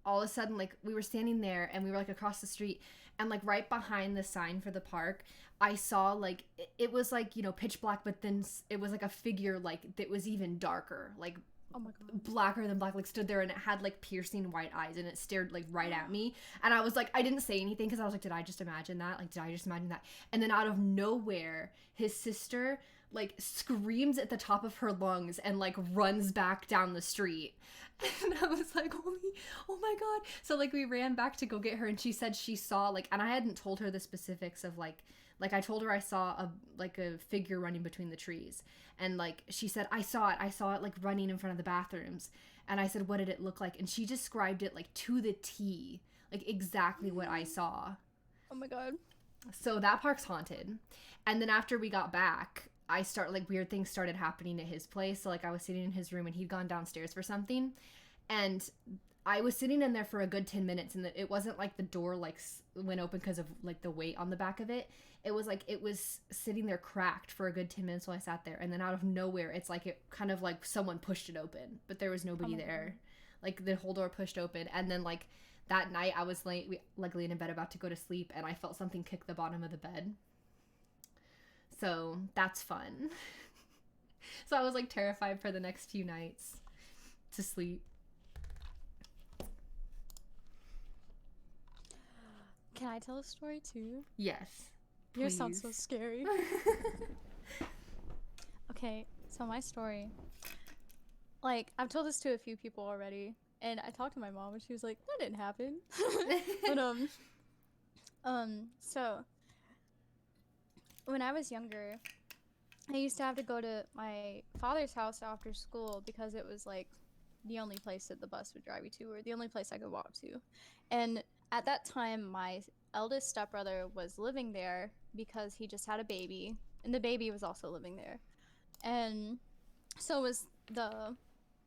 B: all of a sudden, like, we were standing there and we were like across the street, and like right behind the sign for the park, I saw like, it was like, you know, pitch black, but then it was like a figure like that was even darker, like, oh my god, blacker than black, like stood there, and it had like piercing white eyes, and it stared like right at me. And I was like, I didn't say anything because I was like, did I just imagine that? Like, did I just imagine that? And then out of nowhere, his sister like screams at the top of her lungs and like runs back down the street. And I was like, oh my god. So like we ran back to go get her, and she said she saw like, and I hadn't told her the specifics of like I told her I saw a figure running between the trees. And like she said, I saw it like running in front of the bathrooms. And I said, what did it look like? And she described it like to the T, like exactly what I saw.
C: Oh my god.
B: So that park's haunted. And then after we got back, weird things started happening at his place. So like I was sitting in his room, and he'd gone downstairs for something, and I was sitting in there for a good 10 minutes, and it wasn't like the door like went open because of like the weight on the back of it. It was like it was sitting there cracked for a good 10 minutes while I sat there, and then out of nowhere, it's like it kind of like someone pushed it open, but there was nobody there. Like the whole door pushed open, and then like that night I was laying in bed about to go to sleep, and I felt something kick the bottom of the bed. So that's fun. So I was like terrified for the next few nights to sleep.
C: Can I tell a story too?
B: Yes.
C: Yours sounds so scary. Okay, so my story. Like, I've told this to a few people already, and I talked to my mom, and she was like, that didn't happen. But, so, when I was younger, I used to have to go to my father's house after school because it was, like, the only place that the bus would drive you to, or the only place I could walk to. And at that time, my eldest stepbrother was living there because he just had a baby, and the baby was also living there. And so was the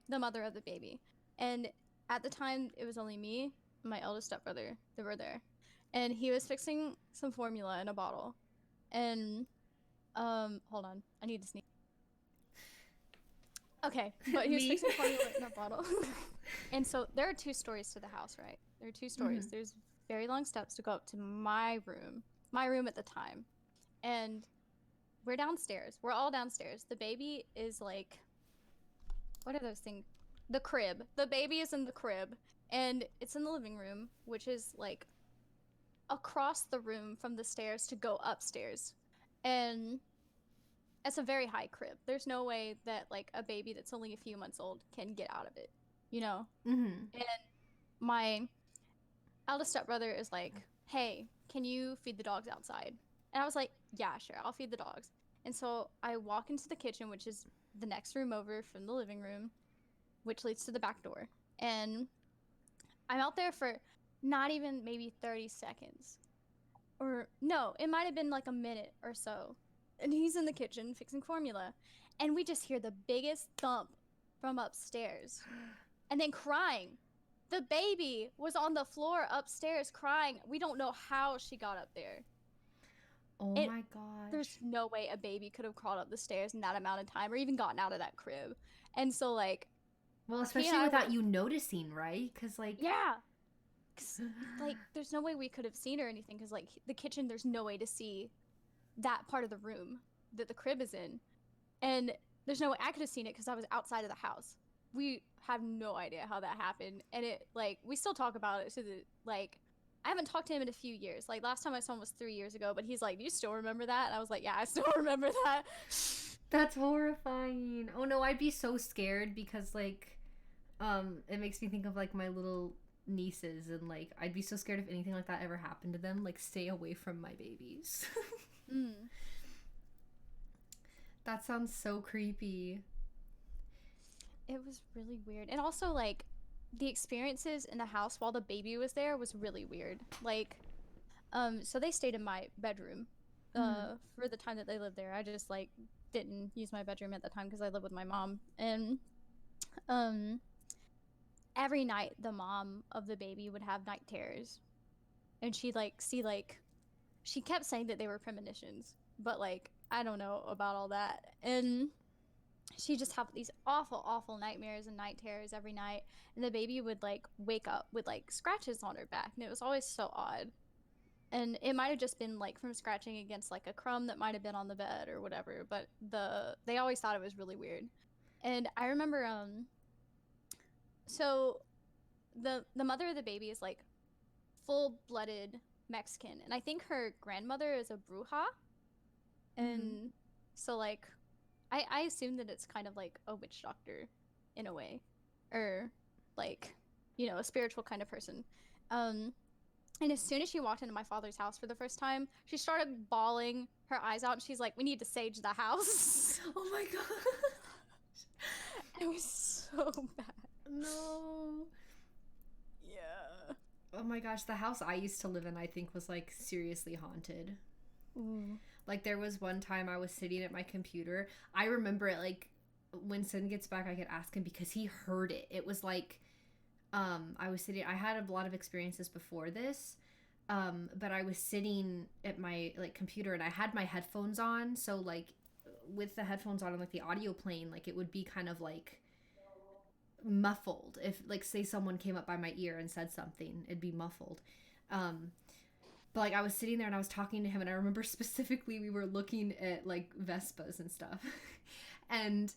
C: mother of the baby. And at the time, it was only me and my eldest stepbrother that were there. And he was fixing some formula in a bottle. And hold on, I need to sneeze. Okay, but he was
B: Me?
C: fixing formula in a bottle. And so there are 2 stories to the house, right? There are 2 stories. There's very long steps to go up to my room at the time. And we're downstairs. We're all downstairs. The baby is like, what are those things? The crib. The baby is in the crib. And it's in the living room, which is like across the room from the stairs to go upstairs. And it's a very high crib. There's no way that like a baby that's only a few months old can get out of it, you know?
B: Mm-hmm.
C: And my eldest stepbrother is like, hey, can you feed the dogs outside? And I was like, yeah, sure, I'll feed the dogs. And so I walk into the kitchen, which is the next room over from the living room, which leads to the back door. And I'm out there for not even maybe 30 seconds. Or no, it might have been like a minute or so. And he's in the kitchen fixing formula. And we just hear the biggest thump from upstairs. And then crying. The baby was on the floor upstairs crying. We don't know how she got up there.
B: Oh my gosh.
C: There's no way a baby could have crawled up the stairs in that amount of time or even gotten out of that crib. And so, like...
B: Well, especially without you noticing, right? Because, like...
C: Yeah. Cause, like, there's no way we could have seen or anything. Because, like, the kitchen, there's no way to see that part of the room that the crib is in. And there's no way I could have seen it because I was outside of the house. We have no idea how that happened. And it, like, we still talk about it to the, like... I haven't talked to him in a few years. Like, last time I saw him was 3 years ago, but he's like, do you still remember that? And I was like, yeah, I still remember that.
B: That's horrifying. Oh no, I'd be so scared because, like, it makes me think of, like, my little nieces, and, like, I'd be so scared if anything like that ever happened to them. Like, stay away from my babies. That sounds so creepy.
C: It was really weird. And also, like, the experiences in the house while the baby was there was really weird. Like, so they stayed in my bedroom for the time that they lived there. I just, like, didn't use my bedroom at the time because I lived with my mom. And every night the mom of the baby would have night terrors. And she'd, like, see, like, she kept saying that they were premonitions. But, like, I don't know about all that. And she just have these awful, awful nightmares and night terrors every night. And the baby would, like, wake up with, like, scratches on her back. And it was always so odd. And it might have just been, like, from scratching against, like, a crumb that might have been on the bed or whatever. But they always thought it was really weird. And I remember, so the mother of the baby is, like, full-blooded Mexican. And I think her grandmother is a bruja. And so, like, I assume that it's kind of like a witch doctor in a way, or like, you know, a spiritual kind of person. And as soon as she walked into my father's house for the first time, she started bawling her eyes out, and she's like, we need to sage the house.
B: Oh my god.
C: It was so bad.
B: No.
C: Yeah.
B: Oh my gosh, the house I used to live in, I think, was, like, seriously haunted.
C: Ooh.
B: Like, there was one time I was sitting at my computer. I remember it, like, when Sin gets back, I could ask him because he heard it. It was like, I was sitting, I had a lot of experiences before this, but I was sitting at my, like, computer, and I had my headphones on, so, like, with the headphones on and, like, the audio playing, like, it would be kind of, like, muffled. If, like, say someone came up by my ear and said something, it'd be muffled. But, like, I was sitting there and I was talking to him, and I remember specifically we were looking at, like, Vespas and stuff. And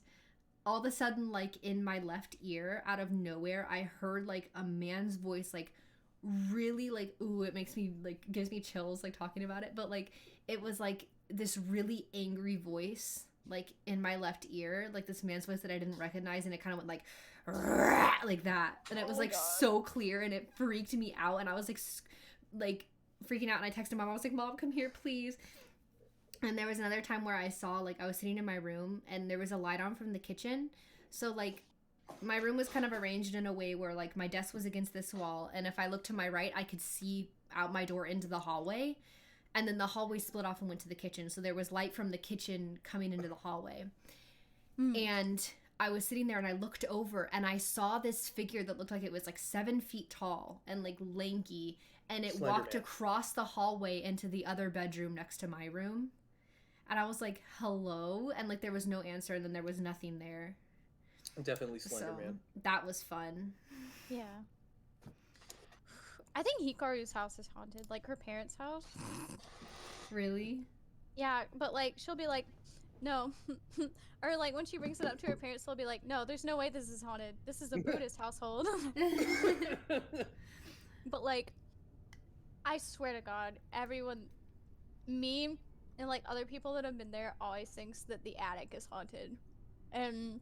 B: all of a sudden, like, in my left ear, out of nowhere, I heard, like, a man's voice, like, really, like, ooh, it makes me, like, gives me chills, like, talking about it. But, like, it was, like, this really angry voice, like, in my left ear, like, this man's voice that I didn't recognize, and it kind of went, like that. And it was, like, so clear, and it freaked me out, and I was, like, freaking out, and I texted Mom. I was like, Mom, come here, please. And there was another time where I saw, like, I was sitting in my room, and there was a light on from the kitchen. So, like, my room was kind of arranged in a way where like my desk was against this wall, and if I looked to my right, I could see out my door into the hallway, and then the hallway split off and went to the kitchen. So there was light from the kitchen coming into the hallway. And I was sitting there and I looked over and I saw this figure that looked like it was like 7 feet tall and like lanky, and it
A: Slender
B: walked
A: Man.
B: across the hallway into the other bedroom next to my room. And I was like, hello? And like there was no answer, and then there was nothing there.
A: Definitely Slender
B: So
A: Man.
B: that was fun.
C: Yeah. I think Hikaru's house is haunted, like her parents' house.
B: Really?
C: Yeah, but like she'll be like, no. Or like when she brings it up to her parents, they'll be like, no, there's no way this is haunted. This is a Buddhist household. But like, I swear to God, everyone, me and like other people that have been there always thinks that the attic is haunted. And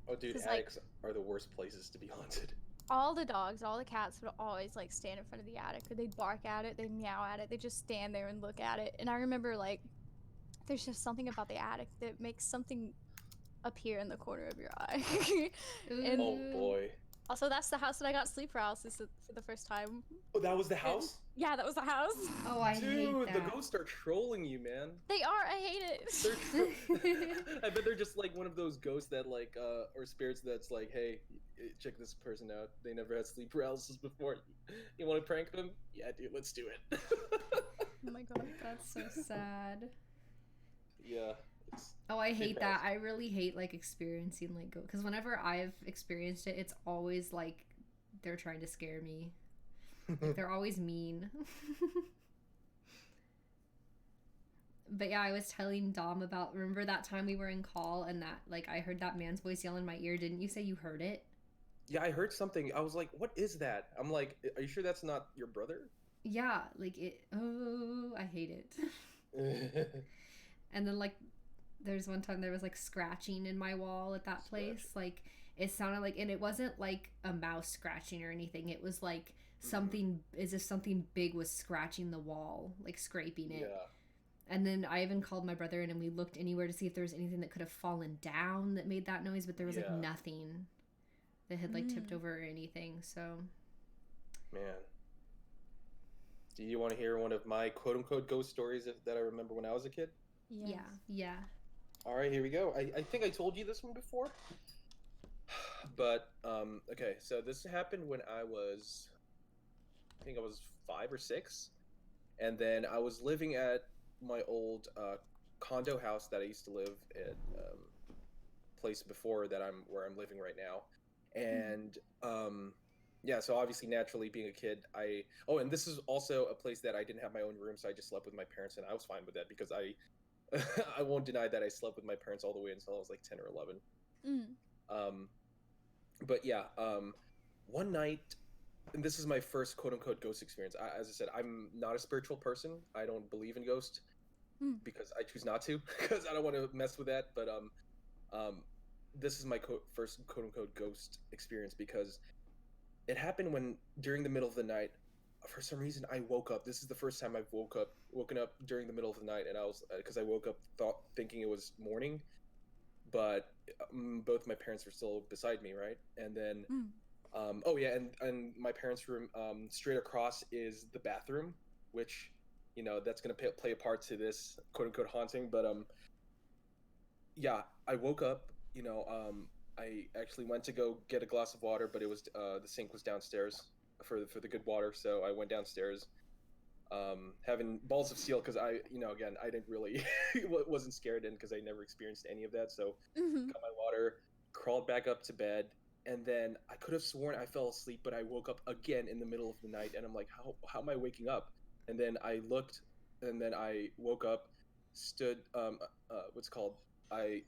A: Oh, dude,
C: 'cause, like-
A: attics are the worst places to be haunted.
C: all the dogs, all the cats would always like stand in front of the attic, or they'd bark at it, they'd meow at it, they just stand there and look at it. And I remember like there's just something about the attic that makes something appear in the corner of your eye. And
A: Oh boy.
C: also that's the house that I got sleep paralysis for the first time.
A: Oh, that was the house?
C: Yeah, that was the house.
B: Oh, I hate
A: Dude,
B: that.
A: the ghosts are trolling you, man.
C: They are, I hate it.
A: I bet they're just like one of those ghosts that like or spirits that's like, hey, check this person out. They never had sleep paralysis before. You want to prank them? Yeah, dude, let's do it.
C: Oh my god.
B: That's so sad.
A: Yeah. It's,
B: Oh, I hate that.
A: paralysis.
B: I really hate like experiencing like ghosts, because whenever I've experienced it, it's always like they're trying to scare me. Like, they're always mean. But yeah, I was telling Dom about, remember that time we were in call and that like I heard that man's voice yell in my ear. Didn't you say you heard it?
A: Yeah, I heard something. I was like, what is that? I'm like, are you sure that's not your brother?
B: Yeah, like it. Oh, I hate it. And then like there's one time there was like scratching in my wall at that place. Like it sounded like, and it wasn't like a mouse scratching or anything. It was like something, as if something big was scratching the wall, like scraping it.
A: Yeah.
B: And then I even called my brother in and we looked anywhere to see if there was anything that could have fallen down that made that noise, but there was like
A: Yeah.
B: nothing that had like tipped over or anything. So
A: Man. Do you want to hear one of my quote unquote ghost stories that I remember when I was a kid?
B: yeah, yeah.
A: All right, here we go. I think I told you this one before. But, okay, so this happened when I think I was 5 or 6. And then I was living at my old condo house that I used to live at, place before where I'm living right now. And, yeah, so obviously, naturally, being a kid, and this is also a place that I didn't have my own room, so I just slept with my parents, and I was fine with that because I won't deny that I slept with my parents all the way until I was like 10 or 11. But yeah, one night, and this is my first quote unquote ghost experience. As I said, I'm not a spiritual person. I don't believe in ghosts because I choose not to because I don't want to mess with that. But this is my first quote unquote ghost experience because it happened during the middle of the night. For some reason, I woke up. This is the first time I've woken up during the middle of the night, and I was because I woke up thinking it was morning, but both my parents were still beside me, right? And then, oh yeah, and my parents' room straight across is the bathroom, which that's gonna play a part to this quote unquote haunting. But yeah, I woke up. I actually went to go get a glass of water, but it was the sink was downstairs for the good water, so I went downstairs, having balls of steel because again, I didn't really wasn't scared in because I never experienced any of that. So got my water, crawled back up to bed, and then I could have sworn I fell asleep, but I woke up again in the middle of the night, and I'm like, how am I waking up? And then I looked, and then I woke up, stood, what's it called? I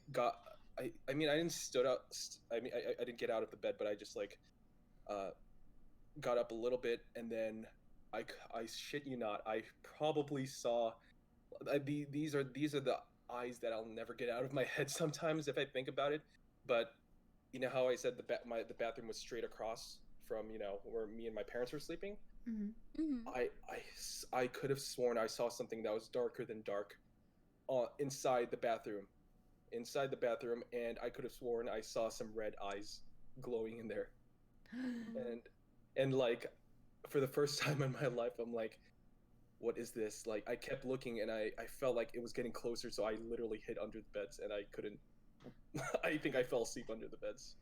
A: mean, I didn't stood up. I didn't get out of the bed, but I just like, got up a little bit, and then I shit you not, I probably saw. These are the eyes that I'll never get out of my head. Sometimes, if I think about it, but you know how I said the bathroom was straight across from where me and my parents were sleeping. I could have sworn I saw something that was darker than dark, inside the bathroom, and I could have sworn I saw some red eyes glowing in there. And like for the first time in my life, I'm like, what is this? Like I kept looking and I felt like it was getting closer, so I literally hid under the beds and I couldn't. I think I fell asleep under the beds.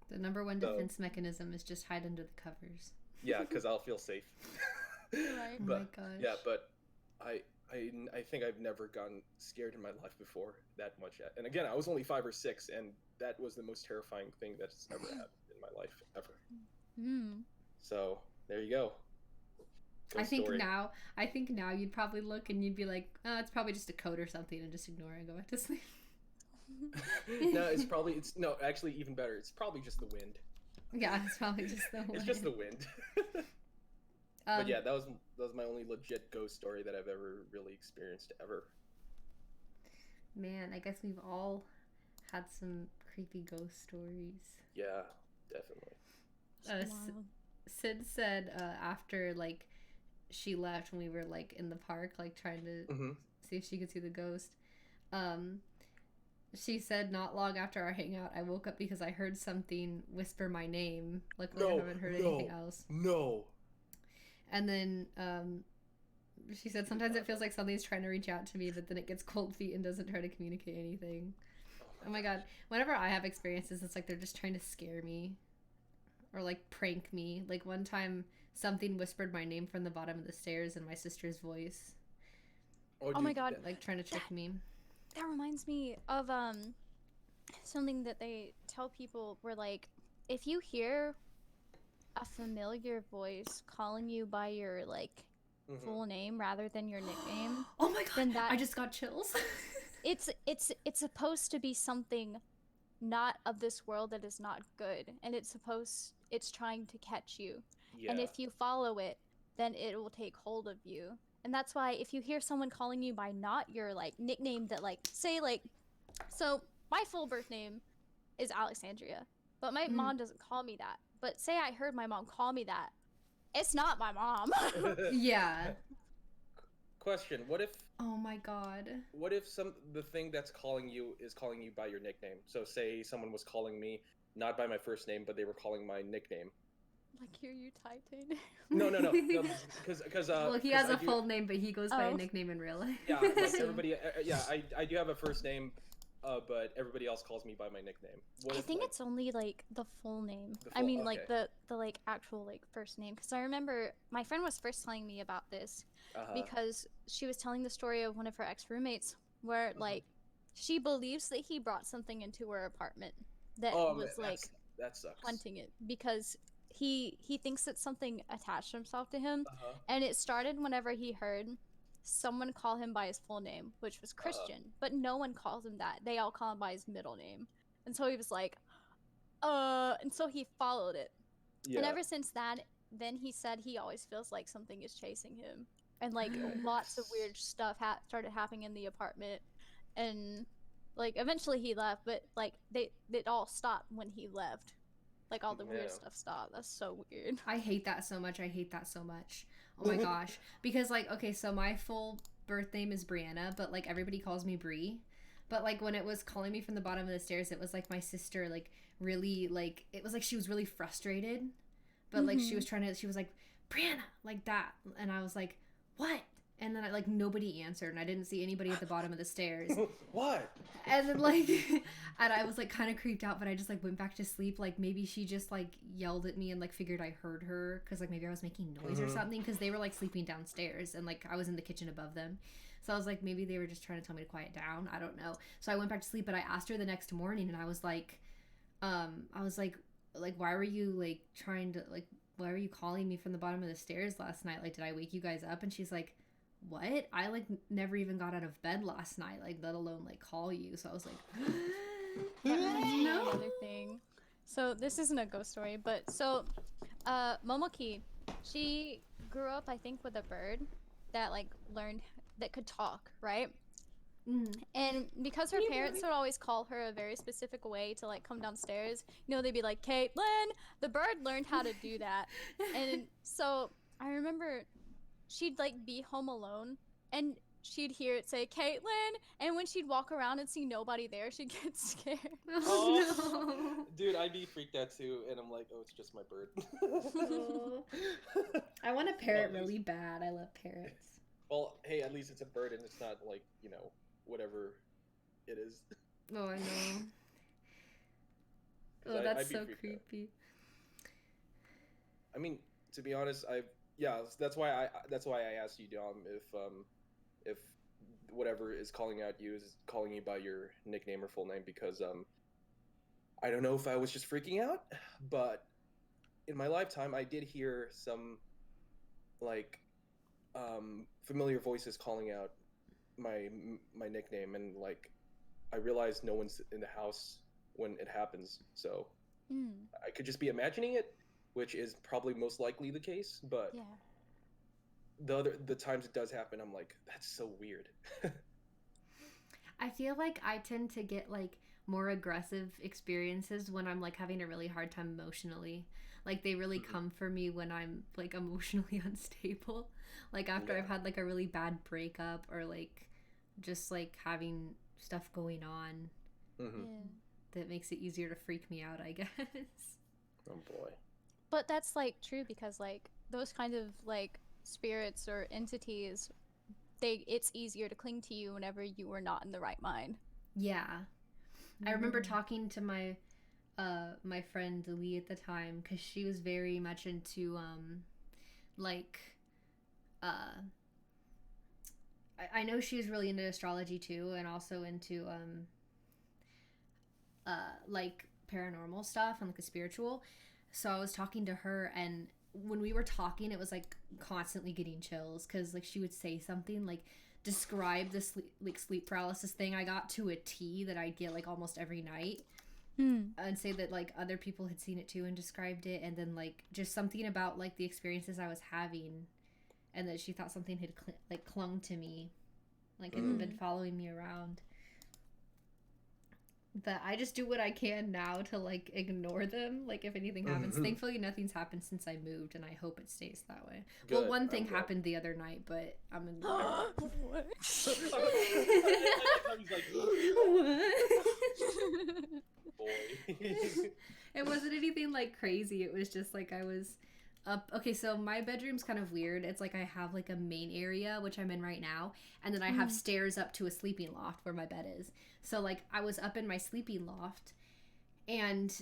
B: The number one
A: So-
B: defense mechanism is just hide under the covers.
A: Yeah, because I'll feel safe.
C: Right.
B: Oh
A: But
B: my gosh.
A: yeah, but I think I've never gotten scared in my life before that much. And again, I was only 5 or 6, and that was the most terrifying thing that's ever happened in my life ever.
C: Hmm.
A: So there you go.
B: I think
A: story.
B: now you'd probably look and you'd be like, oh, it's probably just a code or something, and just ignore it and go back to sleep.
A: No, no, actually even better. It's probably just the wind.
B: Yeah, it's probably just the
A: It's just the wind.
B: Um,
A: But yeah, that was my only legit ghost story that I've ever really experienced ever.
B: Man, I guess we've all had some creepy ghost stories.
A: Yeah, definitely.
C: Wild.
B: Sid said after like she left when we were like in the park, like trying to
A: Hmm.
B: see if she could see the ghost. She said not long after our hangout, I woke up because I heard something whisper my name. Luckily, I haven't heard anything else.
A: No.
B: And then she said sometimes it feels like something's trying to reach out to me, but then it gets cold feet and doesn't try to communicate anything. Oh my god. Whenever I have experiences, it's like they're just trying to scare me or like prank me. Like one time something whispered my name from the bottom of the stairs in my sister's voice,
C: Oh my god.
B: like trying to trick me.
C: That reminds me of something that they tell people where like if you hear a familiar voice calling you by your like
A: Mhm.
C: full name rather than your nickname,
B: Oh my god.
C: then that
B: I just got chills.
C: it's supposed to be something not of this world that is not good, and it's trying to catch you.
A: Yeah.
C: And if you follow it, then it will take hold of you. And that's why if you hear someone calling you by not your like nickname that like say like so my full birth name is Alexandria, but my mom doesn't call me that. But say I heard my mom call me that, it's not my mom.
B: Yeah.
A: Question: What if
B: Oh my god.
A: the thing that's calling you is calling you by your nickname? So say someone was calling me not by my first name, but they were calling my nickname.
C: Like hear you Titan.
A: No, because
B: Well, he has a full name, but he goes by a
C: Oh.
B: nickname in real life.
A: Yeah, like everybody. Yeah, I do have a first name, but everybody else calls me by my nickname. What
C: I
A: if,
C: think
A: like,
C: it's only like the full name.
A: The
C: I
A: full-
C: mean like
A: okay.
C: the like actual like first name, because I remember my friend was first telling me about this
A: uh-huh.
C: because she was telling the story of one of her ex roommates where
A: Mhm.
C: like she believes that he brought something into her apartment that
A: Oh,
C: was
A: man,
C: like
A: that sucks.
C: hunting it because he thinks that something attached himself to him,
A: Uh-huh.
C: and it started whenever he heard someone call him by his full name, which was Christian, but no one calls him that. They all call him by his middle name. And so he was like, and so he followed it.
A: Yeah.
C: And ever since that, then he said he always feels like something is chasing him. And like lots of weird stuff started happening in the apartment. And like eventually he left, but like it all stopped when he left. Like all the weird
A: Yeah.
C: stuff stopped. That's so weird.
B: I hate that so much. I hate that so much. Oh my gosh. Because like, okay, so my full birth name is Brianna, but like everybody calls me Brie. But like when it was calling me from the bottom of the stairs, it was like my sister like really like it was like she was really frustrated. But like she was like, Brianna, like that. And I was like, what? And then like nobody answered, and I didn't see anybody at the bottom of the stairs.
A: What?
B: And then like and I was like kind of creeped out, but I just like went back to sleep. Like maybe she just like yelled at me and like figured I heard her because like maybe I was making noise or something, because they were like sleeping downstairs and like I was in the kitchen above them. So I was like, maybe they were just trying to tell me to quiet down. I don't know. So I went back to sleep, but I asked her the next morning, and I was like, why were you like trying to like, why were you calling me from the bottom of the stairs last night? Like, did I wake you guys up? And she's like, what? I like never even got out of bed last night, like let alone like call you. So I was like,
C: That reminds me of another thing. So this isn't a ghost story, but so Momoki, she grew up I think with a bird that like learned that could talk, right? And because her parents would always call her a very specific way to like come downstairs, you know, they'd be like, Caitlin, the bird learned how to do that. And so I remember she'd like be home alone, and she'd hear it say Caitlin, and when she'd walk around and see nobody there, she'd get scared.
B: Oh,
A: Dude, I'd be freaked out too, and I'm like, oh, it's just my bird.
B: no. I want a parrot
A: Well, at
B: really bad. I love parrots.
A: Well, hey, at least it's a bird, and it's not like whatever it is.
B: Oh, I know.
A: 'Cause
B: Oh,
A: I'd
B: that's
A: be
B: so
A: freaked out.
B: creepy.
A: I mean, to be honest, that's why I asked you, Dom, if whatever is calling out you is calling you by your nickname or full name, because I don't know if I was just freaking out, but in my lifetime I did hear some like familiar voices calling out my nickname, and like I realized no one's in the house when it happens, so
C: Mm,
A: I could just be imagining it, which is probably most likely the case, but
C: yeah.
A: the times it does happen, I'm like, that's so weird.
B: I feel like I tend to get like more aggressive experiences when I'm like having a really hard time emotionally. Like they really
A: Mhm.
B: come for me when I'm like emotionally unstable. Like after
A: Yeah.
B: I've had like a really bad breakup, or like just like having stuff going on
A: Hmm.
C: Yeah.
B: that makes it easier to freak me out, I guess.
A: Oh boy.
C: But that's like true because like those kind of like spirits or entities, it's easier to cling to you whenever you are not in the right mind.
B: Yeah. I remember
C: Mm.
B: talking to my friend Lee at the time, because she was very much into like uh I know she was really into astrology too, and also into like paranormal stuff and like the spiritual. So I was talking to her, and when we were talking, it was like constantly getting chills, because like she would say something like describe the sleep paralysis thing I got to a T that I'd get like almost every night,
C: Mm.
B: and say that like other people had seen it too and described it, and then like just something about like the experiences I was having, and that she thought something had like clung to me, like had been following me around. But I just do what I can now to like ignore them, like if anything happens.
A: Mhm.
B: Thankfully nothing's happened since I moved, and I hope it stays that way. Well,
A: Good,
B: one
A: I'm
B: thing
A: glad.
B: happened the other night, but I'm in
C: What?
A: I like how he's like, boy.
B: It wasn't anything like crazy. It was just like I was up. Okay, so my bedroom's kind of weird. It's like I have like a main area, which I'm in right now, and then I have stairs up to a sleeping loft where my bed is. So like I was up in my sleeping loft, and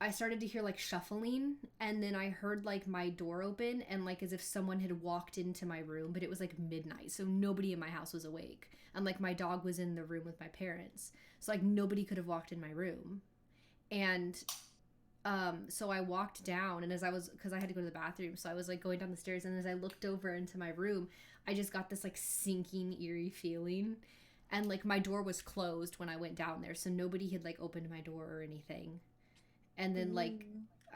B: I started to hear like shuffling, and then I heard like my door open, and like as if someone had walked into my room, but it was like midnight, so nobody in my house was awake. And like my dog was in the room with my parents. So like nobody could have walked in my room. And so I walked down, and as I was, because I had to go to the bathroom, so I was like going down the stairs, and as I looked over into my room, I just got this like sinking eerie feeling, and like my door was closed when I went down there, so nobody had like opened my door or anything. And then like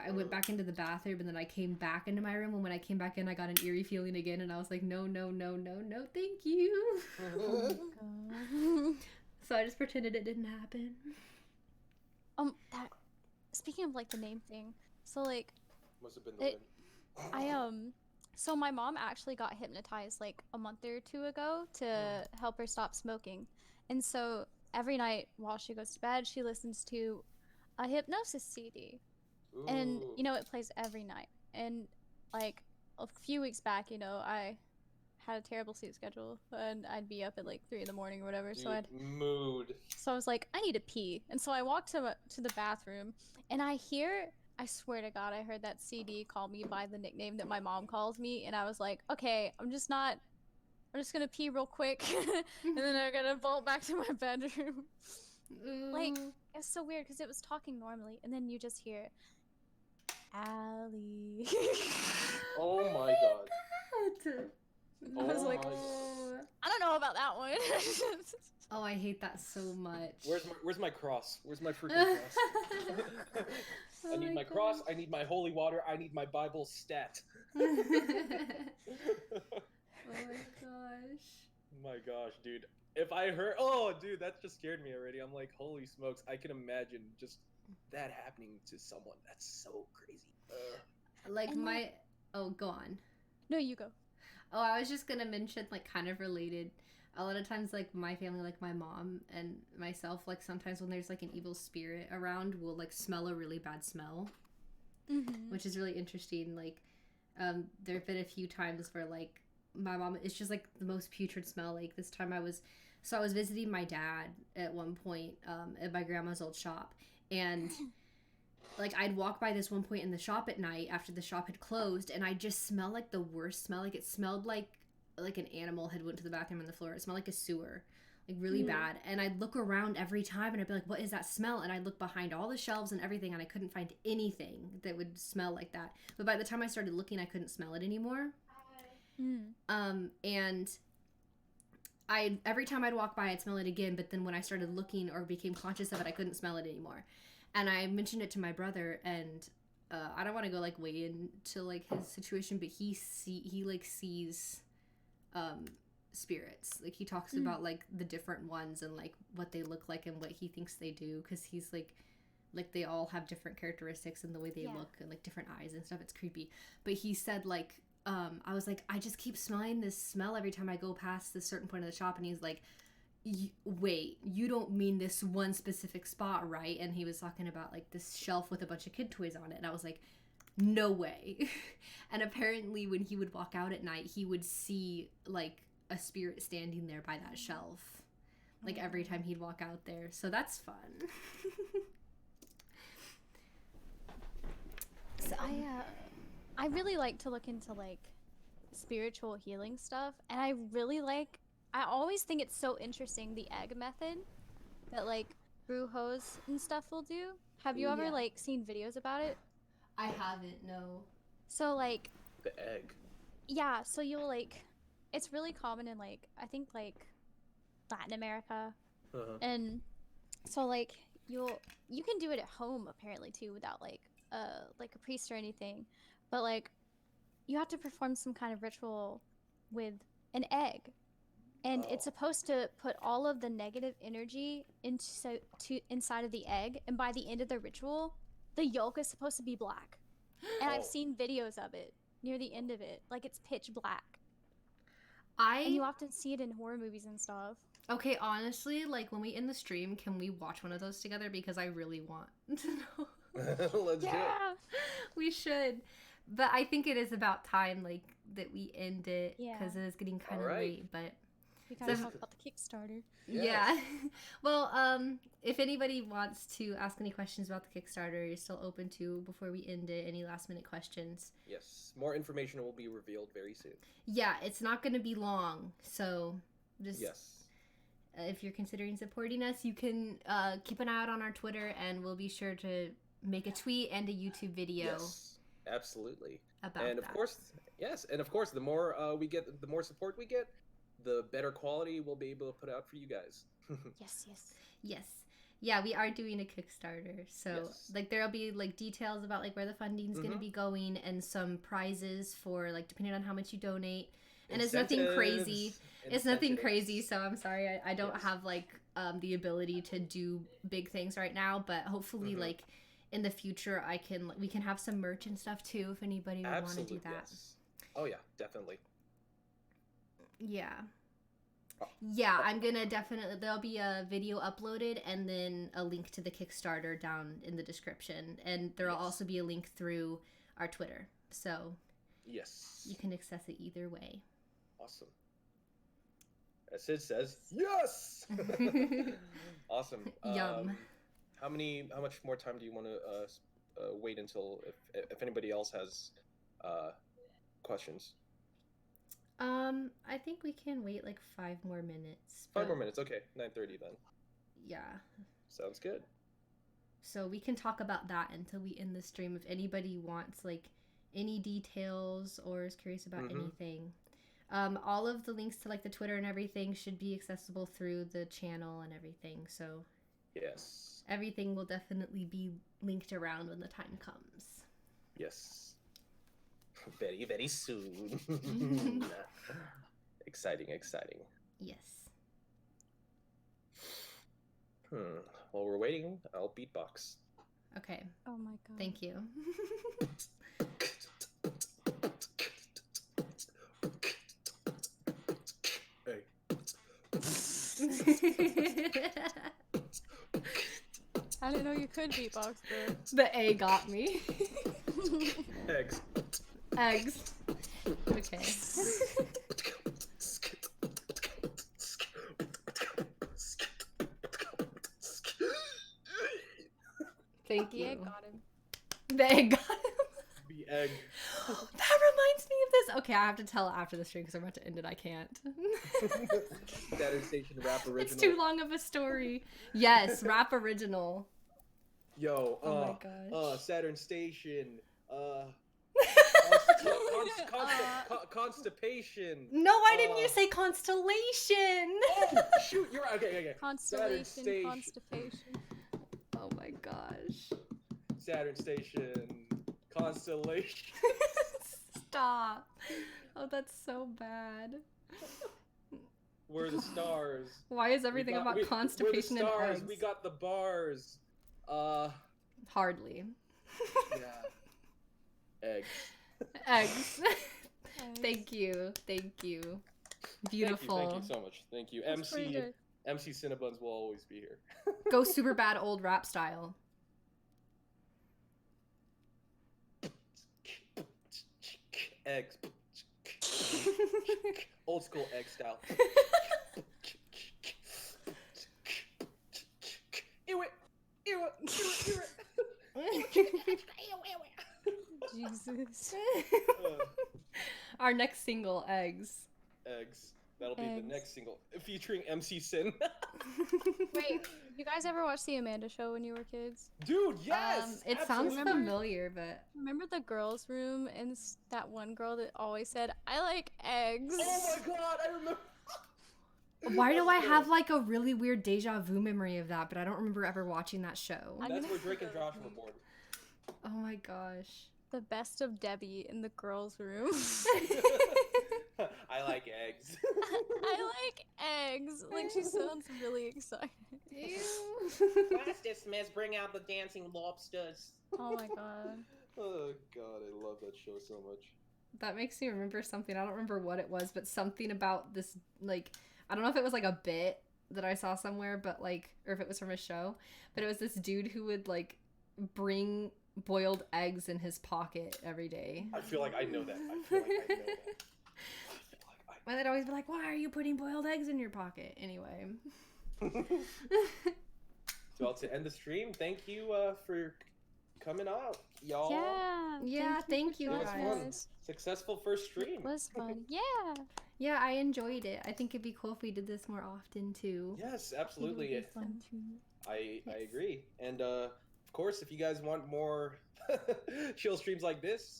B: I went back into the bathroom, and then I came back into my room, and when I came back in, I got an eerie feeling again, and I was like, no, no, no, no, no, thank you. So I just pretended it didn't happen.
C: That speaking of like the name thing, so like
A: Must have been the wind.
C: so my mom actually got hypnotized like a month or two ago to help her stop smoking. And so every night while she goes to bed, she listens to a hypnosis CD. And
A: Ooh.
C: you know, it plays every night. And like a few weeks back, you know, I had a terrible sleep schedule, and I'd be up at like 3 in the morning or whatever.
A: Dude,
C: So
A: mood.
C: I was like, I need to pee. And so I walked to the bathroom, and I swear to God, I heard that CD call me by the nickname that my mom calls me. And I was like, okay, I'm just gonna pee real quick. And then I'm gonna bolt back to my bedroom. Like,
B: Ooh.
C: it's so weird because it was talking normally, and then you just hear, Allie.
A: Oh my god.
B: God.
C: I was like,
B: No.
C: I don't know about that one.
B: Oh, I hate that so much.
A: Where's my cross? Where's my freaking cross? I
B: Oh
A: need my cross, I need my holy water, I need my Bible stat.
B: Oh my gosh.
A: My gosh, dude. If I heard, dude, that just scared me already. I'm like, holy smokes, I can imagine just that happening to someone. That's so crazy.
B: Like
C: And,
B: my oh, go on.
C: No, you go.
B: Oh, I was just gonna mention, like, kind of related. A lot of times, like, my family, like my mom and myself, like, sometimes when there's like an evil spirit around, we'll like smell a really bad smell, which is really interesting. Like, there have been a few times where like my mom, it's just like the most putrid smell. Like this time I was visiting my dad at one point at my grandma's old shop, and like I'd walk by this one point in the shop at night after the shop had closed, and I just smelled like the worst smell. Like it smelled like an animal had went to the bathroom on the floor. It smelled like a sewer, like really bad. And I'd look around every time and I'd be like, what is that smell? And I'd look behind all the shelves and everything, and I couldn't find anything that would smell like that. But by the time I started looking, I couldn't smell it anymore. And every time I'd walk by, I'd smell it again. But then when I started looking or became conscious of it, I couldn't smell it anymore. And I mentioned it to my brother, and I don't want to go like way into like his situation, but he like sees spirits. Like he talks about like the different ones and like what they look like and what he thinks they do, because he's like they all have different characteristics and the way they look and like different eyes and stuff. It's creepy. But he said like I was like, I just keep smelling this smell every time I go past this certain point of the shop, and he's like, wait, you don't mean this one specific spot, right? And he was talking about like this shelf with a bunch of kid toys on it, and I was like, no way. And apparently when he would walk out at night, he would see like a spirit standing there by that shelf, like every time he'd walk out there. So that's fun.
C: So I really like to look into like spiritual healing stuff, and I always think it's so interesting, the egg method that like brujos and stuff will do. Have you ever like seen videos about it?
B: I haven't, no.
C: So like
A: The egg.
C: yeah, so you'll like, it's really common in like, I think like Latin America, and so like you can do it at home apparently too, without like a priest or anything, but like you have to perform some kind of ritual with an egg, and it's supposed to put all of the negative energy inside of the egg, and by the end of the ritual, the yolk is supposed to be black. And I've seen videos of it near the end of it, like it's pitch black. And you often see it in horror movies and stuff.
B: Okay, honestly, like when we end the stream, can we watch one of those together? Because I really want to know.
A: Let's do it.
B: We should. But I think it is about time, like, that we end it, because it is getting kind of late. But
C: we gotta talk about the Kickstarter.
B: Yeah. Well, if anybody wants to ask any questions about the Kickstarter, you're still open to, before we end it, any last minute questions.
A: Yes, more information will be revealed very soon.
B: Yeah, it's not going to be long, so just if you're considering supporting us, you can keep an eye out on our Twitter, and we'll be sure to make a tweet and a YouTube video.
A: Yes, absolutely.
B: About
A: and of course, the more we get, the more support we get, the better quality we'll be able to put out for you guys.
B: Yes. Yeah, we are doing a Kickstarter, so like there'll be like details about like where the funding's going to be going, and some prizes for like depending on how much you donate. And it's nothing crazy. It's nothing crazy, so I'm sorry I don't have like the ability to do big things right now, but hopefully like in the future we can have some merch and stuff too, if anybody would want to do that.
A: Yes. Oh yeah, definitely.
B: Yeah, I'm gonna definitely, there'll be a video uploaded and then a link to the Kickstarter down in the description, and there'll also be a link through our Twitter, so you can access it either way.
A: Awesome. As Sid says, yes. Awesome.
B: Yum.
A: How much more time do you want to wait until if anybody else has questions?
B: I think we can wait like 5 more minutes.
A: 5 more minutes, okay. 9:30 then.
B: Yeah.
A: Sounds good.
B: So we can talk about that until we end the stream. If anybody wants like any details or is curious about anything, all of the links to like the Twitter and everything should be accessible through the channel and everything. So
A: yes,
B: everything will definitely be linked around when the time comes.
A: Yes. Very, very soon. Exciting.
B: Yes.
A: While we're waiting, I'll beatbox.
B: Okay.
C: Oh my god.
B: Thank you.
C: I didn't know you could beatbox, bro.
B: The A got me.
A: Eggs.
B: Eggs. Okay. Thank
C: The
B: you.
C: egg got him.
B: The egg got him.
A: The egg.
B: That reminds me of this. Okay, I have to tell after the stream because we're about to end it. I can't.
A: Saturn Station rap original.
B: It's too long of a story. Yes, rap original.
A: Yo,
B: Oh my gosh.
A: Saturn Station. Constipation.
B: No, why didn't you say constellation?
A: Oh, shoot, you're right. Okay.
C: Constellation,
A: Station.
C: constipation.
B: Oh my gosh.
A: Saturn Station. Constellation.
B: Stop. Oh, that's so bad.
A: We're the stars.
B: Why is everything about constipation
A: we're the stars.
B: and eggs?
A: We got the bars.
B: Hardly.
A: Yeah. Eggs.
B: Eggs. Thank you. Beautiful.
A: Thank you so much. Thank you.
C: That's pretty good.
A: MC Cinnabons will always be here.
B: Go super bad old rap style.
A: Eggs. Old school egg style. Ew it.
C: Jesus.
B: Our next single, Eggs.
A: Eggs. That'll be
C: Eggs.
A: the next single featuring MC Sin.
C: Wait, you guys ever watch the Amanda Show when you were kids?
A: Dude, yes.
B: It sounds
A: absolutely.
B: familiar, but
C: Remember the girls' room and that one girl that always said, "I like eggs."
A: Oh my god, I remember.
B: why do I have like a really weird deja vu memory of that? But I don't remember ever watching that show.
A: That's where Drake and Josh were born.
B: Oh my gosh.
C: The best of Debbie in the girls' room.
A: I like eggs.
C: I like eggs. Like, she sounds really excited.
B: Ew.
A: Class dismissed. Bring out the dancing lobsters.
C: Oh my god.
A: Oh god, I love that show so much.
B: That makes me remember something. I don't remember what it was, but something about this, like, I don't know if it was like a bit that I saw somewhere, but like, or if it was from a show, but it was this dude who would like bring boiled eggs in his pocket every day.
A: I feel like I know that. I feel like I know that.
B: And they'd always be like, why are you putting boiled eggs in your pocket? Anyway.
A: Well, to end the stream, thank you for coming out, y'all.
C: Yeah.
B: Thank you
A: It was fun.
B: guys.
A: Successful first stream.
C: It was fun. Yeah.
B: Yeah, I enjoyed it. I think it'd be cool if we did this more often too.
A: Yes,
C: It would
A: absolutely.
C: be fun too.
A: I
B: Yes.
A: agree. And of course, if you guys want more chill streams like this,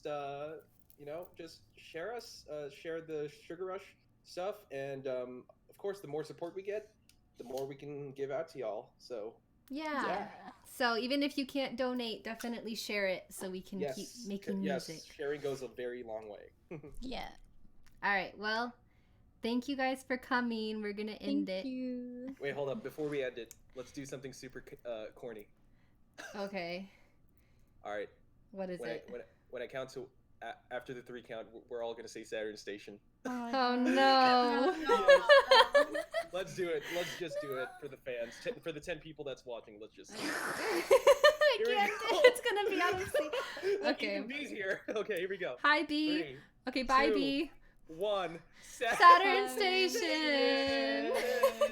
A: just share us, share the Sugar Rush stuff, and of course, the more support we get, the more we can give out to y'all. So
B: Yeah. So even if you can't donate, definitely share it so we can keep making music.
A: Sharing goes a very long way.
C: Yeah.
B: All right. Well, thank you guys for coming. We're gonna end
C: Thank
B: it.
C: you.
A: Wait, hold up. Before we end it, let's do something super corny.
B: Okay.
A: All right.
B: What is it?
A: When I count to after the 3 count, we're all gonna say Saturn Station.
B: Oh no.
A: Let's do it. Let's just do it for the fans. For the 10 people that's watching, let's just.
B: I
A: Here we
B: can't.
A: go.
B: It's gonna be out of sync.
A: Look,
B: Okay.
A: even B's here. Okay, here we go.
B: Hi B.
A: 3,
B: Okay, bye
A: 2,
B: B.
A: 1.
B: Saturn Station.